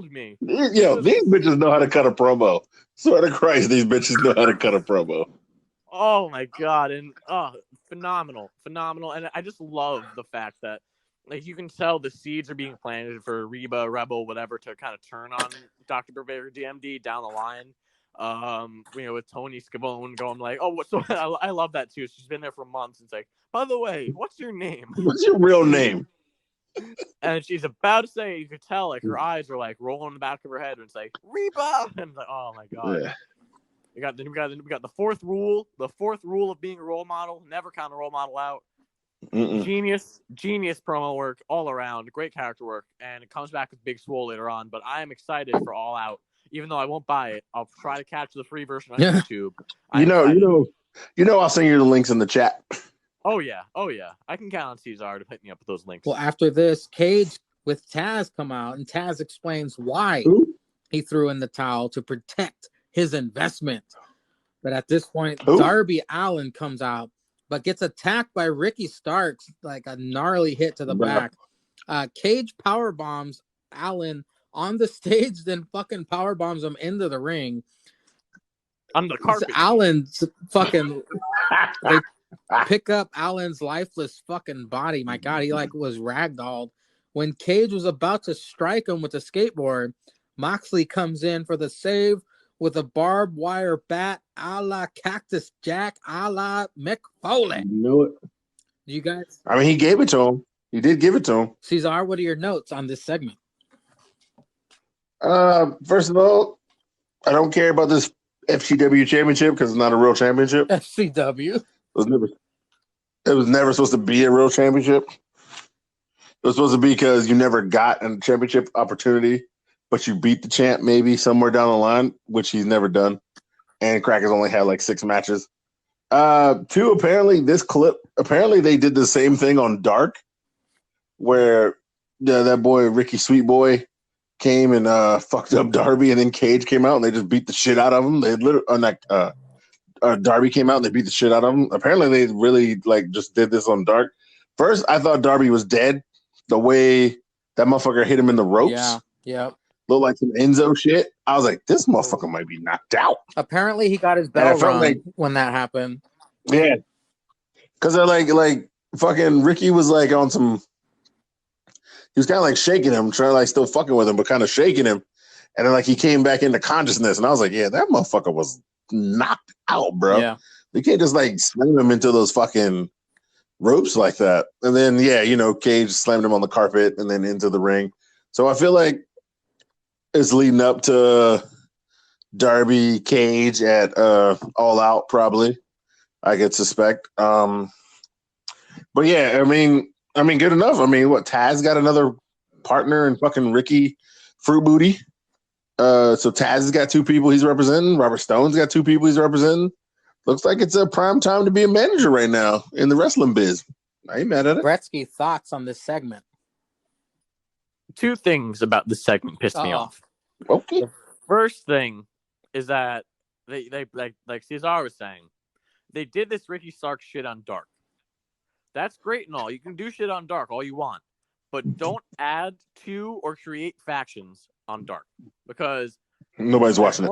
these bitches know how to cut a promo. Swear to Christ, these bitches know how to cut a promo. Oh my god, and phenomenal, and I just love the fact that you can tell the seeds are being planted for Reba, Rebel, whatever, to kind of turn on Dr. Purveyor DMD down the line. With Tony Scavone going like, "Oh, so I love that too." She's been there for months. It's like, by the way, what's your name? What's your real name? And she's about to say, you could tell like her eyes are like rolling in the back of her head, and it's like Reba, and like, oh my god. Yeah. We got the fourth rule. The fourth rule of being a role model: never count a role model out. Genius promo work all around. Great character work, and it comes back with Big Swole later on. But I am excited for All Out, even though I won't buy it. I'll try to catch the free version on YouTube. I'll send you the links in the chat. Oh yeah. I can count on Cesar to hit me up with those links. Well, after this, Cage with Taz come out, and Taz explains why he threw in the towel to protect his investment. But at this point, Darby Allin comes out, but gets attacked by Ricky Starks, like a gnarly hit to the back. Cage power bombs Allin on the stage, then fucking power bombs him into the ring. On the carpet. Allen's fucking they pick up Allen's lifeless fucking body. My God, he was ragdolled. When Cage was about to strike him with a skateboard, Moxley comes in for the save with a barbed wire bat a la Cactus Jack, a la Mick Foley. You know it. You guys? I mean, he gave it to him. He did give it to him. Cesar, what are your notes on this segment? First of all, I don't care about this FCW championship because it's not a real championship. FCW? It was never supposed to be a real championship. It was supposed to be because you never got a championship opportunity, but you beat the champ maybe somewhere down the line, which he's never done. And Cracker's only had like 6 matches. 2, apparently they did the same thing on Dark, where that boy Ricky Sweetboy came and fucked up Darby, and then Cage came out and they just beat the shit out of him. They literally Darby came out and they beat the shit out of him. Apparently they really just did this on Dark. First, I thought Darby was dead. The way that motherfucker hit him in the ropes. Yeah. Looked like some Enzo shit. I was like, this motherfucker might be knocked out. Apparently he got his bell rung when that happened. Yeah. Because they're like fucking Ricky was on some. He was kind of shaking him, trying to still fucking with him, but kind of shaking him. And then he came back into consciousness. And I was like, yeah, that motherfucker was knocked out, bro. Yeah. You can't just slam him into those fucking ropes like that. And then, Cage slammed him on the carpet and then into the ring. So I feel like it's leading up to Darby Cage at All Out, probably. I could suspect. But yeah, I mean, good enough. I mean, what, Taz got another partner in fucking Ricky Fruit Booty. So Taz has got 2 people he's representing. Robert Stone's got 2 people he's representing. Looks like it's a prime time to be a manager right now in the wrestling biz. I ain't mad at it. Bretsky, thoughts on this segment? 2 things about this segment pissed me off. Okay. The first thing is that they like Cesar was saying, they did this Ricky Stark shit on Dark. That's great and all. You can do shit on Dark all you want, but don't add to or create factions on Dark because nobody's watching it.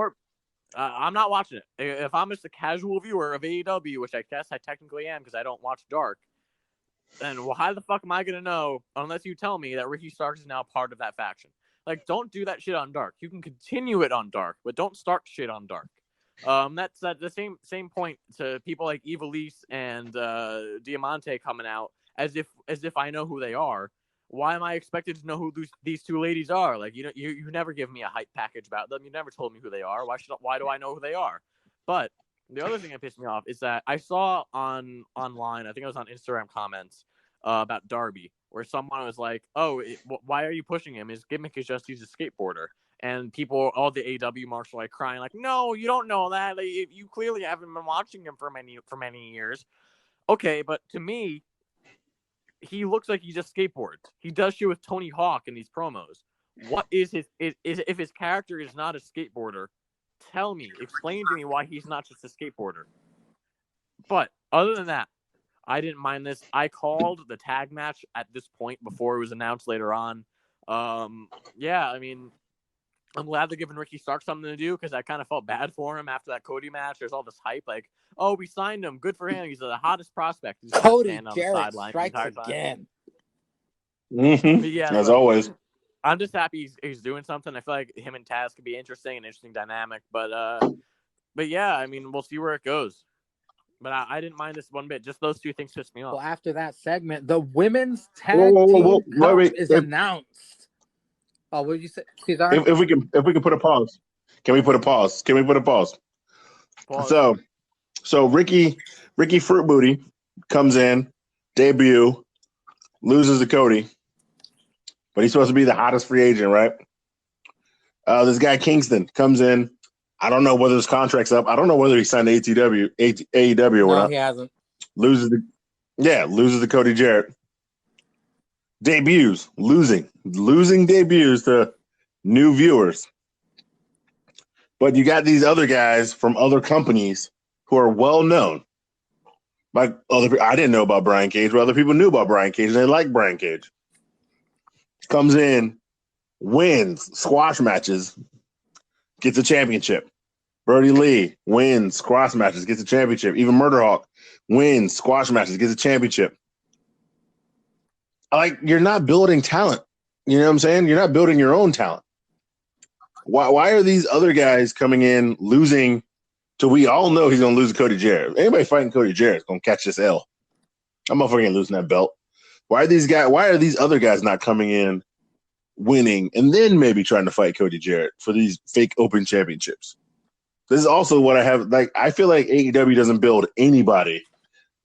I'm not watching it. If I'm just a casual viewer of AEW, which I guess I technically am because I don't watch Dark, then how the fuck am I going to know unless you tell me that Ricky Starks is now part of that faction? Don't do that shit on Dark. You can continue it on Dark, but don't start shit on Dark. That's the same point to people like Ivelisse and Diamante coming out as if I know who they are. Why am I expected to know who these 2 ladies are? You never give me a hype package about them. You never told me who they are. Why do I know who they are? But The other thing that pissed me off is that I saw online, I think it was on Instagram comments about Darby, where someone was like, "Oh, why are you pushing him? His gimmick is just he's a skateboarder." And people, all the AW marks were like crying, like, "No, you don't know that. Like, you clearly haven't been watching him for many years." Okay, but to me, he looks like he just skateboards. He does shit with Tony Hawk in these promos. What is his if his character is not a skateboarder? Tell me, explain to me why he's not just a skateboarder. But other than that, I didn't mind this. I called the tag match at this point before it was announced later on. Yeah, I mean, I'm glad they're giving Ricky Stark something to do because I kind of felt bad for him after that Cody match. There's all this hype like, oh, we signed him. Good for him. He's the hottest prospect. He's Cody Jarrett strikes again. Mm-hmm. Yeah, as always. I'm just happy he's doing something. I feel like him and Taz could be interesting, an interesting dynamic. But yeah, I mean, we'll see where it goes. But I didn't mind this one bit. Just those two things pissed me off. Well, after that segment, the women's tag team cup is announced. Oh, what did you say? If we can put a pause. Can we put a pause? Pause. So Ricky Fruit Booty comes in, debut, loses to Cody. But he's supposed to be the hottest free agent, right? This guy Kingston comes in. I don't know whether his contract's up. I don't know whether he signed AEW or not. No, he hasn't. Loses to Cody Jarrett. Debuts, losing debuts to new viewers. But you got these other guys from other companies who are well known. Like other people, I didn't know about Brian Cage, but other people knew about Brian Cage and they like Brian Cage. Comes in, wins squash matches, gets a championship. Brody Lee wins squash matches, gets a championship. Even Murderhawk wins squash matches, gets a championship. Like, you're not building talent. You know what I'm saying? You're not building your own talent. Why are these other guys coming in losing to we all know he's going to lose to Cody Jarrett? Anybody fighting Cody Jarrett is going to catch this L. I'm not fucking losing that belt. Why are these other guys not coming in winning and then maybe trying to fight Cody Jarrett for these fake open championships? This is also what I have. Like, I feel like AEW doesn't build anybody.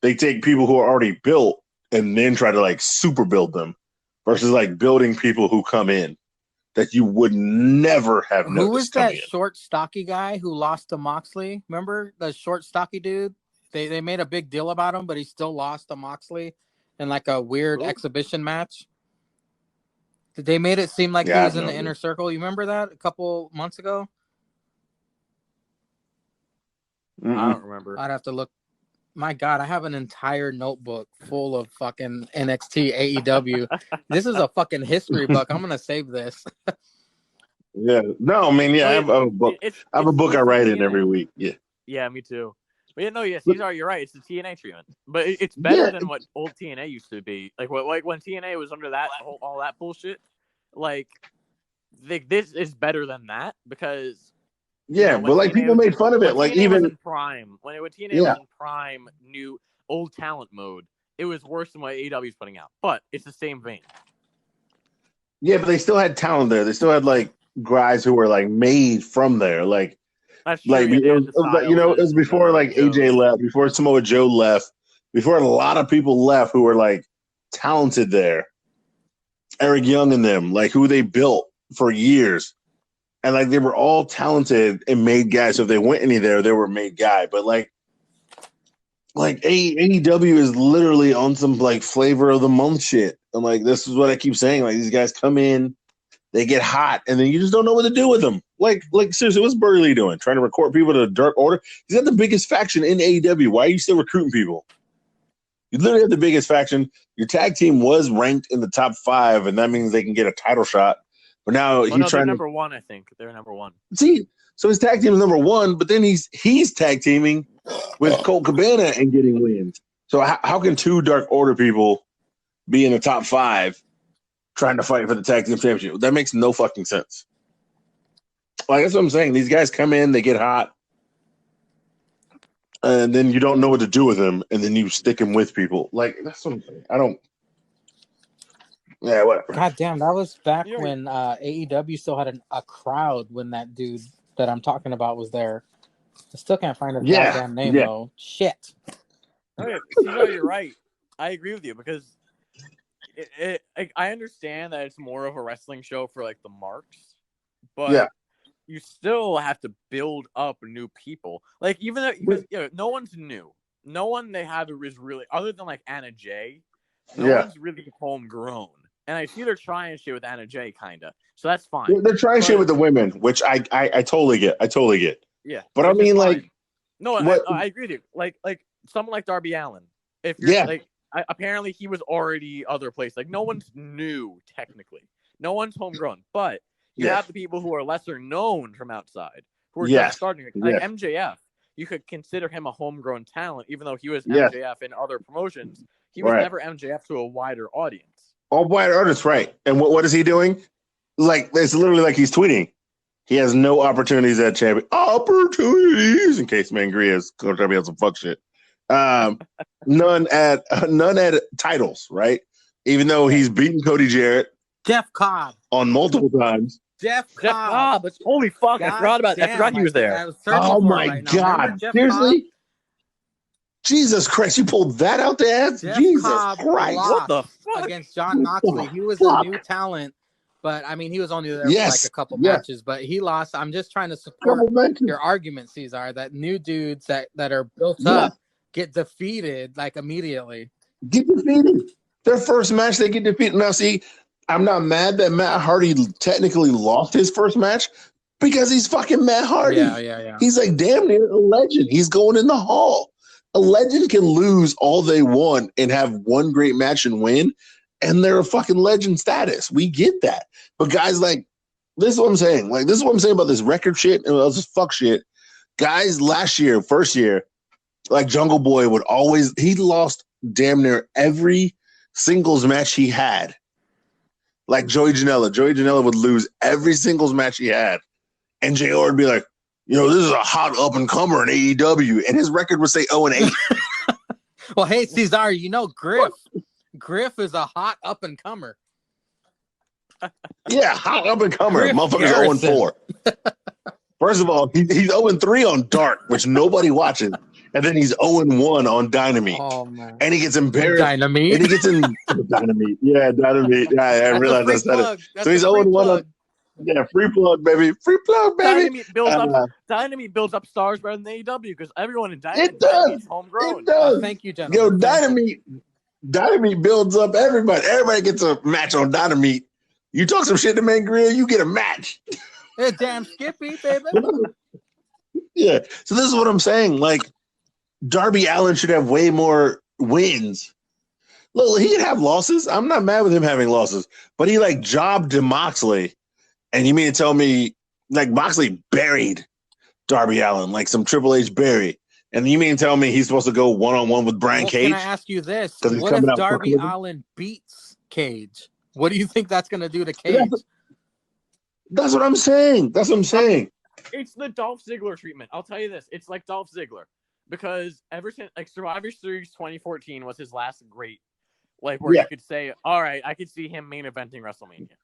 They take people who are already built and then try to like super build them versus like building people who come in that you would never have noticed. Who was that short, stocky guy who lost to Moxley? Remember the short, stocky dude? They made a big deal about him, but he still lost to Moxley in like a weird exhibition match. They made it seem like he was in the inner circle. You remember that a couple months ago? Mm-mm. I don't remember. I'd have to look. My God, I have an entire notebook full of fucking NXT AEW. This is a fucking history book. I'm gonna save this. Yeah. No, I mean, yeah, I have a book. I have a book I write in every week. Yeah. Yeah, me too. But Cesar, you're right. It's the TNA treatment, but it's better than what old TNA used to be. Like when TNA was under that all that bullshit. Like, this is better than that because. Yeah, but like people made fun of it. Like TNA even was in prime when TNA was in prime, new old talent mode, it was worse than what AEW is putting out. But it's the same vein. Yeah, but they still had talent there. They still had like guys who were like made from there. Like, that's true. Like, it was before like AJ left, before Samoa Joe left, before a lot of people left who were like talented there. Eric Young and them, like who they built for years. And like they were all talented and made guys. So if they went any there, they were made guy. But like AEW is literally on some like flavor of the month shit. And like this is what I keep saying. Like these guys come in, they get hot, and then you just don't know what to do with them. Like seriously, what's Burley doing? Trying to record people to the Dark Order? He's got the biggest faction in AEW. Why are you still recruiting people? You literally have the biggest faction. Your tag team was ranked in the top 5, and that means they can get a title shot. But now they're number 1, I think. They're number 1. See, so his tag team is number 1, but then he's tag teaming with Colt Cabana and getting wins. So how can 2 Dark Order people be in the top 5 trying to fight for the tag team championship? That makes no fucking sense. Like that's what I'm saying. These guys come in, they get hot, and then you don't know what to do with them, and then you stick them with people. Like that's what I'm saying. I don't. Yeah, whatever. God damn, that was back when AEW still had a crowd when that dude that I'm talking about was there. I still can't find his goddamn name though. Shit. Okay, no, you're right. I agree with you because I understand that it's more of a wrestling show for like the marks, but you still have to build up new people. Like even though because, no one's new, no one they have is really other than like Anna Jay. No one's really homegrown, and I see they're trying shit with Anna Jay, kinda. So that's fine. They're trying shit with the women, which I totally get. Yeah, but I mean, like, no, I agree with you. Like someone like Darby Allin. If you're like, apparently he was already other place. Like no one's new technically. No one's homegrown, but you have the people who are lesser known from outside who are just starting. Like MJF, you could consider him a homegrown talent, even though he was MJF in other promotions. He was never MJF to a wider audience. A wider audience, right? And what is he doing? Like it's literally like he's tweeting. He has no opportunities at champion. Opportunities, in case Mangria is going to be on some fuck shit. None at titles, right? Even though he's beaten Cody Jarrett, Jeff Cobb on multiple times. Jeff Cobb. Holy fuck! I forgot he was there. Oh my god! Seriously? Cobb? Jesus Christ! You pulled that out the ass? Jeff Jesus Cobb Christ! What the fuck? Against John Moxley, he was a new talent. But I mean, he was only there for like a couple matches, but he lost. I'm just trying to support your argument, Cesar, that new dudes that are built up get defeated like immediately. Get defeated. Their first match, they get defeated. Now, see, I'm not mad that Matt Hardy technically lost his first match because he's fucking Matt Hardy. Yeah. He's like damn near a legend. He's going in the hall. A legend can lose all they want and have one great match and win. And they're a fucking legend status. We get that. But guys, like, this is what I'm saying. Like, this is what I'm saying about this record shit and all this fuck shit. Guys, first year, like Jungle Boy he lost damn near every singles match he had. Like Joey Janela would lose every singles match he had. And JR would be like, this is a hot up-and-comer in AEW. And his record would say 0-8. Well, hey, Cesar, Griff is a hot up-and-comer. Yeah, hot up-and-comer. Motherfucker's 0-4. First of all, he's 0-3 on Dark, which nobody watches. And then he's 0-1 on Dynamite. Oh, man. And he gets embarrassed. Dynamite? And he gets in Dynamite. Yeah, Dynamite. Yeah, I realized I said it. So he's 0-1 on... Yeah, free plug, baby. Free plug, baby. Dynamite builds up stars better than AEW because everyone in Dynamite is homegrown. It does. Thank you, gentlemen. Dynamite builds up everybody. Everybody gets a match on Dynamite. You talk some shit to Mangria, you get a match. Hey, damn Skippy, baby. Yeah. So this is what I'm saying. Like, Darby Allin should have way more wins. Look, he could have losses. I'm not mad with him having losses. But he, like, jobbed to Moxley. And you mean to tell me, like, Moxley buried Darby Allin, like some Triple H bury. And you mean to tell me he's supposed to go one-on-one with Brian Cage? Can I ask you this? What if Darby Allin beats Cage? What do you think that's going to do to Cage? That's what I'm saying. It's the Dolph Ziggler treatment. I'll tell you this. It's like Dolph Ziggler. Because ever since like Survivor Series 2014 was his last great, like where you could say, all right, I could see him main eventing WrestleMania.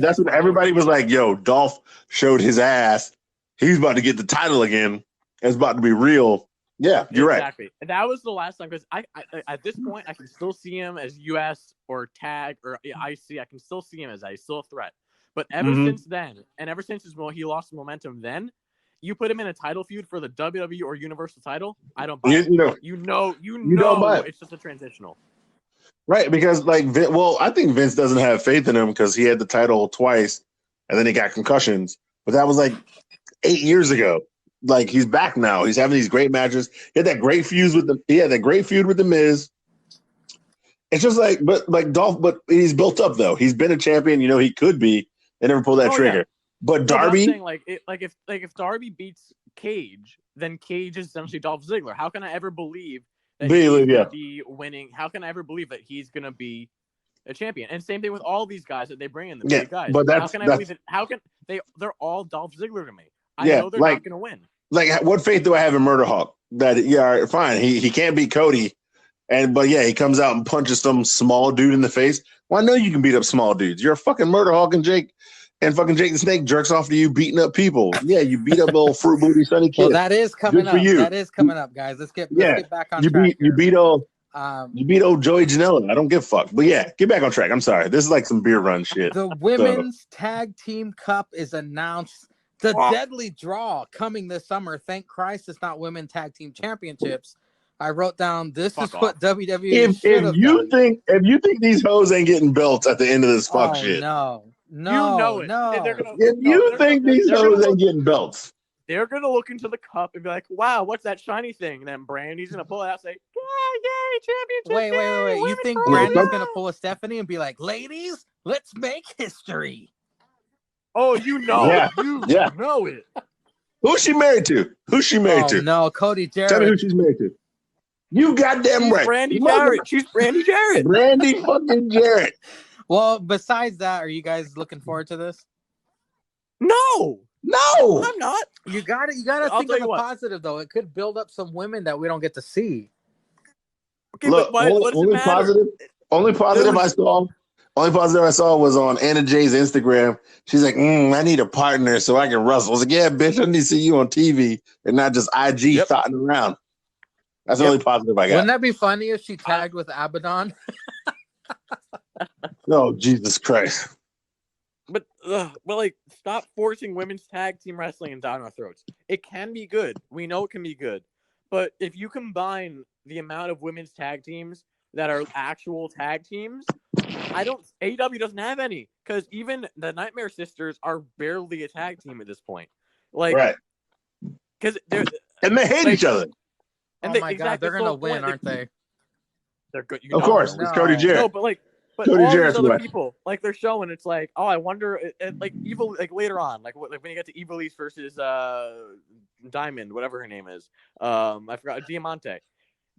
That's when everybody was like, yo, Dolph showed his ass. He's about to get the title again. It's about to be real. Yeah, you're right. Exactly. And that was the last time because I at this point I can still see him as US or tag or IC. I can still see him as he's still a threat. But ever since then, and ever since he lost momentum, then you put him in a title feud for the WWE or Universal title. I don't buy it. You know, it's just a transitional. Right, because like, I think Vince doesn't have faith in him because he had the title twice, and then he got concussions. But that was like 8 years ago. Like he's back now. He's having these great matches. He had that great feud with the Miz. It's just like, but Dolph, but he's built up though. He's been a champion. He could be. They never pulled that trigger. Yeah. But Darby, if Darby beats Cage, then Cage is essentially Dolph Ziggler. How can I ever believe that he's going to be winning? How can I ever believe that he's going to be a champion? And same thing with all these guys that they bring in, the big guys. But how can I believe it? How can they're all Dolph Ziggler to me. I know they're not going to win. Like, what faith do I have in Murder Hawk? That, fine. He can't beat Cody. But he comes out and punches some small dude in the face. Well, I know you can beat up small dudes. You're a fucking Murder Hawk and Jake and fucking Jake the Snake jerks off to you beating up people. Yeah, you beat up old fruit booty Sonny Kid. Well, that is coming Good for up. you. That is coming up, guys. Let's get back on track. You beat old Joey Janela. I don't give a fuck. But yeah, get back on track. I'm sorry. This is like some beer run shit. The Women's Tag Team Cup is announced. The deadly draw coming this summer. Thank Christ it's not Women Tag Team Championships. I wrote down this is what WWE should have done. If you think these hoes ain't getting belts at the end of this fuck shit. No. You know it. No. If you think these hoes ain't getting belts. They're going to look into the cup and be like, wow, what's that shiny thing? And then Brandy's going to pull it out and say, yay, championship. Wait. You think Brandy's going to pull a Stephanie and be like, ladies, let's make history? Oh, you know. Yeah. You know it. Who's she married to? No, Cody Jarrett. Tell me who she's married to. You goddamn right. Brandy Jarrett. She's Brandy Jarrett. Brandy fucking Jarrett. Well, besides that, are you guys looking forward to this? No, I'm not. You gotta think of the positive though. It could build up some women that we don't get to see. Okay, look, but what does it matter? Only positive I saw was on Anna Jay's Instagram. She's like, I need a partner so I can wrestle. I was like, yeah, bitch, I need to see you on TV and not just IG thotting around. That's the only positive I got. Wouldn't that be funny if she tagged with Abaddon? Oh, Jesus Christ. But like, stop forcing women's tag team wrestling down our throats. It can be good. We know it can be good. But if you combine the amount of women's tag teams that are actual tag teams, AEW doesn't have any. Because even the Nightmare Sisters are barely a tag team at this point. Like, right. Because they hate each other. And God, they're going to win, aren't they? They're good. Of course. It's Cody Jarrett. No, but Cody all Jarrett's these other people, like they're showing, it's like, oh, I wonder, like Evil, like later on, like when you get to Evil East versus Diamond, whatever her name is, I forgot, Diamante.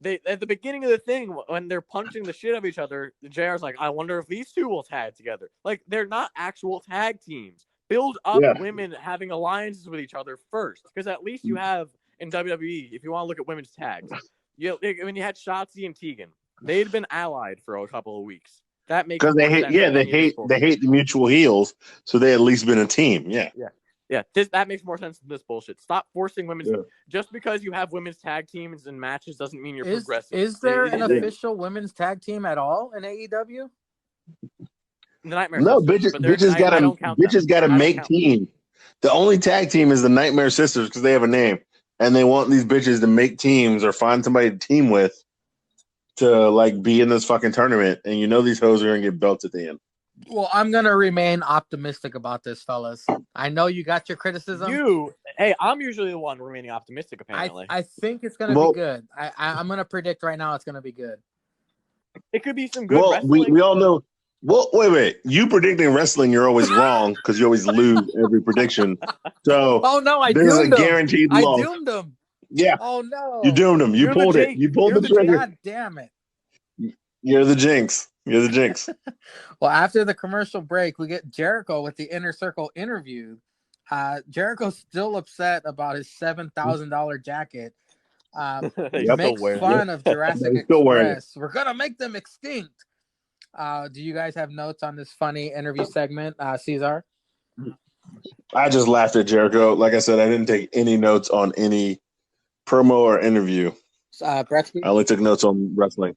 They at the beginning of the thing when they're punching the shit out of each other, JR's like, I wonder if these two will tag together. Like they're not actual tag teams. Build up women having alliances with each other first, because at least you have in WWE, if you want to look at women's tags, when you had Shotzi and Tegan, they'd been allied for a couple of weeks. That makes because they hate the mutual heels, so they at least been a team. Yeah. That makes more sense than this bullshit. Stop forcing women's. Just because you have women's tag teams and matches doesn't mean you're progressive. Is there an official women's tag team at all in AEW? The Nightmare Sisters, bitches gotta make teams. The only tag team is the Nightmare Sisters because they have a name, and they want these bitches to make teams or find somebody to team with to like be in this fucking tournament, and these hoes are gonna get belts at the end. Well, I'm gonna remain optimistic about this, fellas. I know you got your criticism. I'm usually the one remaining optimistic. Apparently, I think it's gonna be good. I'm gonna predict right now it's gonna be good. It could be some good wrestling. We all know. Well, wait. You predicting wrestling, you're always wrong because you always lose every prediction. So, I this is a guaranteed loss. I doomed them. Yeah. Oh no. You doomed him. You pulled it. You pulled the trigger. God damn it. You're the jinx. Well, after the commercial break, we get Jericho with the Inner Circle interview. Jericho's still upset about his $7,000 jacket. Makes fun of Jurassic Express. We're gonna make them extinct. Do you guys have notes on this funny interview segment, Cesar? I just laughed at Jericho. Like I said, I didn't take any notes on any promo or interview. Bretsky? I only took notes on wrestling.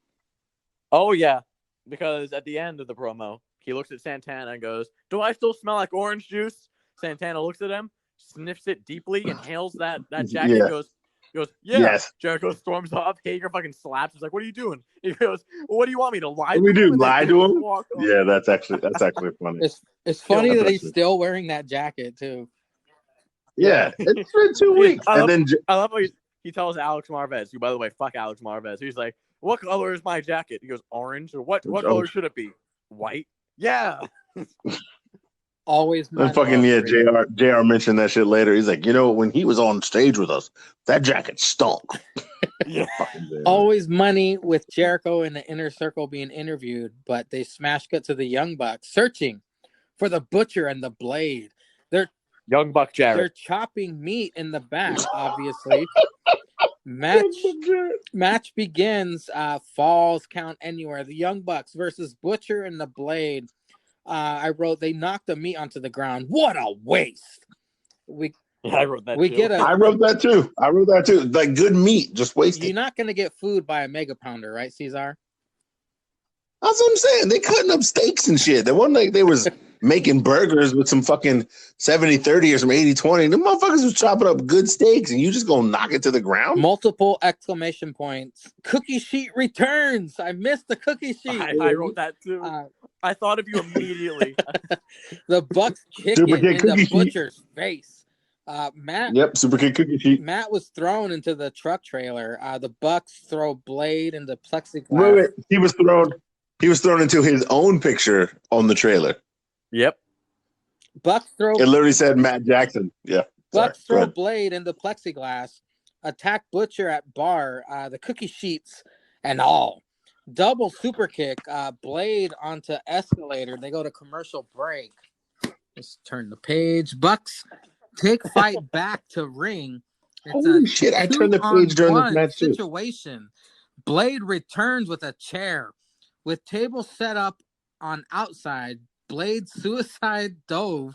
Oh, yeah. Because at the end of the promo, he looks at Santana and goes, do I still smell like orange juice? Santana looks at him, sniffs it deeply, inhales that jacket, goes, yeah. Yes. Jericho storms off. Hager fucking slaps. He's like, what are you doing? He goes, well, what do you want me to lie to him? Lie to him? Yeah, that's actually funny. It's funny that he's still wearing that jacket, too. Yeah, it's been 2 weeks. I love how he tells Alex Marvez, who, by the way, fuck Alex Marvez. He's like, what color is my jacket? He goes, orange. Or what color should it be? White? Yeah. Always. And fucking JR mentioned that shit later. He's like, when he was on stage with us, that jacket stunk. Yeah. Always money with Jericho in the Inner Circle being interviewed, but they smash cut to the Young Bucks searching for the Butcher and the Blade. They're Young Buck Jarrett. They're chopping meat in the back, obviously. Match begins. Falls count anywhere. The Young Bucks versus Butcher and the Blade. I wrote, they knocked the meat onto the ground. What a waste. I wrote that we too. Get I wrote that too. Like good meat, just wasted. You're not going to get food by a mega pounder, right, Cesar? That's what I'm saying. They cutting up steaks and shit. They wasn't like they was making burgers with some fucking 70-30 or some 80-20. The motherfuckers was chopping up good steaks and you just gonna knock it to the ground? Multiple exclamation points. Cookie sheet returns. I missed the cookie sheet. I wrote that too. I thought of you immediately. The Bucks kick Super it kick in the cookie sheet. Butcher's face. Matt. Yep, super kick cookie sheet. Matt was thrown into the truck trailer. The Bucks throw Blade into plexiglass. Wait. He was thrown into his own picture on the trailer. Yep. Bucks throw. It literally said Matt Jackson. Yeah. Bucks throw Blade into plexiglass. Attack Butcher at bar. The cookie sheets and all. Double super kick. Blade onto escalator. They go to commercial break. Let's turn the page. Bucks take fight back to ring. It's Holy shit! I turned the page during this match too. Situation. Blade returns with a chair. With table set up on outside, Blade suicide dove,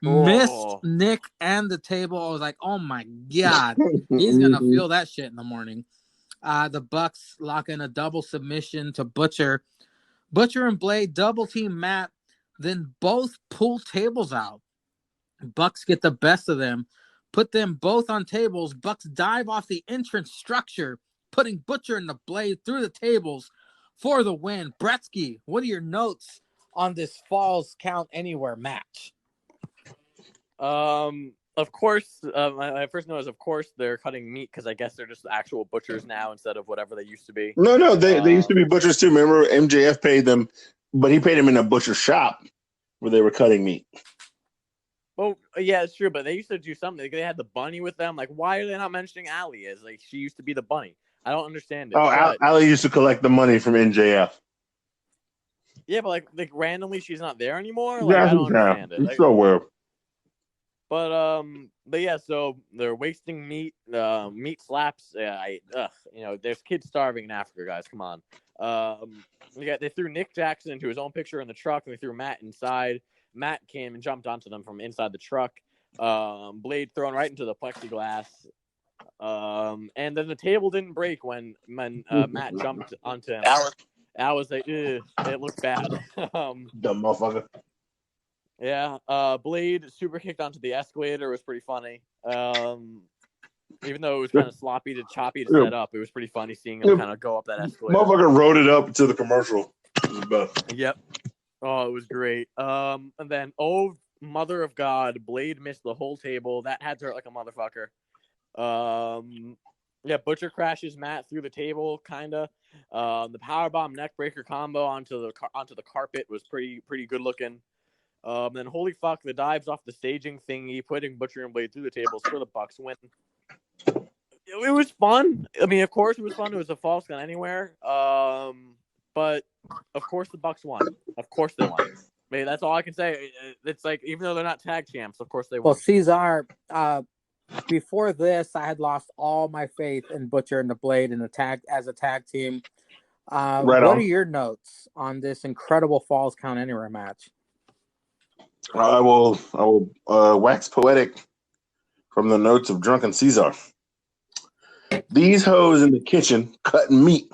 missed Nick and the table. I was like, oh my God, he's going to feel that shit in the morning. The Bucks lock in a double submission to Butcher. Butcher and Blade double team Matt, then both pull tables out. Bucks get the best of them, put them both on tables. Bucks dive off the entrance structure, putting Butcher and the Blade through the tables for the win. Bretsky, what are your notes on this Falls Count Anywhere match? Of course, my first note is, of course, they're cutting meat because I guess they're just actual butchers now instead of whatever they used to be. No, they used to be butchers too. Remember, MJF paid them, but he paid them in a butcher shop where they were cutting meat. Well, yeah, it's true, but they used to do something. They had the bunny with them. Like, why are they not mentioning Allie as like she used to be the bunny? I don't understand it. Oh, Allie used to collect the money from MJF. Yeah, but like randomly she's not there anymore. Like, I don't understand it. It's so weird. But yeah, so they're wasting meat. Meat slaps. There's kids starving in Africa, guys. Come on. They threw Nick Jackson into his own picture in the truck, and they threw Matt inside. Matt came and jumped onto them from inside the truck. Blade thrown right into the plexiglass. And then the table didn't break when Matt jumped onto him. I was like, it looked bad. Dumb motherfucker. Yeah, Blade super kicked onto the escalator. It was pretty funny. Even though it was kind of sloppy to choppy to set up, it was pretty funny seeing him kind of go up that escalator. Motherfucker rode it up to the commercial. Yep. Oh, it was great. And then, oh, mother of God, Blade missed the whole table. That had to hurt like a motherfucker. Yeah, Butcher crashes Matt through the table, kinda. The powerbomb neckbreaker combo onto the carpet was pretty good looking. Then holy fuck, the dives off the staging thingy, putting Butcher and Blade through the tables for the Bucks win. It was fun. I mean, of course it was fun. It was a Falls Count Anywhere. But of course the Bucks won. Of course they won. I mean, that's all I can say. It's like, even though they're not tag champs, of course they won. Well, Cesar, before this, I had lost all my faith in Butcher and the Blade as a tag team. What are your notes on this incredible Falls Count Anywhere match? I will wax poetic from the notes of Drunken Caesar. These hoes in the kitchen cutting meat.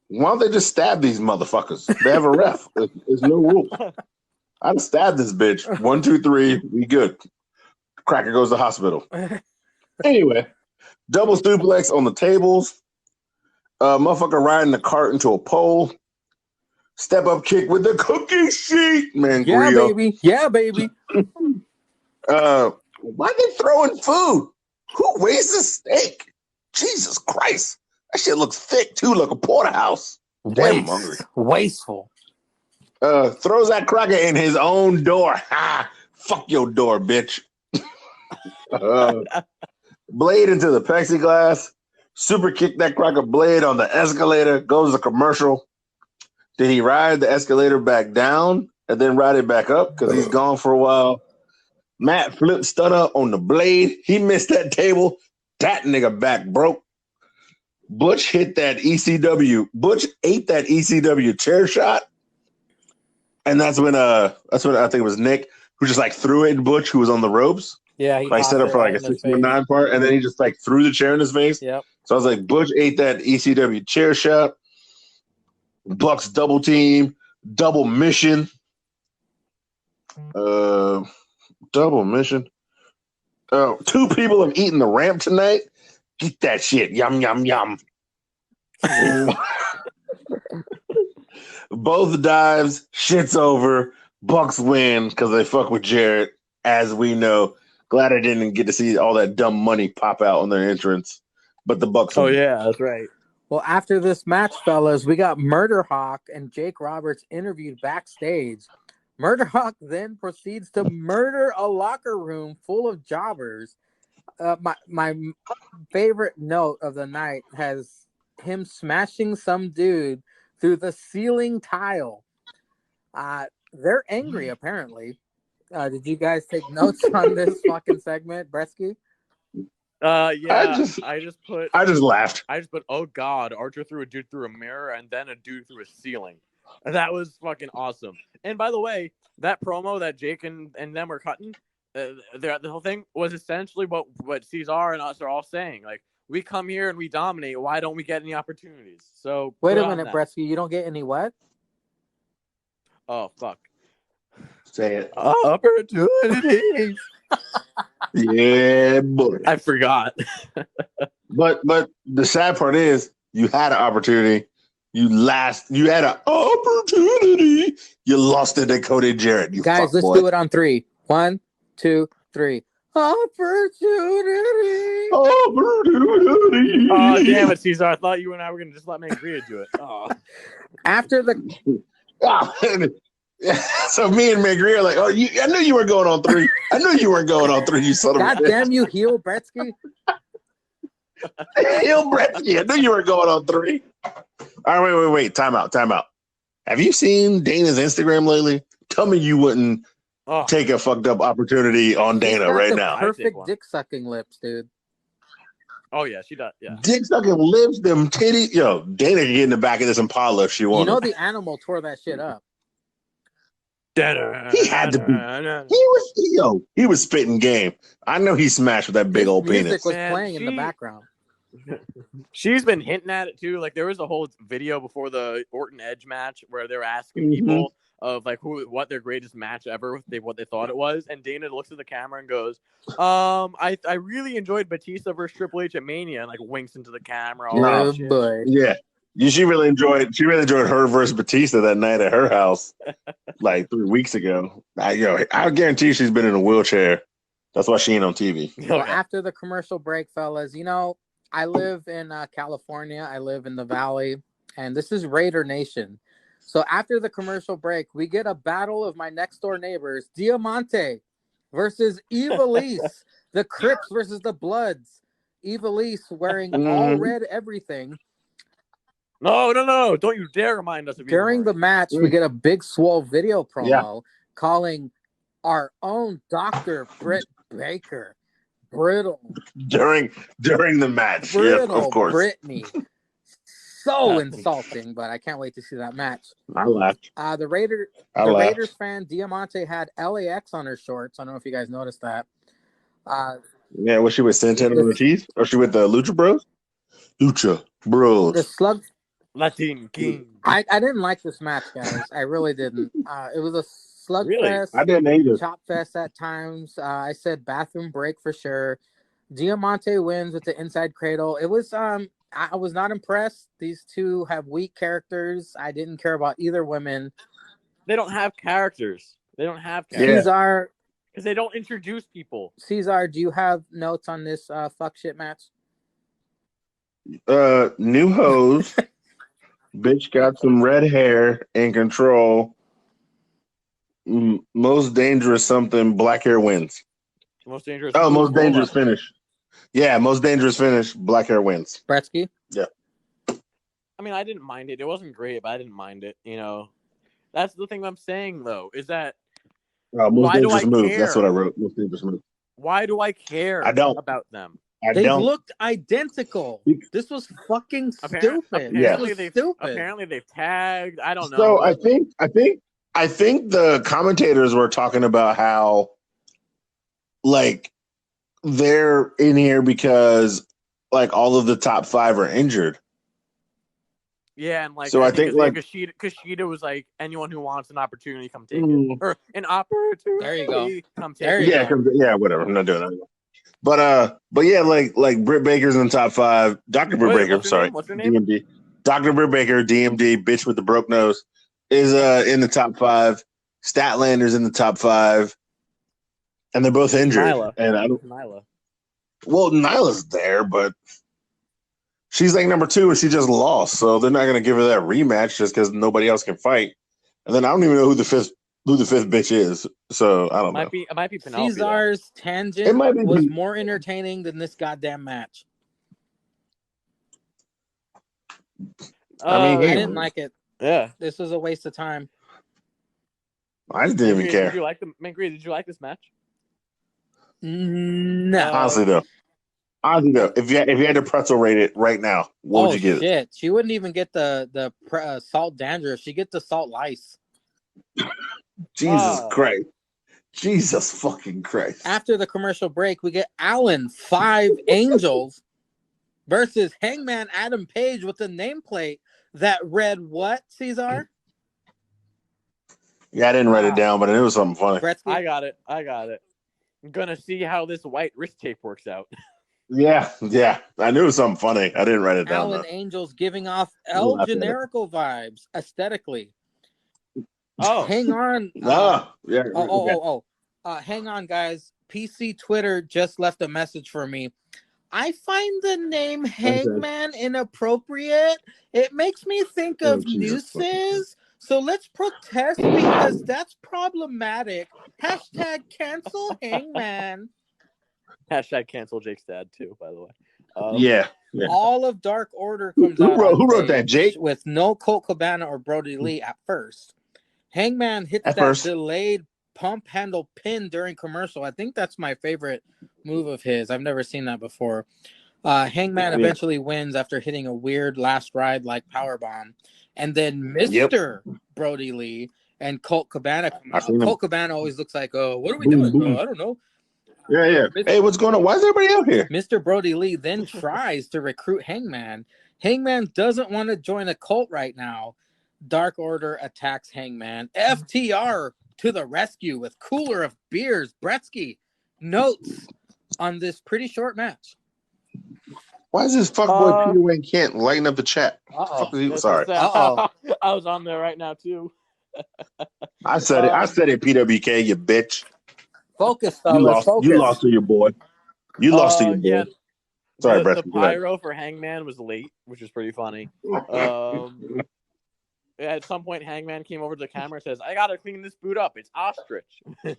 Why don't they just stab these motherfuckers? They have a ref. There's no rule. I'd stab this bitch. 1, 2, 3, we good. Cracker goes to hospital. Anyway, double suplex on the tables. Motherfucker riding the cart into a pole. Step up kick with the cookie sheet, man. Yeah, Grillo. baby. Yeah, baby. Why are they throwing food? Who wastes a steak? Jesus Christ. That shit looks thick, too, like a porterhouse. Damn, I'm hungry. Wasteful. Throws that cracker in his own door. Ha! Fuck your door, bitch. Blade into the plexiglass. Super kick that cracker Blade on the escalator. Goes to commercial. Did he ride the escalator back down and then ride it back up? Because he's gone for a while. Matt flipped stunner on the Blade. He missed that table. That nigga back broke. Butch hit that ECW. Butch ate that ECW chair shot. And that's when I think it was Nick who just like threw it at Butch, who was on the ropes. Yeah, he like set up for like a 619 part, and then he just like threw the chair in his face. Yep. So I was like, Butch ate that ECW chair shot. Bucks double team, double mission. Double mission. Two people have eaten the ramp tonight. Get that shit. Yum, yum, yum. Both dives, shit's over. Bucks win because they fuck with Jarrett, as we know. Glad I didn't get to see all that dumb money pop out on their entrance. But the Bucks Oh, win. yeah, that's right. Well, after this match, fellas, we got Murder Hawk and Jake Roberts interviewed backstage. Murder Hawk then proceeds to murder a locker room full of jobbers. My favorite note of the night has him smashing some dude through the ceiling tile. They're angry, apparently. Did you guys take notes on this fucking segment, Bresky? Yeah, I just laughed. I just put, oh God, Archer threw a dude through a mirror and then a dude through a ceiling. That was fucking awesome. And by the way, that promo that Jake and them were cutting, the whole thing was essentially what Cesar and us are all saying. Like, we come here and we dominate. Why don't we get any opportunities? So wait a minute, Bresky, you don't get any what? Oh, fuck. Say it. Opportunities. Yeah, boy. I forgot. But the sad part is you had an opportunity. You had an opportunity. You lost it to Cody Jarrett. You guys, let's do it on 3. 1, 2, 3. Opportunity. Oh, damn it, Cesar. I thought you and I were going to just let Mangria do it. Oh. After the... So me and Mangria are like, I knew you were going on 3. I knew you weren't going on 3, you son of a bitch. God damn you, heel Bretsky. Heel Bretsky. I knew you were going on 3. All right, wait. Time out. Have you seen Dana's Instagram lately? Tell me you wouldn't take a fucked up opportunity on Dana right now. Perfect dick sucking lips, dude. Oh yeah, she does. Yeah, dick sucking lips, them titties. Yo, Dana can get in the back of this Impala if she wants. You know the animal tore that shit up. He had to be. He was spitting game. I know he smashed with that big old penis. Music was playing in the background. She's been hinting at it too. Like, there was a whole video before the Orton Edge match where they're asking people of like what their greatest match ever, what they thought it was, and Dana looks at the camera and goes, I really enjoyed Batista versus Triple H at Mania, and like winks into the camera. Oh boy, yeah. She really enjoyed her versus Batista that night at her house, like 3 weeks ago. I guarantee she's been in a wheelchair. That's why she ain't on TV. Well, after the commercial break, fellas, I live in California. I live in the Valley, and this is Raider Nation. So after the commercial break, we get a battle of my next door neighbors, Diamante versus Ivelisse, the Crips versus the Bloods. Ivelisse wearing all red everything. No! Don't you dare remind us of During the match, we get a big swole video promo calling our own Dr. Britt Baker brittle. During the match, yeah, of course. Brittany. So insulting, but I can't wait to see that match. I laughed. The Raiders fan Diamante had LAX on her shorts. I don't know if you guys noticed that. Yeah, was she with Santana Ortiz? Or she with the Lucha Bros? Lucha Bros. The Slug Latin King. I didn't like this match, guys. I really didn't. It was a slugfest. Really? I didn't either. Chop fest at times. I said bathroom break for sure. Diamante wins with the inside cradle. It was I was not impressed. These two have weak characters. I didn't care about either women. They don't have characters. Cesar, because they don't introduce people. Cesar, do you have notes on this fuck shit match? New hose. Bitch got some red hair in control. Most dangerous something. Black hair wins. Most dangerous. Oh, most dangerous finish. Yeah, most dangerous finish. Black hair wins. Bretsky? Yeah. I mean, I didn't mind it. It wasn't great, but I didn't mind it. That's the thing I'm saying though. Is that most dangerous move? Care? That's what I wrote. Most dangerous move. Why do I care? I don't about them. They looked identical. This was fucking stupid. Apparently they've tagged. I don't know. So I think I think the commentators were talking about how, like, they're in here because, like, all of the top 5 are injured. Yeah, and like So I think like Kushida was like, anyone who wants an opportunity, come take it, or an opportunity. There you go. Come take There it. you yeah, go. yeah, whatever. I'm not doing that. But yeah, like Britt Baker's in the top 5. Dr. Britt Baker, What's her name? DMD. Dr. Britt Baker, DMD, bitch with the broke nose, is in the top 5. Statlander's in the top 5, and they're both injured. Nyla. And I don't. Nyla. Well, Nyla's there, but she's like number 2, and she just lost, so they're not going to give her that rematch just because nobody else can fight. And then I don't even know who the fifth bitch is. So I don't know. It might be Penelope. Cesar's tangent was more entertaining than this goddamn match. I didn't like it. Yeah, this was a waste of time. I just didn't even care. Did you like Did you like this match? No. Honestly though, if you had to pretzel rate it right now, what would you give it? Shit, she wouldn't even get the salt dandruff. She get the salt lice. Jesus Christ. Jesus fucking Christ. After the commercial break, we get Allen 5 Angels versus Hangman Adam Page with a nameplate that read what, Cesar? Yeah, I didn't write it down, but it was something funny. Gretzky? I got it. I'm gonna see how this white wrist tape works out. Yeah. I knew it was something funny. I didn't write it down. Allen Angels giving off El Generico vibes aesthetically. Oh, hang on. Hang on, guys. PC Twitter just left a message for me. I find the name Hangman inappropriate. It makes me think of nooses. So let's protest because that's problematic. Hashtag cancel Hangman. Hashtag cancel Jake's dad too, by the way. Yeah. All of Dark Order comes out. Who wrote that, Jake? With no Colt Cabana or Brody Lee at first. Hangman hits that delayed pump handle pin during commercial. I think that's my favorite move of his. I've never seen that before. Hangman eventually wins after hitting a weird last ride like powerbomb. And then Mr. Brody Lee and Colt Cabana come out. Colt Cabana always looks like, what are we doing? I don't know. Yeah. Hey, what's going on? Why is everybody out here? Mr. Brody Lee then tries to recruit Hangman. Hangman doesn't want to join a cult right now. Dark Order attacks Hangman. FTR to the rescue with cooler of beers. Bretsky notes on this pretty short match. Why is this fuckboy Peter Wayne can't lighten up the chat? Sorry. I was on there right now too. I said it, PWK, you bitch. Focus, fellas. You lost to your boy. Yeah. Sorry, the pyro for Hangman was late, which was pretty funny. At some point, Hangman came over to the camera and says, "I gotta clean this boot up. It's ostrich," which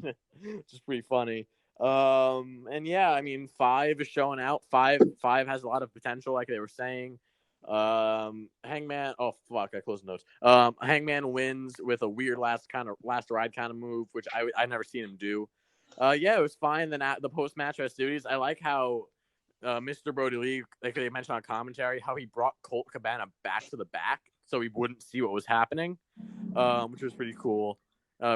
is pretty funny. And yeah, I mean, 5 is showing out. 5 has a lot of potential, like they were saying. Hangman. Oh fuck! I closed the notes. Hangman wins with a weird last ride kind of move, which I've never seen him do. Yeah, it was fine. Then at the post match festivities, I like how Mr. Brody Lee, like they mentioned on commentary, how he brought Colt Cabana back to the back so he wouldn't see what was happening, which was pretty cool.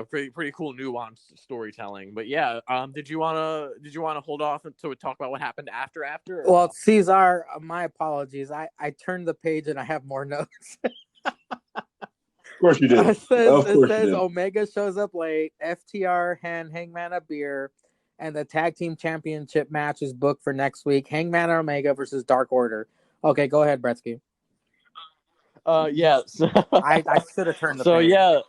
Pretty cool nuanced storytelling. But yeah, did you wanna hold off to talk about what happened after? Well, Cesar, my apologies. I turned the page and I have more notes. Of course you did. It says Omega shows up late. FTR hand Hangman a beer, and the tag team championship match is booked for next week. Hangman and Omega versus Dark Order. Okay, go ahead, Bretsky. Yes. I should have turned the page. So yeah,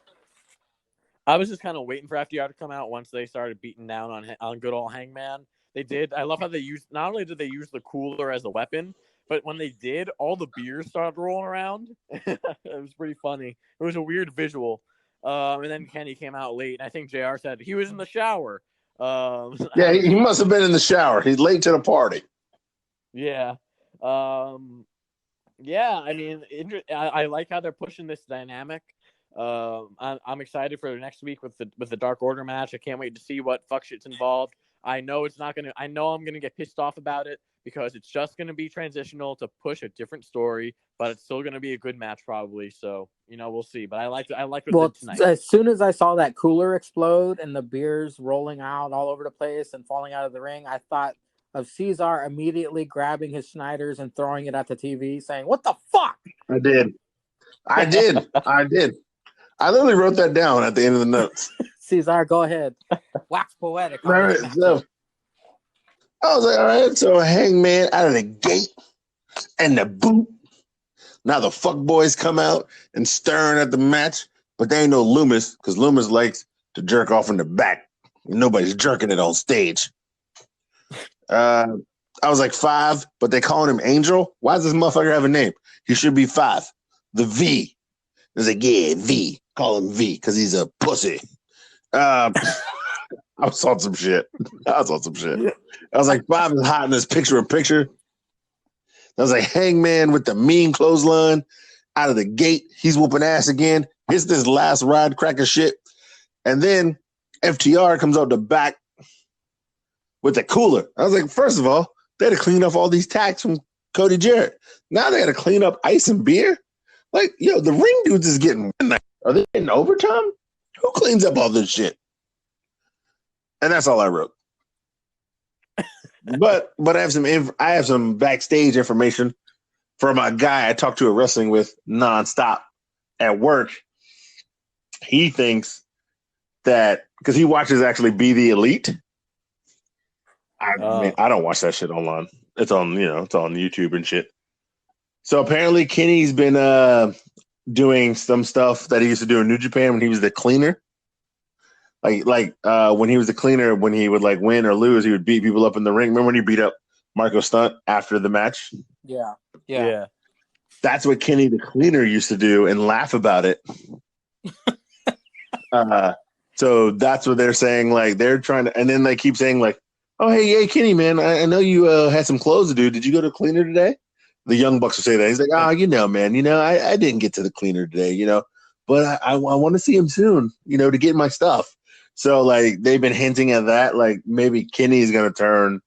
I was just kind of waiting for FTR to come out once they started beating down on good old Hangman. They did. I love how they used. Not only did they use the cooler as a weapon, but when they did, all the beers started rolling around. It was pretty funny. It was a weird visual. And then Kenny came out late. I think JR said he was in the shower. Yeah, he must have been in the shower. He's late to the party. Yeah. Yeah, I mean, I like how they're pushing this dynamic. I'm excited for next week with the Dark Order match. I can't wait to see what fuck shit's involved. I know I'm gonna get pissed off about it because it's just going to be transitional to push a different story, but it's still going to be a good match probably. So, we'll see. But I like what Well, tonight. as soon as I saw that cooler explode and the beers rolling out all over the place and falling out of the ring, I thought of Cesar immediately grabbing his Schneiders and throwing it at the TV, saying, "What the fuck?" I did. I literally wrote that down at the end of the notes. Cesar, go ahead. Wax poetic. All right, so I was like, all right, so Hangman out of the gate and the boot. Now the fuck boys come out and staring at the match, but they ain't no Loomis because Loomis likes to jerk off in the back. Nobody's jerking it on stage. I was like 5, but they calling him Angel. Why does this motherfucker have a name? He should be 5. The V. It's like, yeah, V. Call him V because he's a pussy. I saw some shit. I was like, 5 is hot in this picture. I was like, Hangman with the mean clothesline out of the gate. He's whooping ass again. Hits this last ride cracker shit. And then FTR comes out the back with the cooler. I was like, first of all, they had to clean up all these tacks from Cody Jarrett. Now they got to clean up ice and beer. Like, yo, the ring dudes is getting. Are they in overtime? Who cleans up all this shit? And that's all I wrote. But I have some backstage information from a guy I talked to at wrestling with nonstop at work. He thinks that because he watches actually Be the Elite. I don't watch that shit online. It's on, it's on YouTube and shit. So apparently Kenny's been doing some stuff that he used to do in New Japan when he was the cleaner. Like when he was the cleaner, when he would like win or lose, he would beat people up in the ring. Remember when he beat up Marco Stunt after the match? Yeah. That's what Kenny the cleaner used to do and laugh about it. So that's what they're saying. Like they're trying to, and then they keep saying like, "Oh hey Kenny man, I know you had some clothes to do. Did you go to the cleaner today?" The Young Bucks will say that. He's like, "Oh, man, I didn't get to the cleaner today, but I want to see him soon, to get my stuff." So, like, they've been hinting at that. Like, maybe Kenny's going to turn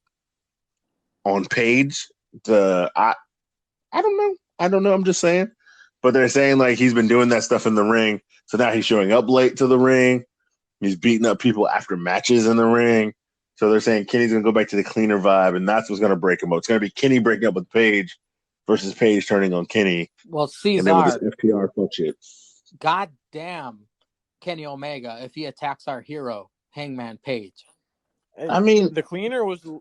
on Paige. I don't know. I'm just saying. But they're saying, like, he's been doing that stuff in the ring. So now he's showing up late to the ring. He's beating up people after matches in the ring. So they're saying Kenny's going to go back to the cleaner vibe, and that's what's going to break him up. It's going to be Kenny breaking up with Paige versus Paige turning on Kenny. Well, Cesar. And then with this FTR fuck shit. God damn. Kenny Omega if he attacks our hero Hangman Page. I mean, the cleaner was the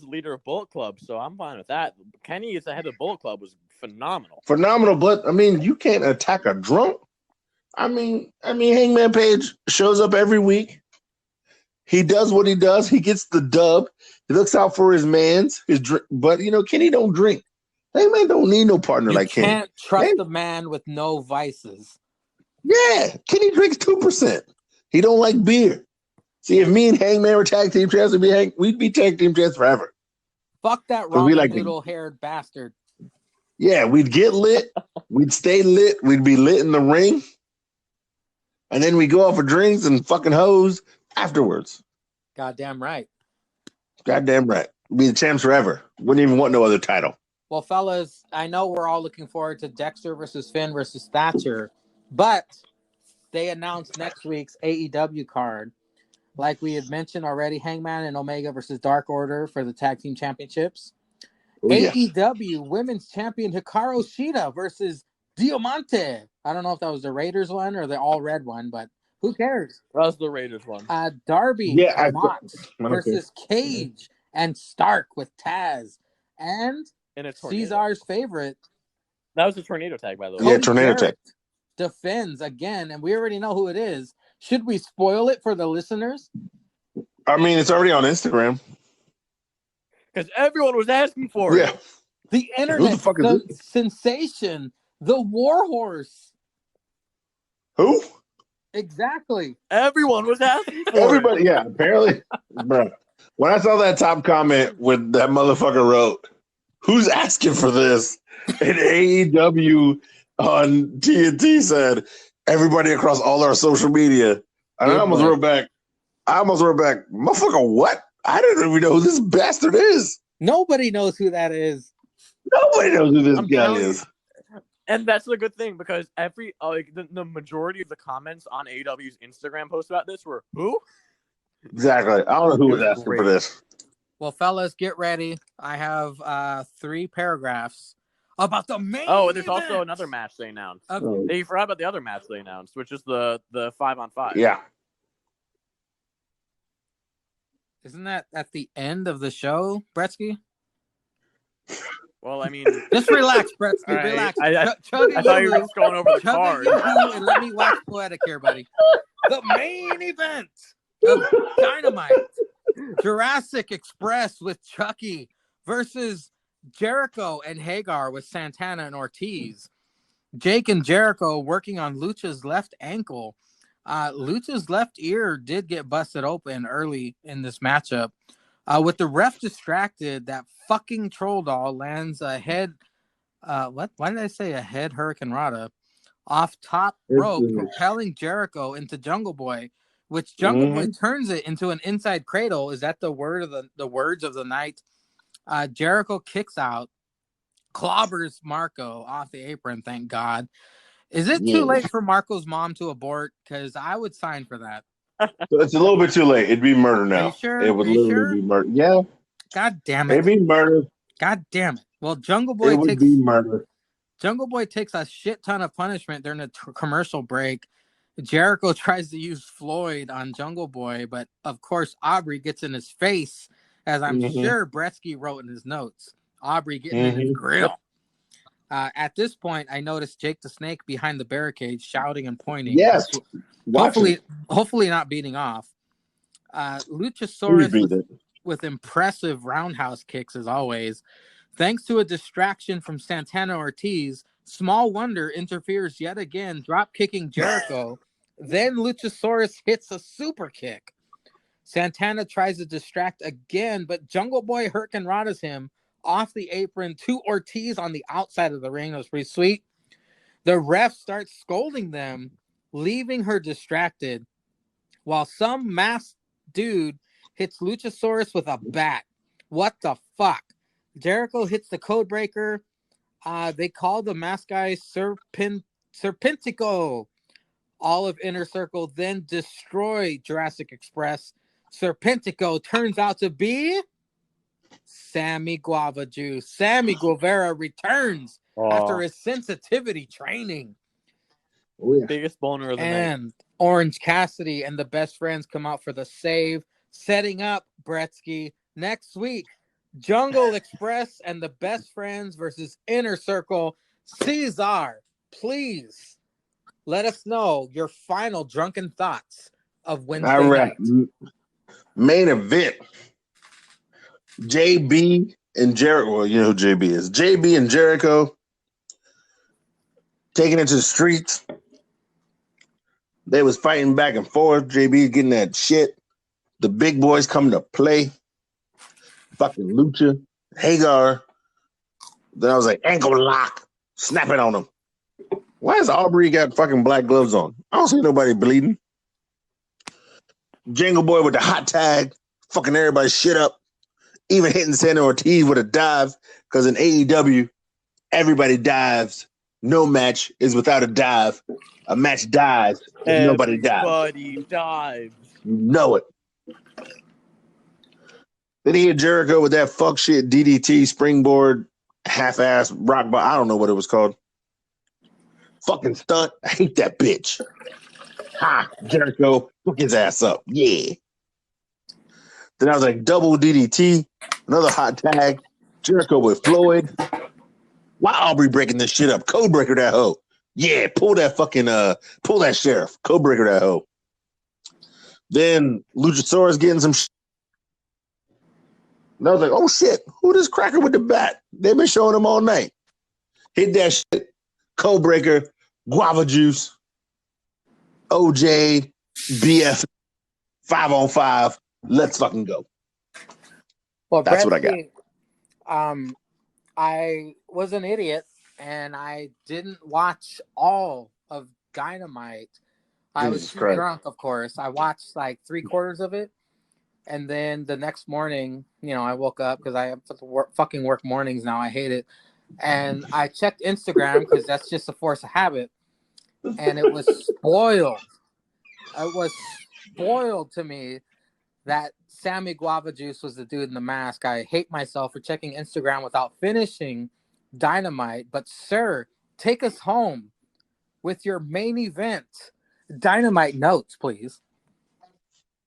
leader of Bullet Club, so I'm fine with that. Kenny is the head of Bullet Club was phenomenal, but I mean, you can't attack a drunk. I mean, Hangman Page shows up every week. He does what he does. He gets the dub. He looks out for his mans, his drink. But Kenny don't drink. Hangman don't need no partner like Kenny. You can't trust a man with no vices. Yeah, Kenny drinks 2%. He don't like beer. See, if me and Hangman were tag team champs, we'd be tag team champs forever. Fuck that Robin-Noodle-haired bastard. Yeah, we'd get lit. We'd stay lit. We'd be lit in the ring. And then we go out for drinks and fucking hoes afterwards. Goddamn right. We'd be the champs forever. Wouldn't even want no other title. Well, fellas, I know we're all looking forward to Dexter versus Finn versus Thatcher. But they announced next week's AEW card. Like we had mentioned already, Hangman and Omega versus Dark Order for the Tag Team Championships. AEW Women's Champion Hikaru Shida versus Diamante. I don't know if that was the Raiders one or the All Red one, but who cares? That was the Raiders one. Darby Mox versus Cage and Stark with Taz. And Cesar's favorite. That was a tornado tag, by the way. Yeah, tornado tag. Defends again, and we already know who it is. Should we spoil it for the listeners? I mean, it's already on Instagram. Because everyone was asking for it. The internet, the sensation, the Warhorse. Who? Exactly. Everyone was asking for Everybody, yeah, apparently. Bro, when I saw that top comment with that motherfucker wrote, "Who's asking for this?" And AEW on TNT said, "Everybody across all our social media." And I almost wrote back, "Motherfucker, what? I didn't even know who this bastard is." Nobody knows who that is. Nobody knows who this guy is. And that's a good thing because the majority of the comments on AEW's Instagram post about this were who? Exactly. I don't know who was asking for this. Well, fellas, get ready. I have 3 paragraphs about the main. Oh, there's also another match they announced. They forgot about the other match they announced, which is the 5-on-5. Yeah. Isn't that at the end of the show, Bretsky? Well, I mean, just relax, Bretsky. Right. Relax. I thought you were just going over the card. And let me wax poetic here, buddy. The main event of Dynamite: Jurassic Express with Chucky versus Jericho and Hagar with Santana and Ortiz. Jake and Jericho working on Lucha's left ankle. Lucha's left ear did get busted open early in this matchup. With the ref distracted, that fucking troll doll lands a head. Why did I say a head Hurricane Rana? Off top rope, propelling Jericho into Jungle Boy, which Jungle Boy turns it into an inside cradle. Is that the word of the words of the night? Jericho kicks out, clobbers Marco off the apron. Thank God. Is it too late for Marco's mom to abort? Because I would sign for that. It's a little bit too late. It'd be murder now. Are you sure? It would literally be murder. Yeah. God damn it. It'd be murder. God damn it. Well, Jungle Boy takes a shit ton of punishment during a commercial break. Jericho tries to use Floyd on Jungle Boy, but of course Aubrey gets in his face, as I'm sure Bretsky wrote in his notes. Aubrey getting in his grill. At this point, I noticed Jake the Snake behind the barricade shouting and pointing. Yes. Hopefully not beating off. Luchasaurus with impressive roundhouse kicks as always. Thanks to a distraction from Santana Ortiz, Small Wonder interferes yet again, drop kicking Jericho. Then Luchasaurus hits a super kick. Santana tries to distract again, but Jungle Boy hurricanranas him off the apron to Ortiz on the outside of the ring. That was pretty sweet. The ref starts scolding them, leaving her distracted, while some masked dude hits Luchasaurus with a bat. What the fuck? Jericho hits the code breaker. They call the mask guy Serpentico. All of Inner Circle then destroy Jurassic Express. Serpentico turns out to be Sammy Guava Juice. Sammy Guevara returns after his sensitivity training. Biggest boner of the night. And Orange Cassidy and the Best Friends come out for the save, setting up Bretsky next week. Jungle Express and the Best Friends versus Inner Circle. Cesar, please let us know your final drunken thoughts of Wednesday night. Main event. JB and Jericho. Well, you know who JB is. JB and Jericho taking it to the streets. They was fighting back and forth. JB getting that shit. The big boys coming to play. Fucking Lucha, Hagar. Then I was like, ankle lock. Snapping on him. Why has Aubrey got fucking black gloves on? I don't see nobody bleeding. Jungle Boy with the hot tag. Fucking everybody shit up. Even hitting Santana Ortiz with a dive. Because in AEW, everybody dives. No match is without a dive. A match dies if nobody dives. Everybody dives. You know it. Then he hit Jericho with that fuck shit DDT springboard half-ass rock bar. I don't know what it was called. Fucking stunt. I hate that bitch. Ha! Jericho, hook his ass up. Yeah. Then I was like, double DDT, another hot tag. Jericho with Floyd. Why Aubrey breaking this shit up? Codebreaker that hoe. Yeah, pull that sheriff. Codebreaker that hoe. Then Luchasaurus getting some shit. And I was like, oh shit, who this cracker with the bat? They've been showing him all night. Hit that shit. Codebreaker, guava juice, OJ, BF, 5-on-5. Let's fucking go. Well, that's what I got. I was an idiot and I didn't watch all of Dynamite. I was too drunk, of course. I watched like 3/4 of it. And then the next morning, I woke up because I have to fucking work mornings now. I hate it. And I checked Instagram because that's just a force of habit. And it was spoiled. It was spoiled to me that Sammy Guava Juice was the dude in the mask. I hate myself for checking Instagram without finishing Dynamite. But, sir, take us home with your main event. Dynamite notes, please.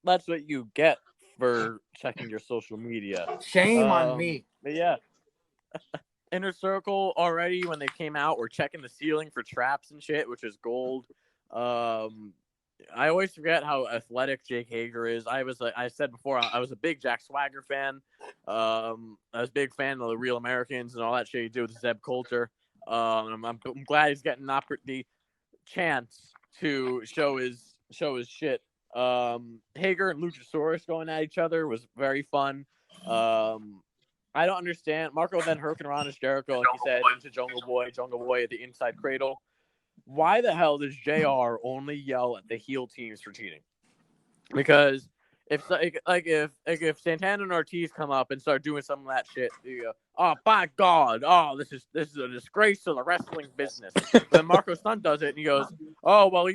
That's what you get for checking your social media. Shame on me. But yeah. Inner Circle already, when they came out, were checking the ceiling for traps and shit, which is gold. I always forget how athletic Jake Hager is. I said before, I was a big Jack Swagger fan. I was a big fan of the Real Americans and all that shit he did with Zeb Coulter. I'm glad he's getting the chance to show his shit. Hager and Luchasaurus going at each other was very fun. I don't understand. Marco then Hurricanrana Jericho, like he said, into Jungle Boy at the inside cradle. Why the hell does JR only yell at the heel teams for cheating? Because if Santana and Ortiz come up and start doing some of that shit, you go, oh, by God, oh, this is a disgrace to the wrestling business. Then Marco Stunt does it, and he goes, oh, well,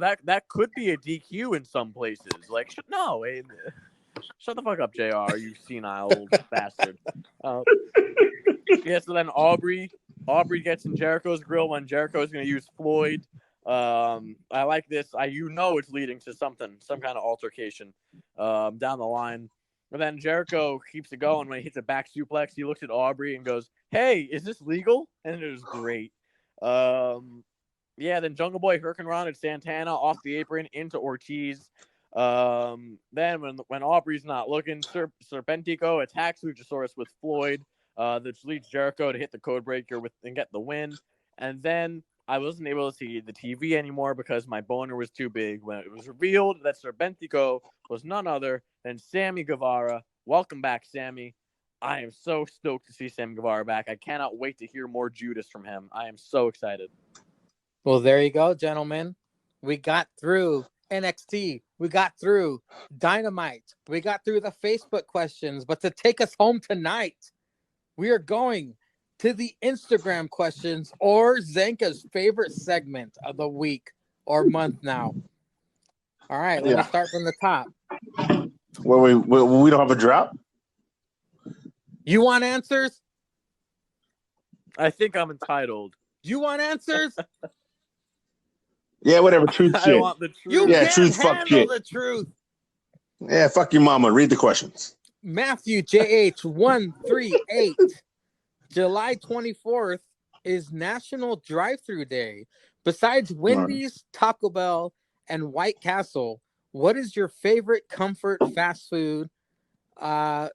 that could be a DQ in some places. Like, no, shut the fuck up, JR, you senile old bastard. Yeah, so then Aubrey gets in Jericho's grill when Jericho's going to use Floyd. I like this. It's leading to some kind of altercation down the line. But then Jericho keeps it going. When he hits a back suplex, he looks at Aubrey and goes, hey, is this legal? And it was great. Then Jungle Boy Hurricanrana and Santana off the apron into Ortiz. Then when Aubrey's not looking, Serpentico attacks Luchasaurus with Floyd. That leads Jericho to hit the code breaker and get the win. And then I wasn't able to see the TV anymore because my boner was too big when it was revealed that Serpentico was none other than Sammy Guevara. Welcome back, Sammy. I am so stoked to see Sammy Guevara back. I cannot wait to hear more Judas from him. I am so excited. Well, there you go, gentlemen. We got through NXT. We got through Dynamite. We got through the Facebook questions. But to take us home tonight, we are going to the Instagram questions, or Zenka's favorite segment of the week or month now. All right, let me start from the top. Well, we don't have a drop? You want answers? I think I'm entitled. You want answers? Yeah, whatever. Truth shit. I want the truth. You can't handle the truth. Yeah, fuck your mama. Read the questions. Matthew JH138. July 24th is National Drive-Thru Day. Besides Wendy's, Taco Bell, and White Castle, what is your favorite comfort fast food? I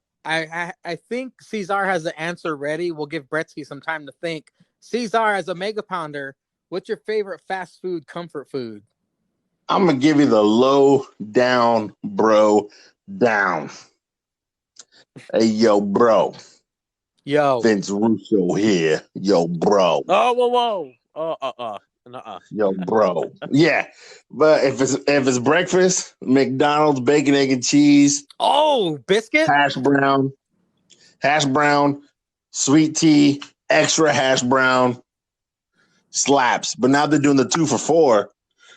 think Cesar has the answer ready. We'll give Bretsky some time to think. Cesar, as a mega pounder, what's your favorite fast food comfort food? I'm going to give you the low down, bro, down. Hey, yo, bro. Yo. Vince Russo here. Yo, bro. Oh, whoa. Nuh-uh. Yo, bro. Yeah. But if it's breakfast, McDonald's, bacon, egg, and cheese. Oh, biscuit? Hash brown, sweet tea, extra hash brown, slaps. But now they're doing the 2 for $4.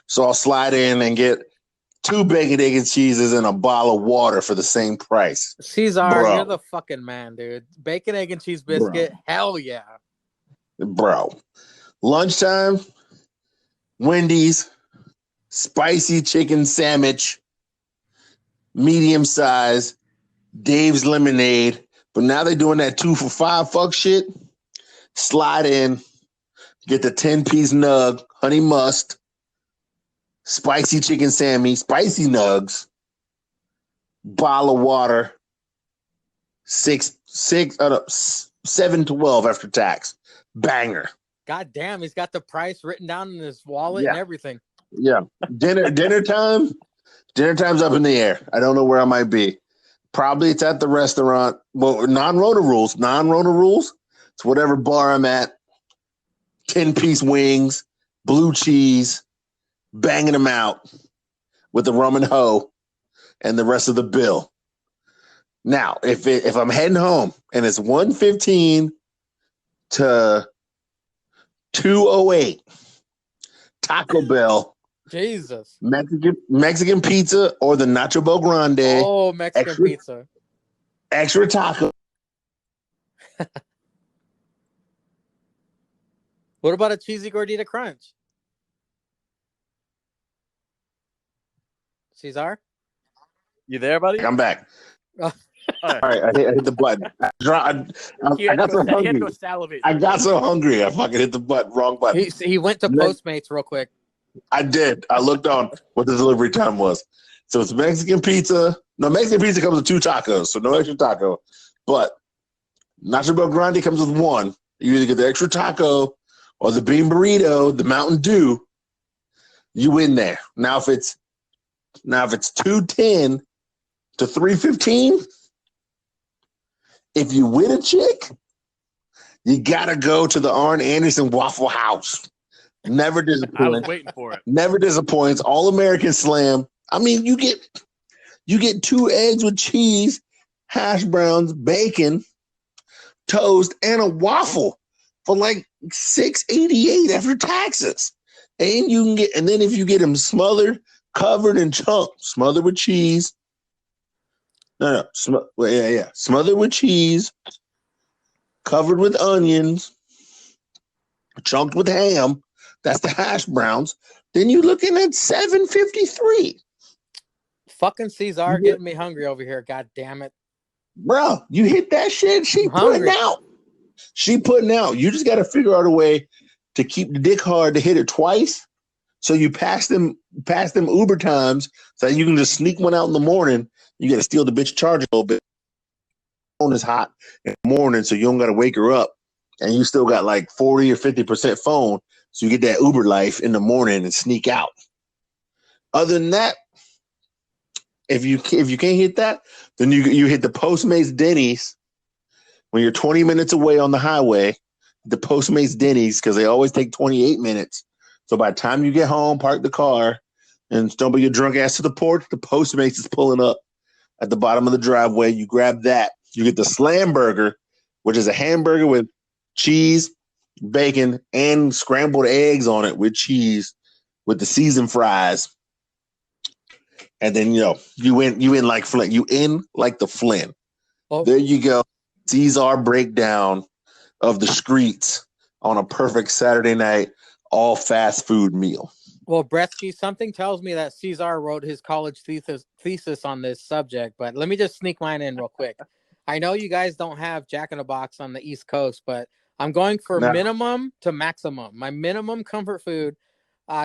So I'll slide in and get 2 bacon, egg, and cheeses and a bottle of water for the same price. Cesar, you're the fucking man, dude. Bacon, egg, and cheese biscuit. Bro. Hell yeah. Bro. Lunchtime, Wendy's, spicy chicken sandwich, medium size, Dave's lemonade. But now they're doing that 2 for $5 fuck shit. Slide in, get the 10-piece nug, honey must, spicy chicken Sammy, spicy nugs, bottle of water, 7.12 after tax. Banger. God damn, he's got the price written down in his wallet and everything. Yeah. Dinner time. Dinner time's up in the air. I don't know where I might be. Probably it's at the restaurant. Well, non-Rona rules. It's whatever bar I'm at. 10-piece wings, blue cheese, banging them out with the rum and hoe and the rest of the bill. Now, if I'm heading home and it's 1:15 to 2:08, Taco Bell, Jesus. Mexican pizza or the Nacho Bel Grande. Oh, Mexican pizza. Extra taco. What about a cheesy gordita crunch? Cesar? You there, buddy? I'm back. All right, I hit the button. I got so hungry. He had to go salivate. I got so hungry. I fucking hit the wrong button. He went to Postmates real quick. I did. I looked on what the delivery time was. So it's Mexican pizza. No, Mexican pizza comes with 2 tacos, so no extra taco. But Nacho Bel Grande comes with 1. You either get the extra taco or the bean burrito, the Mountain Dew. You win there. Now if it's 2:10 to 3:15, if you win a chick, you gotta go to the Arn Anderson Waffle House. Never disappoints. I was waiting for it. Never disappoints. All American Slam. I mean, you get 2 eggs with cheese, hash browns, bacon, toast, and a waffle for like $6.88 after taxes. And you can get, and then if you get them smothered, covered in chunks, smothered with cheese. Smothered with cheese, covered with onions, chunked with ham. That's the hash browns. Then you're looking at $7.53. Fucking Cesar getting me hungry over here. God damn it, bro! You hit that shit. She putting out. She putting out. You just got to figure out a way to keep the dick hard to hit it twice. So you pass them Uber times so you can just sneak one out in the morning. You got to steal the bitch charger a little bit. The phone is hot in the morning, so you don't got to wake her up, and you still got like 40 or 50% phone. So you get that Uber life in the morning and sneak out. Other than that, if you can't hit that, then you hit the Postmates Denny's when you're 20 minutes away on the highway. The Postmates Denny's, because they always take 28 minutes. So by the time you get home, park the car, and stumble your drunk ass to the porch, the Postmates is pulling up at the bottom of the driveway. You grab that. You get the Slam Burger, which is a hamburger with cheese, bacon, and scrambled eggs on it with cheese, with the seasoned fries. And then you in like Flint. You in like the Flint. Oh. There you go. Cesar breakdown of the streets on a perfect Saturday night, all fast food meal. Well, Bretsky, something tells me that Cesar wrote his college thesis on this subject, but let me just sneak mine in real quick. I know you guys don't have Jack in the Box on the East Coast, but I'm going for minimum to maximum. My minimum comfort food,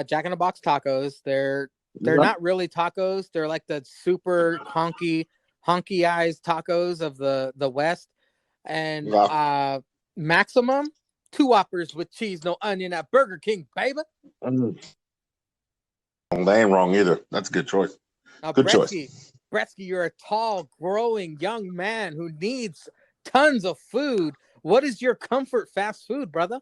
Jack in the Box tacos. They're not really tacos. They're like the super honky eyes tacos of the West. And maximum, 2 Whoppers with cheese, no onion at Burger King, baby. They ain't wrong either. That's a good choice. Now, good choice. Bretsky, you're a tall, growing young man who needs tons of food. What is your comfort fast food, brother?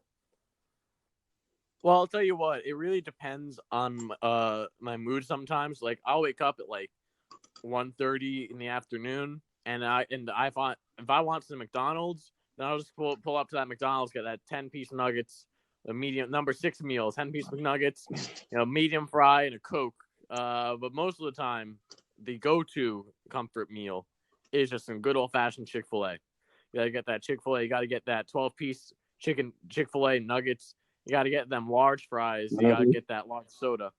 Well, I'll tell you what. It really depends on my mood sometimes. Like, I'll wake up at like 1:30 in the afternoon, and if I want some McDonald's, then I'll just pull up to that McDonald's, get that 10-piece nuggets, a medium number 6 meal, 10-piece McNuggets, medium fry and a Coke. But most of the time, the go-to comfort meal is just some good old-fashioned Chick-fil-A. You gotta get that Chick-fil-A. You gotta get that 12-piece chicken Chick-fil-A nuggets. You gotta get them large fries. You gotta get that large soda.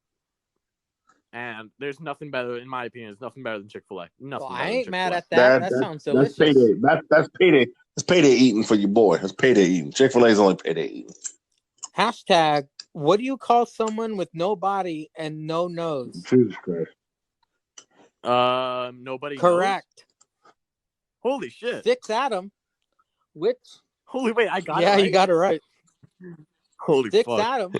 And there's nothing better, in my opinion. There's nothing better than Chick-fil-A. Nothing. Well, I ain't mad at that. That sounds delicious. That's payday. That's payday. That's payday eating for your boy. That's payday eating. Chick-fil-A is only payday eating. Hashtag, what do you call someone with no body and no nose? Jesus Christ. Nobody. Correct. Knows? Holy shit. 6 Adam. Holy wait, I got it. Yeah, right? You got it right. Holy 6 fuck. Adam.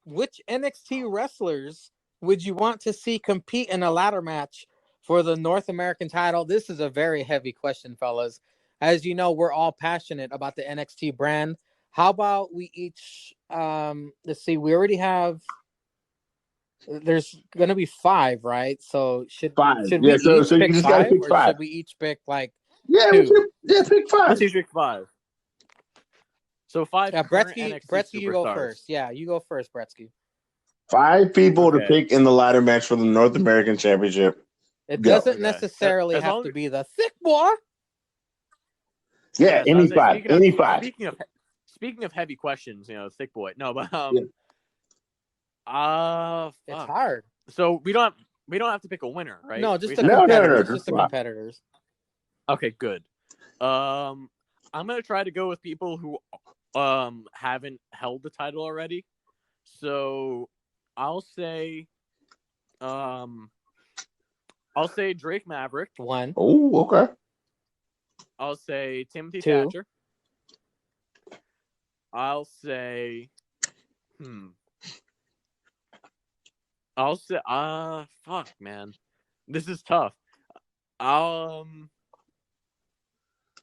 Which NXT wrestlers would you want to see compete in a ladder match for the North American title? This is a very heavy question, fellas. As you know, we're all passionate about the NXT brand. How about we each, let's see, we already have, there's going to be 5, right? So should we each pick 5 or should we each pick like Yeah, pick 5. Let's see, pick 5. So 5 current NXT Bretsky, you go superstars. first. Yeah, you go first, Bretsky. 5 people to pick in the ladder match for the North American Championship. It doesn't necessarily have to be the thick boy. Yeah, any 5. Any 5. Speaking of heavy questions, thick boy. No, but it's hard. So we don't have to pick a winner, right? No, just the competitors. No, just the competitors. Okay, good. I'm gonna try to go with people who haven't held the title already. So I'll say Drake Maverick. 1. Oh, okay. I'll say Timothy 2. Thatcher. I'll say fuck, man. This is tough. I'll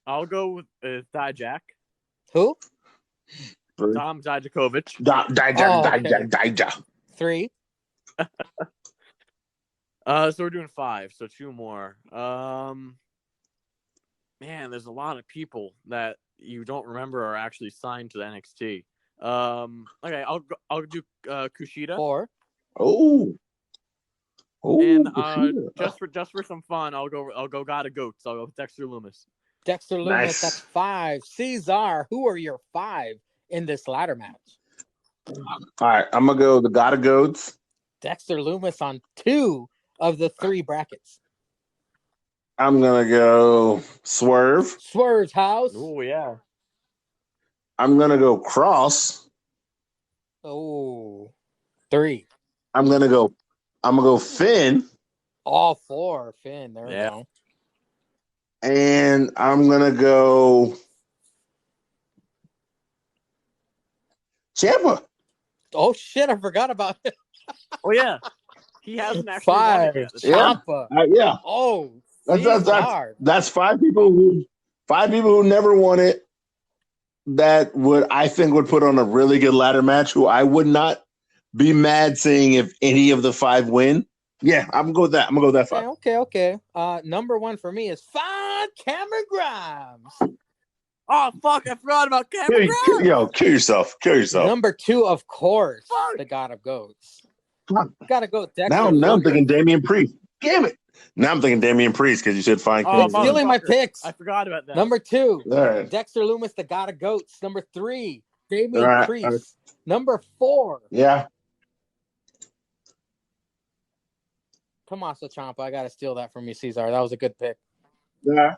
go with Dijak. Who? Dom Dijakovic. Dijak. 3. So we're doing 5, so 2 more. Man, there's a lot of people that you don't remember are actually signed to the NXT. Okay, I'll do Kushida. 4. Oh, and Kushida. just for some fun, I'll go God of Goats. I'll go with Dexter Lumis. Dexter Lumis, nice. That's 5. Cesar, who are your 5 in this ladder match? All right, I'm gonna go the God of Goats. Dexter Lumis on 2 of the 3 brackets. I'm gonna go Swerve. Swerve's house. Oh yeah. I'm gonna go Cross. Oh, 3. I'm gonna go Finn. All 4 Finn. There we go. And I'm gonna go Ciampa. Oh shit! I forgot about it. Oh yeah, he hasn't actually 5. won it yet. Ciampa. Yeah. Oh, that's 5 people who never won it. That I think would put on a really good ladder match. Who I would not be mad seeing if any of the 5 win. Yeah, I'm gonna go with that. I'm gonna go with that 5. Okay. Number 1 for me is 5 Cameron Grimes. Oh fuck! I forgot about Cameron Grimes. Kill yourself. Number 2, of course, the God of Goats. Gotta go. Dexter now I'm thinking Damian Priest. Damn it! Now I'm thinking Damian Priest because you said fine. He's stealing my picks. I forgot about that. Number 2, right. Dexter Lumis, the God of Goats. Number 3, Damian Priest. Number 4. Yeah. Tommaso Ciampa. I gotta steal that from you, Cesar. That was a good pick. Yeah.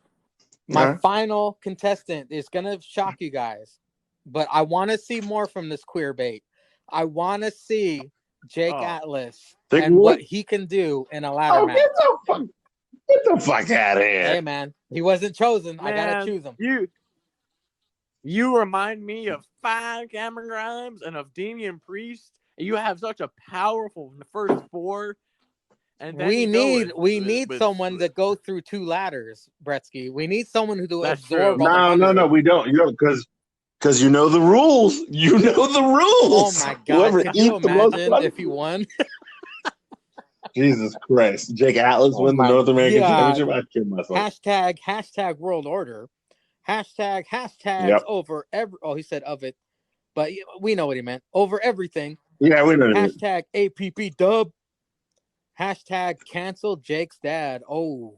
My final contestant is gonna shock you guys, but I want to see more from this queer bait. I want to see Jake Atlas and what he can do in a ladder match. Get the fuck out of here! Hey man, he wasn't chosen. I gotta choose him. You remind me of 5 Cameron Grimes and of Damian Priest. You have such a powerful first 4. And we need someone to go through 2 ladders, Bretsky. We need someone who absorb. No, we don't. Because you know the rules. You know the rules. Oh my god! Could you imagine if he won? Jesus Christ! Jake Atlas wins the North American Championship. I killed myself. Hashtag World Order. Hashtag over every. Oh, he said of it, but we know what he meant. Over everything. Yeah, we know. Hashtag APP dub. Hashtag cancel Jake's dad. Oh.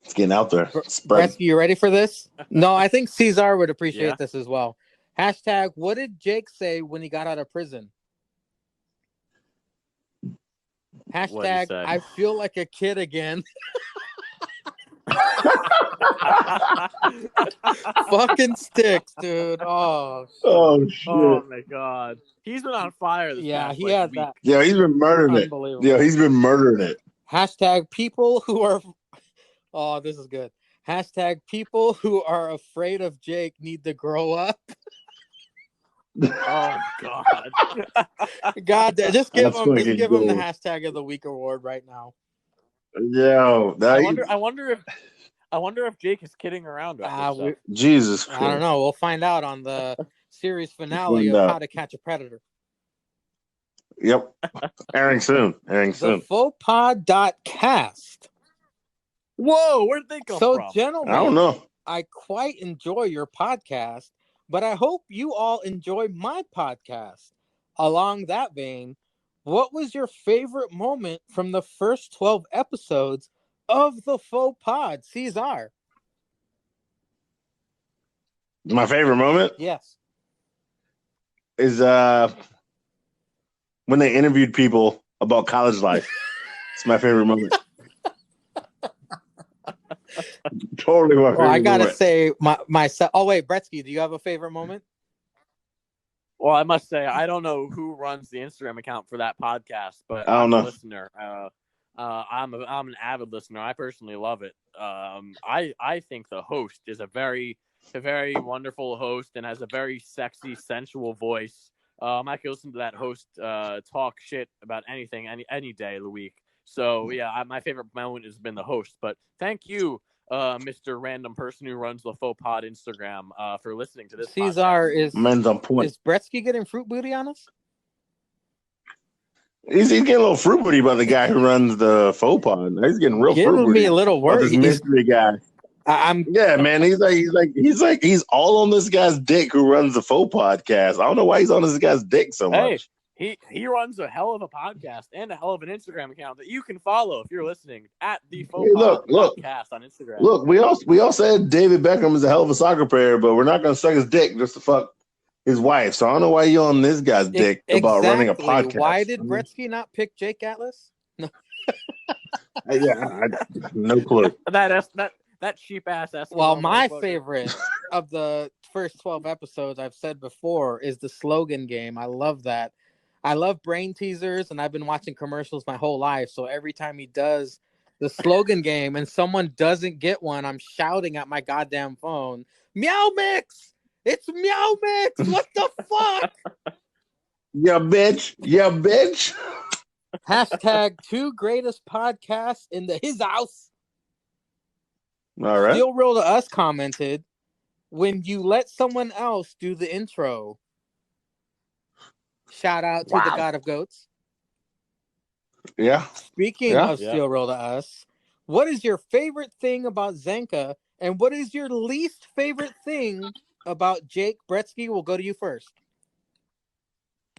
It's getting out there. Bretsky, you ready for this? No, I think Cesar would appreciate this as well. Hashtag what did Jake say when he got out of prison? Hashtag I feel like a kid again. Fucking sticks, dude. Oh shit. Oh my god. He's been on fire this past he has week. that. Yeah, he's been murdering it. Yeah, he's been murdering it. Hashtag people who are oh, this is good. Hashtag people who are afraid of Jake need to grow up. Oh god. God, just give him the hashtag of the week award right now. Yo, I wonder if Jake is kidding around about this stuff. Jesus Christ. I don't know. We'll find out on the series finale of How to Catch a Predator. Yep. Airing soon. The Fauxpod.cast. Whoa, where'd they come from? So, gentlemen, I don't know. I quite enjoy your podcast, but I hope you all enjoy my podcast. Along that vein, what was your favorite moment from the first 12 episodes of the Faux Pod, Cesar? My favorite moment Yes. is when they interviewed people about college life. It's my favorite moment. Totally my favorite Well, I gotta moment. say myself. Oh wait, Bretsky, do you have a favorite moment? Well, I must say, I don't know who runs the Instagram account for that podcast, but I don't I'm know. a listener. I'm an avid listener. I personally love it. I think the host is a very wonderful host and has a very sexy, sensual voice. I can listen to that host talk shit about anything any day of the week. So yeah, my favorite moment has been the host. But thank you, Mr. Random Person who runs the Faux Pod Instagram, for listening to this Cesar podcast. Men's on point. is Bretsky getting fruit booty on us? He's getting a little fruit booty about the guy who runs the Faux Pod. He's getting real fruit Giving booty me a little about this worried. mystery guy. Yeah, man. He's all on this guy's dick who runs the Faux Podcast. I don't know why he's on this guy's dick so much. He runs a hell of a podcast and a hell of an Instagram account that you can follow if you're listening at the Faux Podcast on Instagram. Look, we all said David Beckham is a hell of a soccer player, but we're not going to suck his dick just to fuck his wife. So I don't know why you're on this guy's dick about running a podcast. Why did Bretsky not pick Jake Atlas? No. No clue. That cheap ass. Well, my favorite of the first 12 episodes, I've said before, is the slogan game. I love that. I love brain teasers, and I've been watching commercials my whole life. So every time he does the slogan game and someone doesn't get one, I'm shouting at my goddamn phone, "Meow Mix! It's Meow Mix! What the fuck?" Yeah, bitch. Yeah, bitch. Hashtag 2 greatest podcasts in his house. All right. Still Real to Us commented, "When you let someone else do the intro." Shout out to the God of Goats. Yeah. Speaking of Still Real to Us, what is your favorite thing about Zenka, and what is your least favorite thing about Jake? Bretsky, we'll go to you first.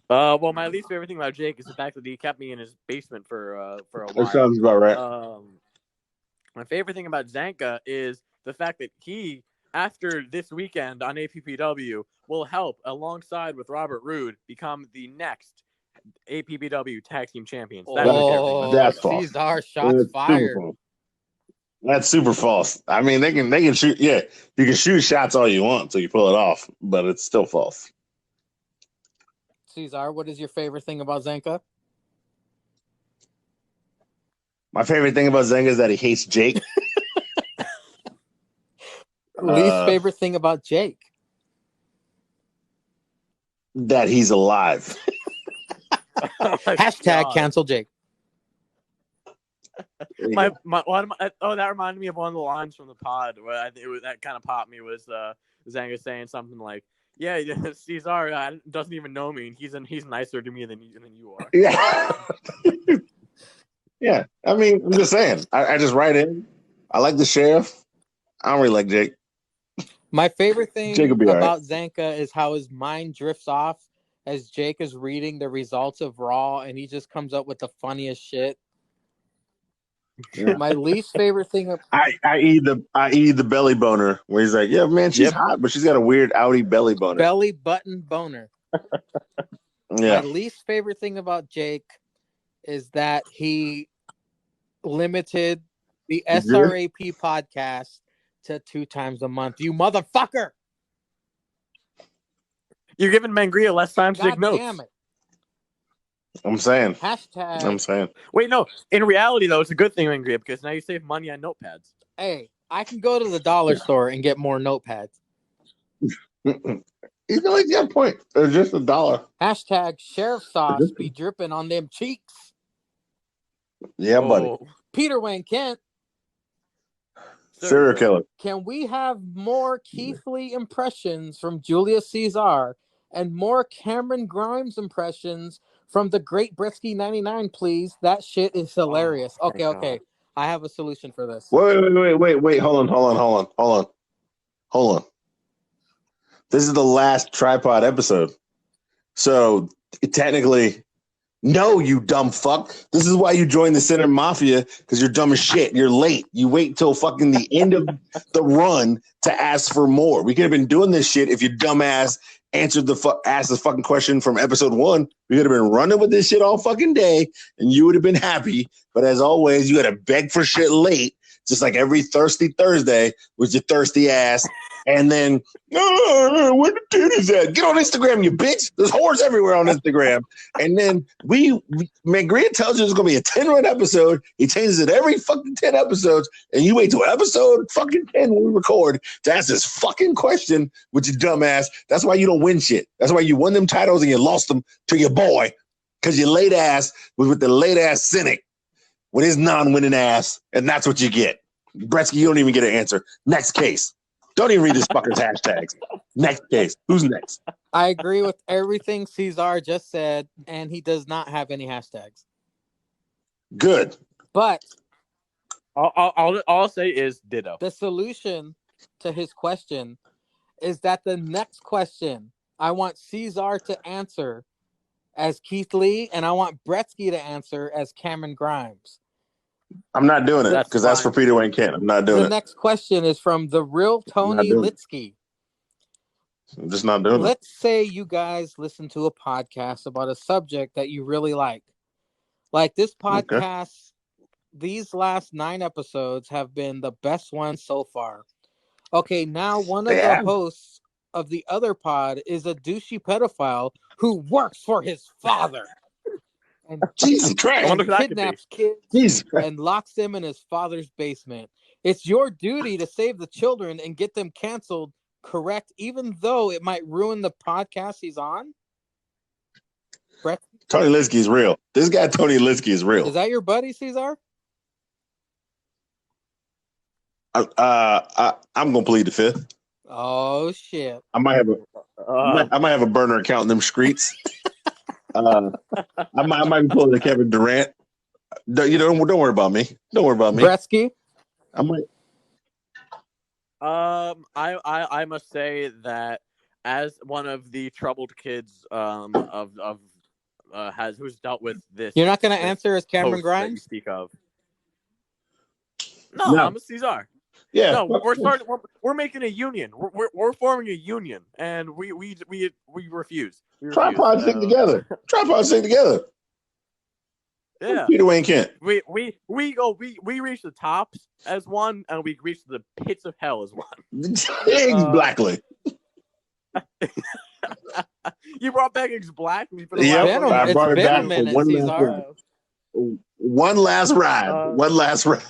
Well, my least favorite thing about Jake is the fact that he kept me in his basement for a while. That sounds about right. My favorite thing about Zanka is the fact that he, after this weekend on APPW, will help, alongside with Robert Roode, become the next APPW Tag Team Champions. That's false. Cesar shots fired. That's super false. I mean, they can shoot. Yeah, you can shoot shots all you want till you pull it off, but it's still false. Cesar, what is your favorite thing about Zenka? My favorite thing about Zenka is that he hates Jake. Least favorite thing about Jake? That he's alive. Hashtag cancel Jake. That reminded me of one of the lines from the pod where that kind of popped me was Zanga saying something like, "Yeah, Cesar doesn't even know me, and he's nicer to me than you are." Yeah. Yeah. I mean, I'm just saying. I just write in. I like the sheriff. I don't really like Jake. My favorite thing right. about Zanka is how his mind drifts off as Jake is reading the results of Raw, and he just comes up with the funniest shit. Yeah. My least favorite thing. I eat the belly boner where he's like, "Yeah, man, she's hot, but she's got a weird outie belly boner." Belly button boner. Yeah. My least favorite thing about Jake is that he limited the SRAP podcast to 2 times a month. You motherfucker! You're giving Mangria less time to take notes. Damn it. I'm saying. Hashtag. I'm saying. Wait, no. In reality, though, it's a good thing, Mangria, because now you save money on notepads. Hey, I can go to the dollar store and get more notepads. You can like that point. They're just $1. Hashtag sheriff sauce be dripping on them cheeks. Yeah, buddy. Peter Wayne Kent. Serial killer. Can we have more Keith Lee impressions from Julius Caesar and more Cameron Grimes impressions from the Great Bretsky 99, please? That shit is hilarious. Okay. I have a solution for this. Wait. Hold on. This is the last tripod episode. So technically, no, you dumb fuck. This is why you joined the Center Mafia, because you're dumb as shit. You're late. You wait till fucking the end of the run to ask for more. We could have been doing this shit if your dumbass asked the fucking question from episode 1. We could have been running with this shit all fucking day, and you would have been happy. But as always, you had to beg for shit late, just like every thirsty Thursday with your thirsty ass. And then, where the titties at? Get on Instagram, you bitch. There's whores everywhere on Instagram. And then Mangria tells you it's going to be a 10-run episode. He changes it every fucking 10 episodes. And you wait till episode fucking 10 when we record to ask this fucking question with your dumb ass. That's why you don't win shit. That's why you won them titles and you lost them to your boy, because your late ass was with the late ass cynic with his non-winning ass. And that's what you get. Bretsky, you don't even get an answer. Next case. Don't even read this fucker's hashtags. Next case. Who's next? I agree with everything Cesar just said, and he does not have any hashtags. Good. But all I'll say is ditto. The solution to his question is that the next question I want Cesar to answer as Keith Lee, and I want Bretsky to answer as Cameron Grimes. I'm not doing it because that's for Peter Wayne Kent. I'm not doing it. The next question is from the real Tony Litsky. I'm just not doing it. Let's say you guys listen to a podcast about a subject that you really like. Like this podcast, these last 9 episodes have been the best ones so far. Okay, now one of the hosts of the other pod is a douchey pedophile who works for his father. And Jesus Christ! And kidnaps kids and locks them in his father's basement. It's your duty to save the children and get them canceled, correct? Even though it might ruin the podcast he's on. Brett? Tony Litsky is real. This guy Tony Litsky is real. Is that your buddy, Cesar? I'm gonna plead the fifth. Oh shit! I might have a burner account in them streets. I might be pulling a Kevin Durant. Don't worry about me. Don't worry about me. Bretsky? I might. I must say that as one of the troubled kids who's dealt with this. You're not going to answer as Cameron Grimes? You speak of. No, I'm a Cesar. Yeah, no, we're making a union. We're forming a union, and we refuse. Tripods stick together. Tripods stick together. Yeah, Peter Wayne Kent. We reach the tops as one, and we reach the pits of hell as one. Exactly. You brought back X Black. Yeah, I brought it back for one last ride. One last ride.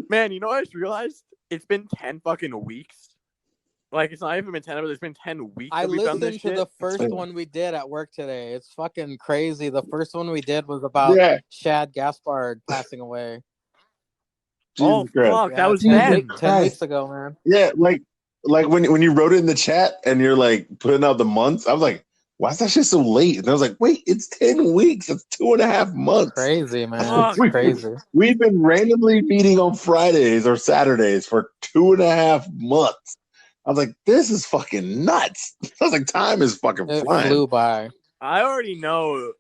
Man, you know what I just realized? It's been 10 fucking weeks. Like, it's not even been 10, but it's been 10 weeks. I listened to the first one we did at work today. It's fucking crazy. The first one we did was about Shad Gaspard passing away. Oh, fuck. That was 10 weeks ago, man. Yeah, like when you wrote it in the chat and you're like putting out the months, I was like, why is that shit so late? And I was like, wait, it's 10 weeks. It's 2.5 months. Crazy, man. It's crazy. We've been randomly meeting on Fridays or Saturdays for 2.5 months. I was like, this is fucking nuts. I was like, time is fucking flying. It flew by. I already know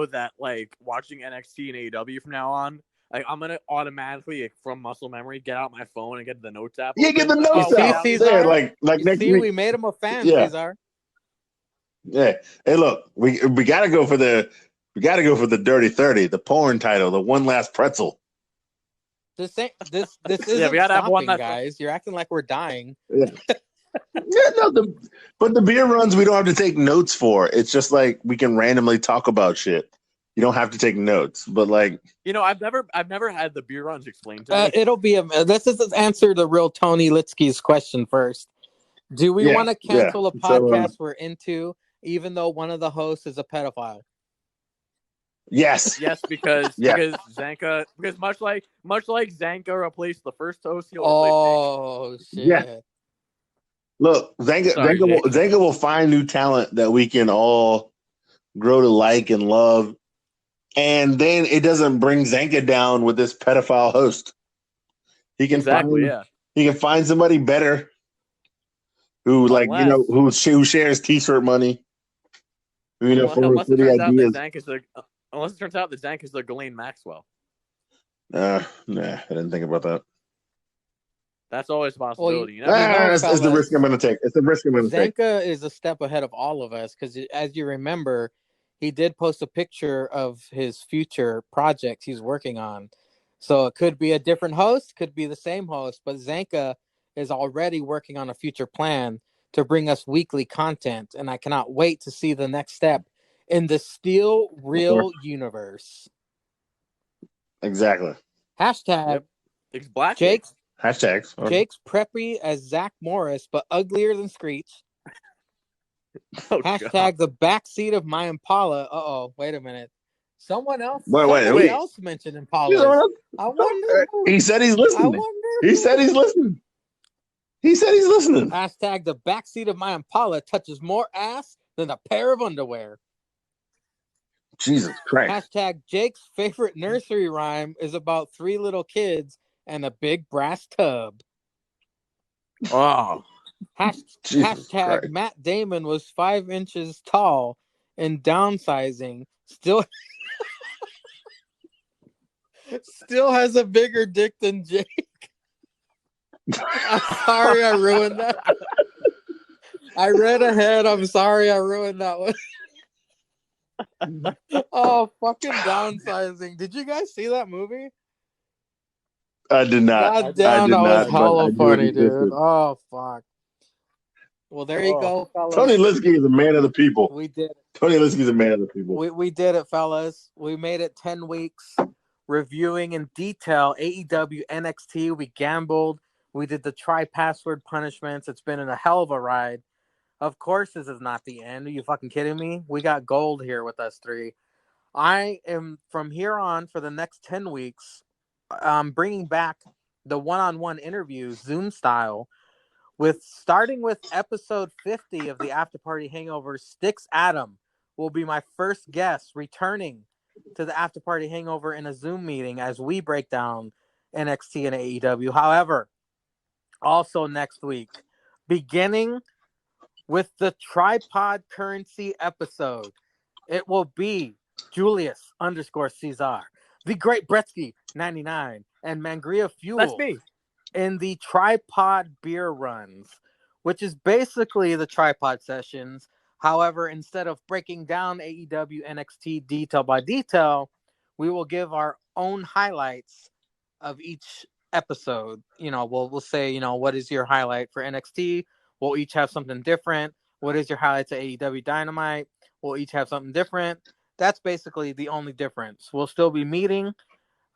that, like, watching NXT and AEW from now on, like, I'm gonna automatically, like, from muscle memory, get out my phone and get the notes app. Yeah, get the notes app. Cesar, like next week. We made him a fan, Cesar. Yeah. Hey, look, we gotta go for the Dirty 30, the porn title, the one last pretzel. This isn't we gotta have one guys. You're acting like we're dying. Yeah. But the beer runs we don't have to take notes for. It's just like we can randomly talk about shit. You don't have to take notes, but like I've never had the beer runs explained to me. It'll be let's just answer the real Tony Litsky's question first. Do we want to cancel a podcast we're into, even though one of the hosts is a pedophile? Yes, because Zanka, because much like Zanka replaced the first host, he'll replace shit. Yeah. Look, Zanka will find new talent that we can all grow to like and love. And then it doesn't bring Zanka down with this pedophile host. He can find somebody better who who shares t-shirt money. Unless it turns out that Zank is the Ghislaine Maxwell. Nah, I didn't think about that. That's always a possibility. It's the risk I'm going to take. It's the risk I'm going to take. Zanka is a step ahead of all of us because, as you remember, he did post a picture of his future projects he's working on. So it could be a different host, could be the same host, but Zanka is already working on a future plan to bring us weekly content, and I cannot wait to see the next step in the Steel Real universe. Exactly. Hashtag it's Black Jake's hashtags. Jake's preppy as Zach Morris, but uglier than Screech. Hashtag the backseat of my Impala. Uh-oh, wait a minute. Someone else mentioned Impala. I wonder. He said he's listening. He said he's listening. Hashtag the backseat of my Impala touches more ass than a pair of underwear. Jesus Christ. Hashtag Jake's favorite nursery rhyme is about 3 little kids and a big brass tub. Oh. Hashtag Matt Damon was 5 inches tall and downsizing. Still has a bigger dick than Jake. I'm sorry I ruined that. I read ahead. I'm sorry I ruined that one. Oh, fucking downsizing. Did you guys see that movie? I did not. God damn, that was hella funny, dude. Oh, fuck. Well, there you go, fellas. Tony Linsky is a man of the people. We did it. Tony Linsky is a man of the people. We did it, fellas. We made it 10 weeks reviewing in detail AEW NXT. We gambled. We did the try-password punishments. It's been a hell of a ride. Of course, this is not the end. Are you fucking kidding me? We got gold here with us 3. I am, from here on, for the next 10 weeks, bringing back the one-on-one interviews, Zoom style, starting with episode 50 of the After Party Hangover. Styx Adam will be my first guest returning to the After Party Hangover in a Zoom meeting as we break down NXT and AEW. However, also next week, beginning with the Tripod Currency episode, it will be Julius _Caesar, the Great Bretsky 99, and Mangria Fuel. That's me. In the Tripod Beer Runs, which is basically the Tripod Sessions. However, instead of breaking down AEW NXT detail by detail, we will give our own highlights of each episode. We'll say, what is your highlight for NXT? We'll each have something different. What is your highlight to AEW Dynamite? We'll each have something different. That's basically the only difference. We'll still be meeting.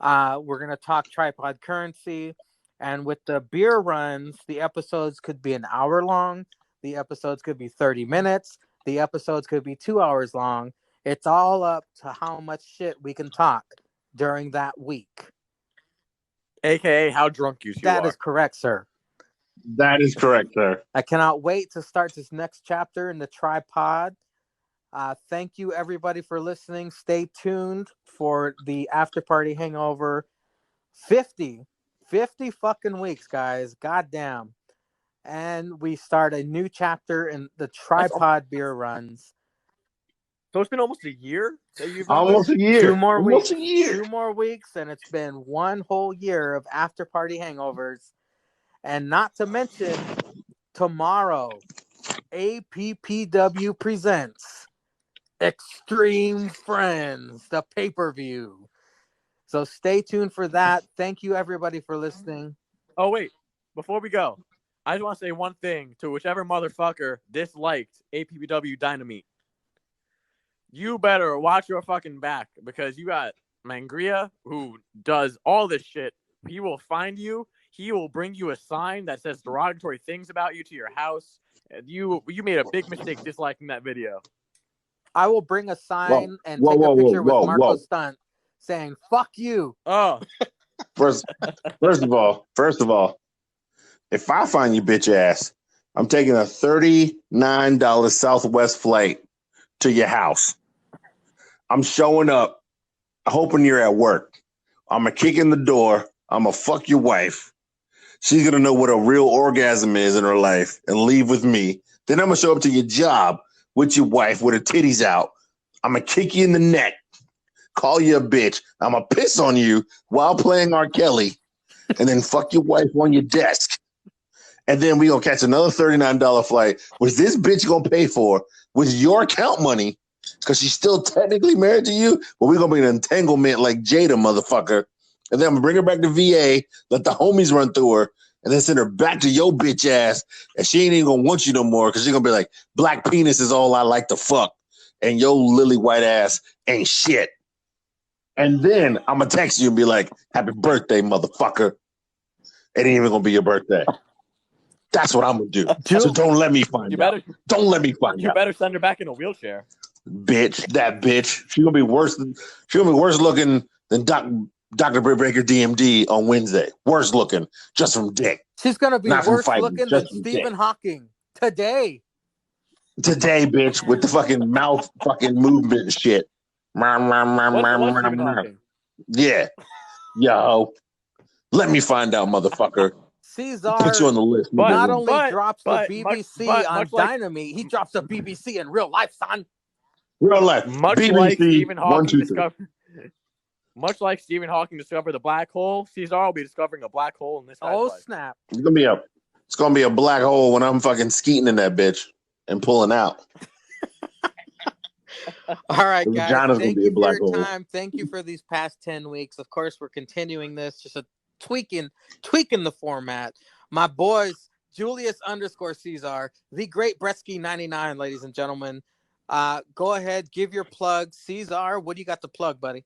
We're going to talk Tripod Currency. And with the beer runs, the episodes could be an hour long. The episodes could be 30 minutes. The episodes could be 2 hours long. It's all up to how much shit we can talk during that week. AKA how drunk you are. That is correct, sir. That is correct, sir. I cannot wait to start this next chapter in the Tripod. Thank you, everybody, for listening. Stay tuned for the After Party Hangover 50 fucking weeks, guys. Goddamn. And we start a new chapter in the Tripod Beer Runs. So it's been almost a year that you've been almost a year. 2 more almost weeks. A year. 2 more weeks, and it's been 1 whole year of After Party Hangovers. And not to mention, tomorrow, APPW presents Extreme Friends, the pay-per-view. So stay tuned for that. Thank you, everybody, for listening. Oh, wait. Before we go, I just want to say one thing to whichever motherfucker disliked APPW Dynamite. You better watch your fucking back, because you got Mangria, who does all this shit. He will find you. He will bring you a sign that says derogatory things about you to your house. You made a big mistake disliking that video. I will bring a sign and take a picture with Marco Stunt saying, fuck you. Oh. First of all, if I find you bitch ass, I'm taking a $39 Southwest flight to your house. I'm showing up hoping you're at work. I'm going to kick in the door. I'm going to fuck your wife. She's going to know what a real orgasm is in her life and leave with me. Then I'm going to show up to your job with your wife with her titties out. I'm going to kick you in the neck, call you a bitch. I'm going to piss on you while playing R. Kelly, and then fuck your wife on your desk. And then we going to catch another $39 flight, which this bitch going to pay for with your account money because she's still technically married to you. But we're going to be an entanglement like Jada, motherfucker. And then I'm going to bring her back to VA, let the homies run through her, and then send her back to your bitch ass. And she ain't even going to want you no more because she's going to be like, black penis is all I like to fuck. And your lily white ass ain't shit. And then I'm going to text you and be like, happy birthday, motherfucker. It ain't even going to be your birthday. That's what I'm going to do. So don't let me find out. Don't let me find out. You better send her back in a wheelchair. Bitch, that bitch. She's going to be worse looking than Dr. Britt Baker DMD on Wednesday. Worse looking, just from dick. She's going to be worse looking than Stephen Hawking today. Today, bitch, with the fucking mouth fucking movement and shit. Yeah. Yo. Let me find out, motherfucker. Caesar put you on the list. Not only drops the BBC on Dynamite, he drops the BBC in real life, son. Real life. Much BBC, like Stephen Hawking discovered. Much like Stephen Hawking discovered the black hole, Caesar will be discovering a black hole in this. Oh snap! It's gonna be a black hole when I'm fucking skeeting in that bitch and pulling out. All right, guys. Thank you for your time. Thank you for these past 10 weeks. Of course, we're continuing this, just tweaking the format. My boys, Julius_Caesar, the great Bretsky 99, ladies and gentlemen. Go ahead, give your plug. Caesar, what do you got to plug, buddy?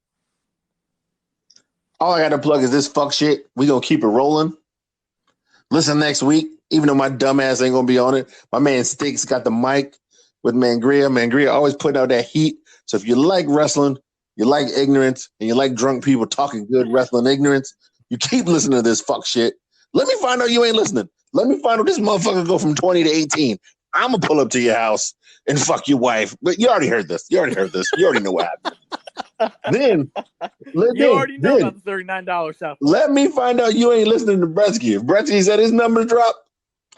All I got to plug is this fuck shit. We gonna keep it rolling. Listen next week, even though my dumb ass ain't gonna be on it. My man Sticks got the mic with Mangria. Mangria always putting out that heat. So if you like wrestling, you like ignorance, and you like drunk people talking good wrestling ignorance, you keep listening to this fuck shit. Let me find out you ain't listening. Let me find out this motherfucker go from 20 to 18. I'm gonna pull up to your house and fuck your wife. But you already heard this. You already know what happened. Then you already know about the $39 stuff. Let me find out you ain't listening to Bretsky. If Bretsky said his numbers drop,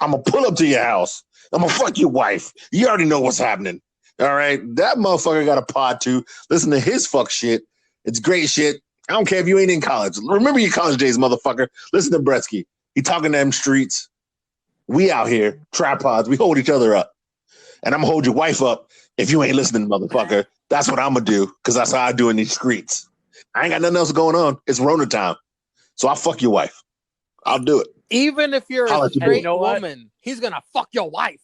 I'm gonna pull up to your house. I'm gonna fuck your wife. You already know what's happening. All right, that motherfucker got a pod too. Listen to his fuck shit. It's great shit. I don't care if you ain't in college. Remember your college days, motherfucker. Listen to Bretsky. He talking to them streets. We out here, tripods. We hold each other up. And I'm going to hold your wife up if you ain't listening, motherfucker. That's what I'm going to do because that's how I do in these streets. I ain't got nothing else going on. It's Rona time. So I'll fuck your wife. I'll do it. Even if you're a straight woman, he's going to fuck your wife.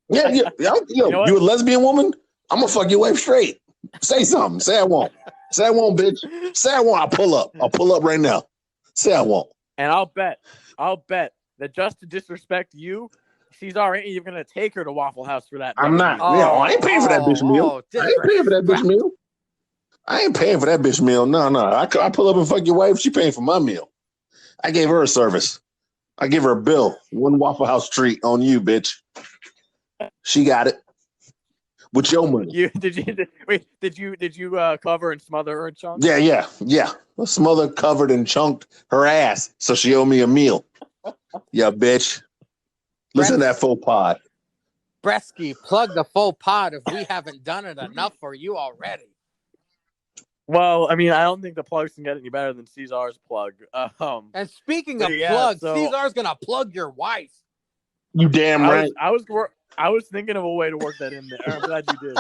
Yeah. You a lesbian woman? I'm going to fuck your wife straight. Say something. Say I won't. Say I won't, bitch. Say I won't. I'll pull up. I'll pull up right now. Say I won't. And I'll bet that just to disrespect you, Caesar ain't even gonna take her to Waffle House for that. I'm not. I ain't paying for that bitch meal. I ain't paying for that bitch meal. I ain't paying for that bitch meal. No. I pull up and fuck your wife. She paying for my meal. I gave her a service. I give her a bill. One Waffle House treat on you, bitch. She got it. With your money. Did you cover and smother her and chunk? Yeah. Smother, covered, and chunked her ass, so she owed me a meal. Yeah, bitch. Listen to that faux pod. Bretsky, plug the faux pod if we haven't done it enough for you already. Well, I mean, I don't think the plugs can get any better than Caesar's plug. And speaking of plugs, Caesar's gonna plug your wife. You damn right. I was thinking of a way to work that in there. I'm glad you did.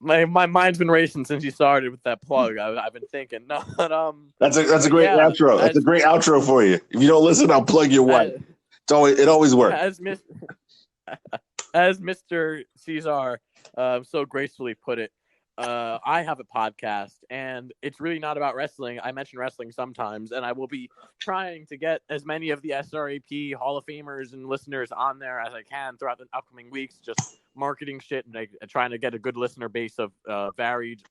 My mind's been racing since you started with that plug. I've been thinking. No, but that's a great outro. That's a great outro for you. If you don't listen, I'll plug your wife. It always works. As Mr. Caesar so gracefully put it, I have a podcast, and it's really not about wrestling. I mention wrestling sometimes, and I will be trying to get as many of the SRAP Hall of Famers and listeners on there as I can throughout the upcoming weeks. Just marketing shit and trying to get a good listener base of varied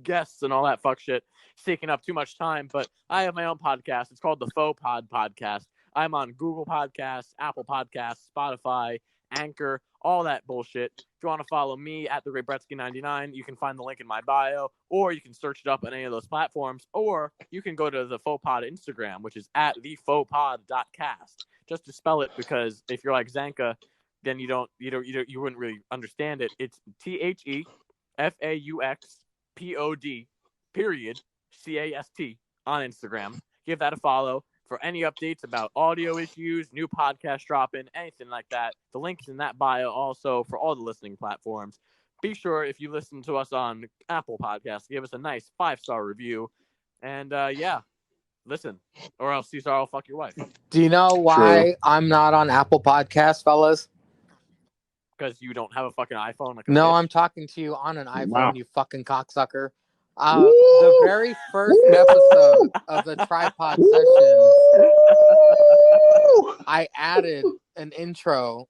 guests and all that fuck shit. It's taking up too much time, but I have my own podcast. It's called the Faux Pod Podcast. I'm on Google Podcasts, Apple Podcasts, Spotify, Anchor, all that bullshit. If you want to follow me at the Great Bretsky 99, you can find the link in my bio, or you can search it up on any of those platforms, or you can go to the Faux Pod Instagram, which is at thefauxpod.cast. Just to spell it, because if you're like Zanka, then you wouldn't really understand it. It's THEFAUXPOD period CAST on Instagram. Give that a follow for any updates about audio issues, new podcast dropping, anything like that. The link's in that bio also for all the listening platforms. Be sure, if you listen to us on Apple Podcasts, give us a nice 5-star review. And listen, or else Cesar will fuck your wife. Do you know why I'm not on Apple Podcasts, fellas? Because you don't have a fucking iPhone. Like no, bitch. I'm talking to you on an iPhone, Wow. you fucking cocksucker. The very first episode of the Tripod Sessions, I added an intro,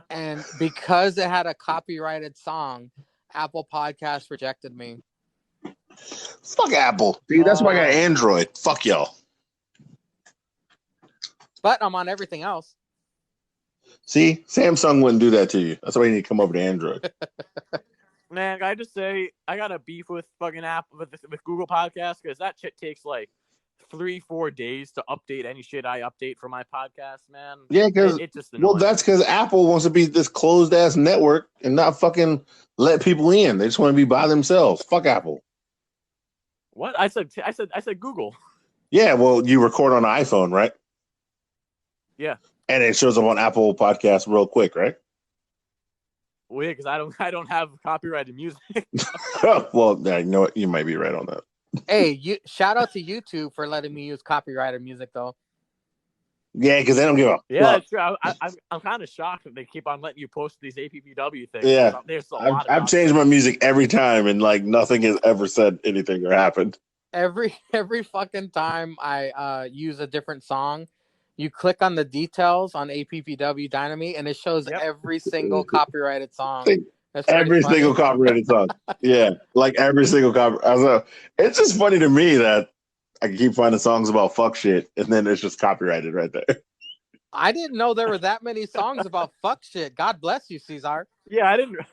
and because it had a copyrighted song, Apple Podcasts rejected me. Fuck Apple. See, that's why I got Android. Fuck y'all. But I'm on everything else. See, Samsung wouldn't do that to you. That's why you need to come over to Android. Man, I just say I got a beef with fucking Apple with Google Podcasts, because that shit takes like 3-4 days to update any shit I update for my podcast, man. Yeah, because it just annoys that's because Apple wants to be this closed ass network and not fucking let people in. They just want to be by themselves. Fuck Apple. What? I said Google. Yeah, well, you record on an iPhone, right? Yeah. And it shows up on Apple Podcasts real quick, right? Well, yeah, because I don't have copyrighted music. Well, yeah, you know what? You might be right on that. Hey, shout out to YouTube for letting me use copyrighted music, though. Yeah, because they don't give a Yeah, fuck. that's true. I'm kind of shocked that they keep on letting you post these APPW things. Yeah, there's a lot. I've changed my music every time, and like nothing has ever said anything or happened. Every fucking time I use a different song, you click on the details on APPW Dynamite, and it shows every single copyrighted song. Every single copyrighted song. Yeah, like every single copyright. It's just funny to me that I can keep finding songs about fuck shit, and then it's just copyrighted right there. I didn't know there were that many songs about fuck shit. God bless you, Cesar. Yeah, I didn't realize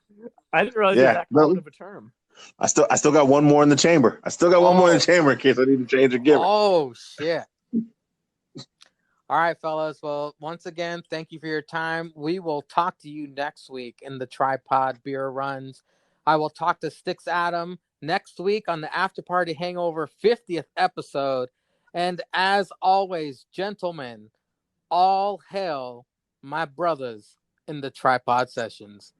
it was that common of a term. I still got one more in the chamber. I still got one more in the chamber in case I need to change a giver. Oh shit. All right, fellas. Well, once again, thank you for your time. We will talk to you next week in the Tripod Beer Runs. I will talk to Sticks Adam next week on the After Party Hangover 50th episode. And as always, gentlemen, all hail my brothers in the Tripod Sessions.